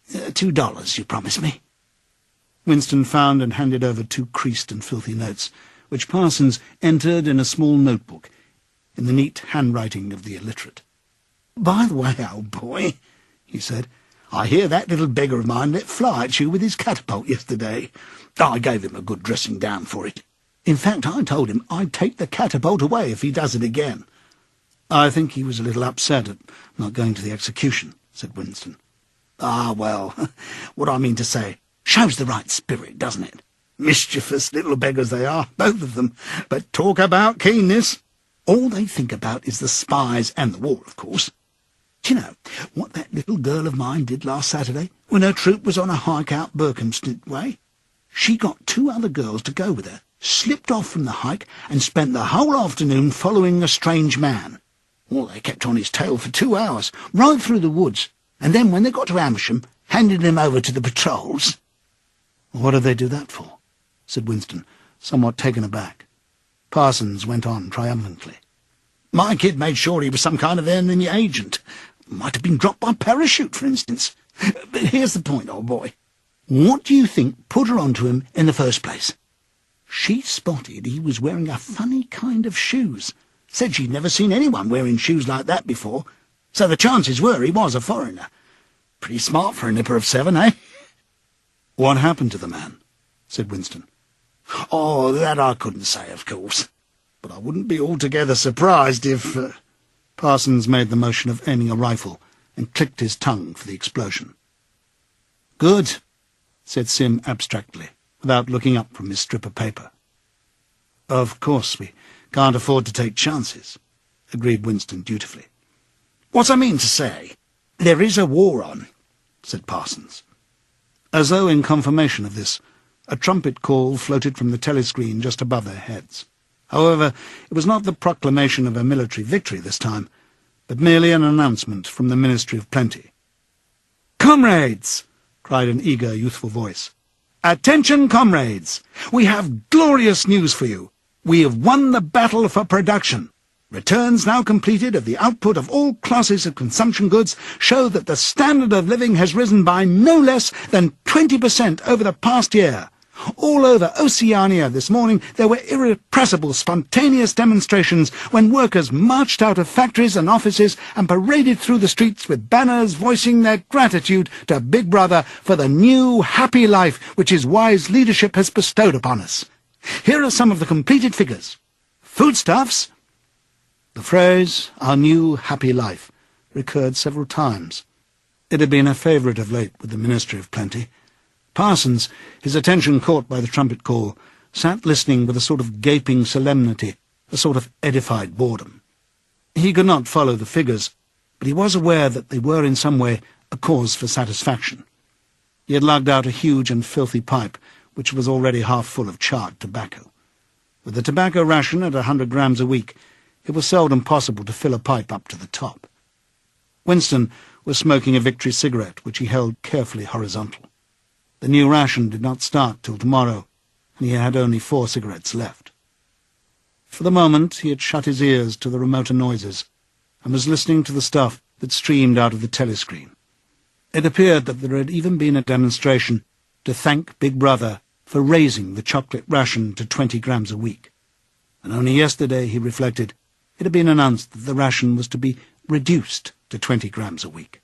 $2, you promise me?" Winston found and handed over 2 creased and filthy notes, which Parsons entered in a small notebook, in the neat handwriting of the illiterate. "By the way, old boy," he said, "I hear that little beggar of mine let fly at you with his catapult yesterday. I gave him a good dressing down for it. In fact, I told him I'd take the catapult away if he does it again." "I think he was a little upset at not going to the execution," said Winston. "Ah, well, what I mean to say, shows the right spirit, doesn't it? Mischievous little beggars they are, both of them, but talk about keenness. All they think about is the spies and the war, of course. Do you know what that little girl of mine did last Saturday, when her troop was on a hike out Berkhamsted way? She got 2 other girls to go with her, slipped off from the hike, and spent the whole afternoon following a strange man. Well, they kept on his tail for 2 hours, right through the woods, and then when they got to Amersham, handed him over to the patrols." "What did they do that for?" said Winston, somewhat taken aback. Parsons went on triumphantly. "My kid made sure he was some kind of enemy agent. Might have been dropped by parachute, for instance. But here's the point, old boy. What do you think put her onto him in the first place? She spotted he was wearing a funny kind of shoes, Said she'd never seen anyone wearing shoes like that before, so the chances were he was a foreigner. Pretty smart for a nipper of 7, eh? "What happened to the man?" said Winston. Oh, that I couldn't say, of course. But I wouldn't be altogether surprised if... Parsons made the motion of aiming a rifle and clicked his tongue for the explosion. "Good," said Sim abstractly, without looking up from his strip of paper. "Of course, we can't afford to take chances," agreed Winston dutifully. "What I mean to say, there is a war on," said Parsons. As though in confirmation of this, a trumpet call floated from the telescreen just above their heads. However, it was not the proclamation of a military victory this time, but merely an announcement from the Ministry of Plenty. "Comrades!" cried an eager, youthful voice. "Attention, comrades! We have glorious news for you. We have won the battle for production. Returns now completed of the output of all classes of consumption goods show that the standard of living has risen by no less than 20% over the past year. All over Oceania this morning there were irrepressible, spontaneous demonstrations when workers marched out of factories and offices and paraded through the streets with banners voicing their gratitude to Big Brother for the new, happy life which his wise leadership has bestowed upon us. Here are some of the completed figures. Foodstuffs—" The phrase, "our new, happy life," recurred several times. It had been a favourite of late with the Ministry of Plenty. Parsons, his attention caught by the trumpet call, sat listening with a sort of gaping solemnity, a sort of edified boredom. He could not follow the figures, but he was aware that they were in some way a cause for satisfaction. He had lugged out a huge and filthy pipe, which was already half full of charred tobacco. With the tobacco ration at 100 grams a week, it was seldom possible to fill a pipe up to the top. Winston was smoking a Victory cigarette, which he held carefully horizontal. The new ration did not start till tomorrow, and he had only 4 cigarettes left. For the moment he had shut his ears to the remoter noises, and was listening to the stuff that streamed out of the telescreen. It appeared that there had even been a demonstration to thank Big Brother for raising the chocolate ration to 20 grams a week. And only yesterday, he reflected, it had been announced that the ration was to be reduced to 20 grams a week.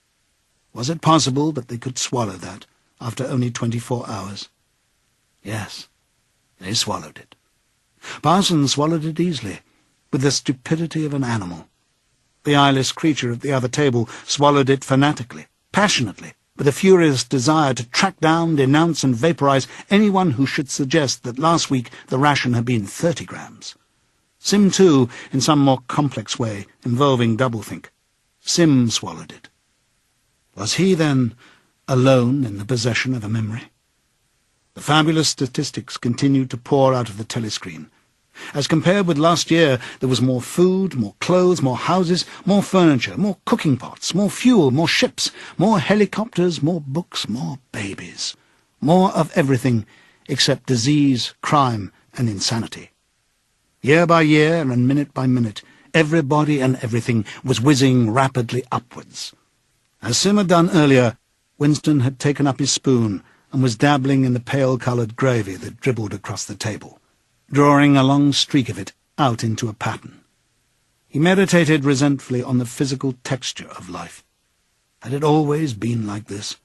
Was it possible that they could swallow that after only 24 hours? Yes, they swallowed it. Parsons swallowed it easily, with the stupidity of an animal. The eyeless creature at the other table swallowed it fanatically, passionately, with a furious desire to track down, denounce and vaporize anyone who should suggest that last week the ration had been 30 grams. Sim, too, in some more complex way, involving doublethink. Sim swallowed it. Was he, then, alone in the possession of a memory? The fabulous statistics continued to pour out of the telescreen. As compared with last year, there was more food, more clothes, more houses, more furniture, more cooking pots, more fuel, more ships, more helicopters, more books, more babies. More of everything except disease, crime, and insanity. Year by year and minute by minute, everybody and everything was whizzing rapidly upwards. As Sim had done earlier, Winston had taken up his spoon and was dabbling in the pale-coloured gravy that dribbled across the table, drawing a long streak of it out into a pattern. He meditated resentfully on the physical texture of life. Had it always been like this?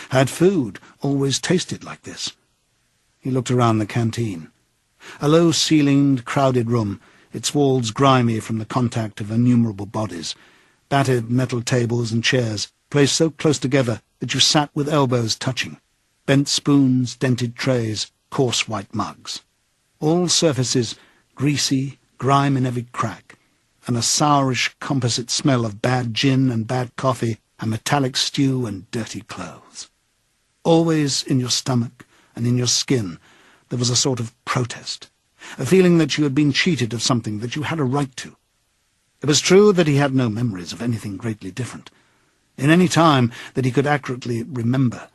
Had food always tasted like this? He looked around the canteen. A low-ceilinged, crowded room, its walls grimy from the contact of innumerable bodies, battered metal tables and chairs placed so close together that you sat with elbows touching, bent spoons, dented trays, coarse white mugs. All surfaces greasy, grime in every crack, and a sourish composite smell of bad gin and bad coffee and metallic stew and dirty clothes. Always in your stomach and in your skin there was a sort of protest, a feeling that you had been cheated of something that you had a right to. It was true that he had no memories of anything greatly different. In any time that he could accurately remember,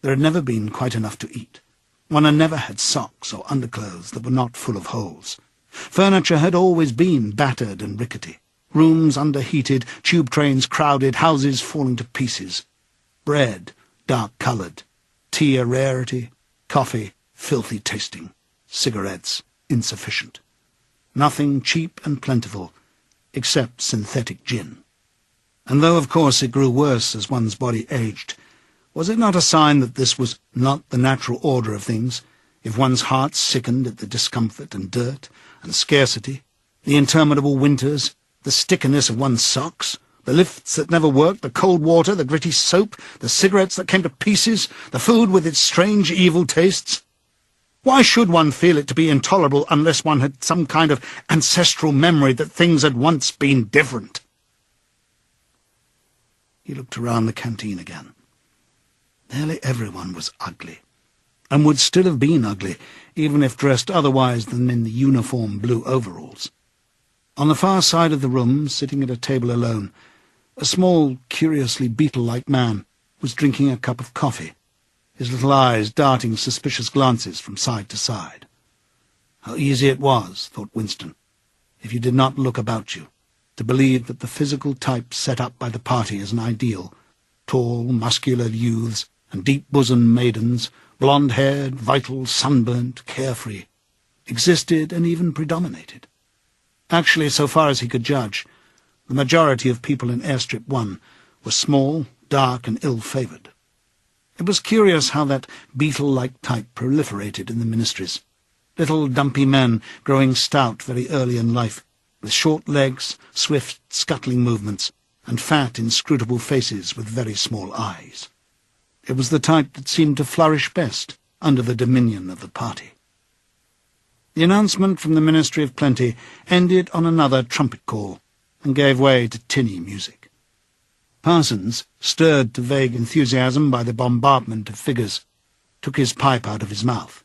there had never been quite enough to eat. One had never had socks or underclothes that were not full of holes. Furniture had always been battered and rickety. Rooms underheated, tube trains crowded, houses falling to pieces. Bread, dark-coloured. Tea a rarity. Coffee, filthy tasting. Cigarettes, insufficient. Nothing cheap and plentiful, except synthetic gin. And though, of course, it grew worse as one's body aged, was it not a sign that this was not the natural order of things, if one's heart sickened at the discomfort and dirt and scarcity, the interminable winters, the stickiness of one's socks, the lifts that never worked, the cold water, the gritty soap, the cigarettes that came to pieces, the food with its strange evil tastes? Why should one feel it to be intolerable unless one had some kind of ancestral memory that things had once been different? He looked around the canteen again. Nearly everyone was ugly, and would still have been ugly, even if dressed otherwise than in the uniform blue overalls. On the far side of the room, sitting at a table alone, a small, curiously beetle-like man was drinking a cup of coffee, his little eyes darting suspicious glances from side to side. How easy it was, thought Winston, if you did not look about you, to believe that the physical type set up by the party as an ideal, tall, muscular youths and deep-bosomed maidens, blonde-haired, vital, sunburnt, carefree, existed and even predominated. Actually, so far as he could judge, the majority of people in Airstrip 1 were small, dark, and ill-favoured. It was curious how that beetle-like type proliferated in the ministries, little dumpy men growing stout very early in life, with short legs, swift, scuttling movements, and fat, inscrutable faces with very small eyes. It was the type that seemed to flourish best under the dominion of the party. The announcement from the Ministry of Plenty ended on another trumpet call, and gave way to tinny music. Parsons, stirred to vague enthusiasm by the bombardment of figures, took his pipe out of his mouth.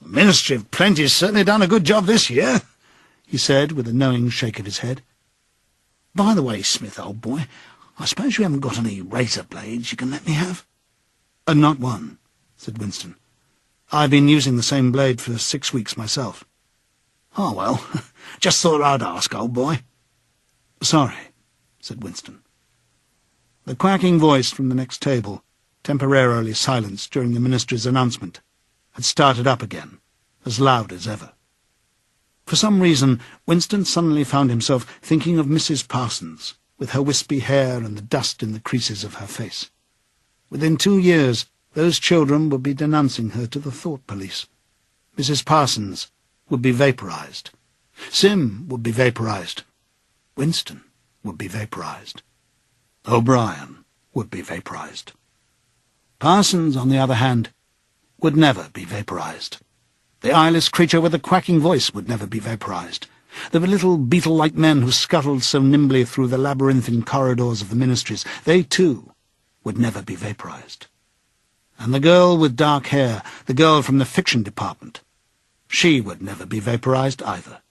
"The Ministry of Plenty's certainly done a good job this year," he said, with a knowing shake of his head. "By the way, Smith, old boy, I suppose you haven't got any razor blades you can let me have?" Not one," said Winston. "I've been using the same blade for 6 weeks myself." "Oh, well, just thought I'd ask, old boy." "Sorry," said Winston. The quacking voice from the next table, temporarily silenced during the ministry's announcement, had started up again, as loud as ever. For some reason, Winston suddenly found himself thinking of Mrs. Parsons, with her wispy hair and the dust in the creases of her face. Within 2 years, those children would be denouncing her to the thought police. Mrs. Parsons would be vaporized. Sim would be vaporized. Winston would be vaporized. O'Brien would be vaporized. Parsons, on the other hand, would never be vaporized. The eyeless creature with the quacking voice would never be vaporized. The little beetle-like men who scuttled so nimbly through the labyrinthine corridors of the ministries, they, too, would never be vaporized. And the girl with dark hair, the girl from the fiction department, she would never be vaporized either.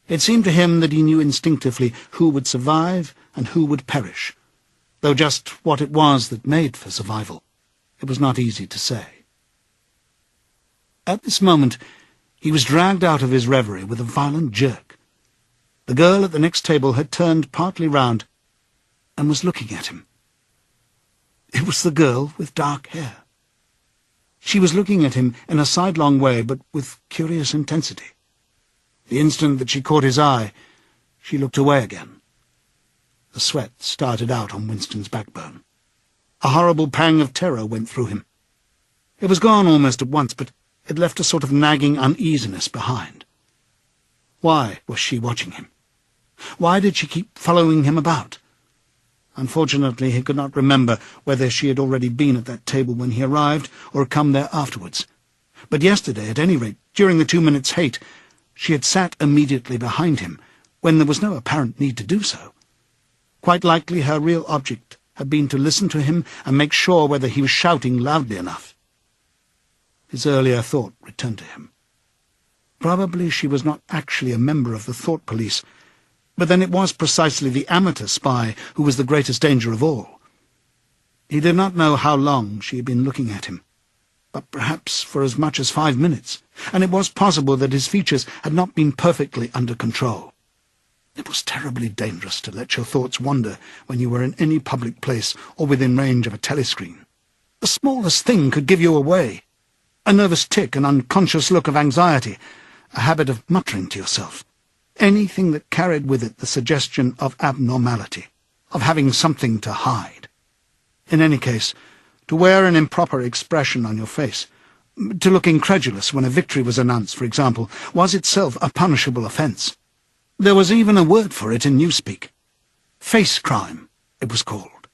It seemed to him that he knew instinctively who would survive and who would perish, though just what it was that made for survival, it was not easy to say. At this moment, he was dragged out of his reverie with a violent jerk. The girl at the next table had turned partly round and was looking at him. It was the girl with dark hair. She was looking at him in a sidelong way, but with curious intensity. The instant that she caught his eye, she looked away again. The sweat started out on Winston's backbone. A horrible pang of terror went through him. It was gone almost at once, but it left a sort of nagging uneasiness behind. Why was she watching him? Why did she keep following him about? Unfortunately, he could not remember whether she had already been at that table when he arrived or come there afterwards. But yesterday, at any rate, during the 2 minutes' hate, she had sat immediately behind him, when there was no apparent need to do so. Quite likely her real object had been to listen to him and make sure whether he was shouting loudly enough. His earlier thought returned to him. Probably she was not actually a member of the thought police, but then it was precisely the amateur spy who was the greatest danger of all. He did not know how long she had been looking at him, but perhaps for as much as 5 minutes, and it was possible that his features had not been perfectly under control. It was terribly dangerous to let your thoughts wander when you were in any public place or within range of a telescreen. The smallest thing could give you away. A nervous tic, an unconscious look of anxiety, a habit of muttering to yourself. anything that carried with it the suggestion of abnormality, of having something to hide. In any case, to wear an improper expression on your face, to look incredulous when a victory was announced, for example, was itself a punishable offence. There was even a word for it in newspeak. Face crime, it was called.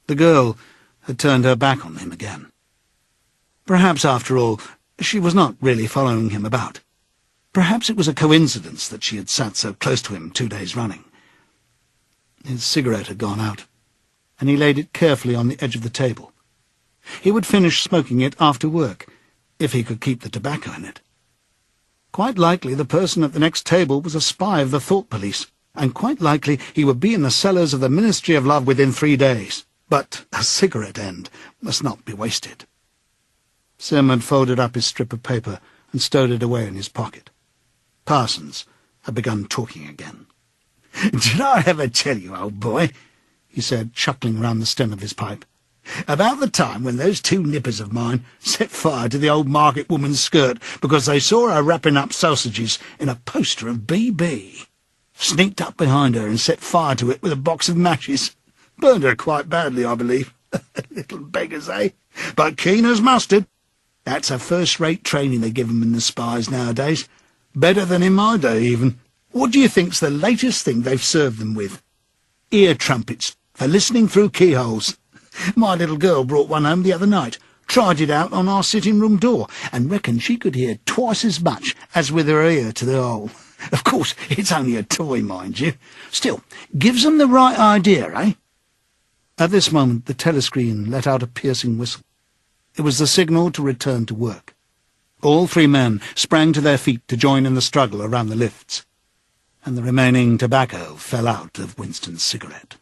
The girl had turned her back on him again. Perhaps, after all, she was not really following him about. Perhaps it was a coincidence that she had sat so close to him 2 days running. His cigarette had gone out, and he laid it carefully on the edge of the table. He would finish smoking it after work, if he could keep the tobacco in it. Quite likely the person at the next table was a spy of the thought police, and quite likely he would be in the cellars of the Ministry of Love within 3 days. But a cigarette end must not be wasted. Sim had folded up his strip of paper and stowed it away in his pocket. Parsons had begun talking again. "Did I ever tell you, old boy," he said, chuckling round the stem of his pipe, "about the time when those 2 nippers of mine set fire to the old market woman's skirt because they saw her wrapping up sausages in a poster of B.B. Sneaked up behind her and set fire to it with a box of matches. Burned her quite badly, I believe. Little beggars, eh? But keen as mustard. That's a first-rate training they give 'em in the spies nowadays. Better than in my day, even. What do you think's the latest thing they've served them with? Ear trumpets for listening through keyholes. My little girl brought one home the other night, tried it out on our sitting-room door, and reckoned she could hear twice as much as with her ear to the hole. Of course, it's only a toy, mind you. Still, gives 'em the right idea, eh?" At this moment the telescreen let out a piercing whistle. It was the signal to return to work. All 3 men sprang to their feet to join in the struggle around the lifts, and the remaining tobacco fell out of Winston's cigarette.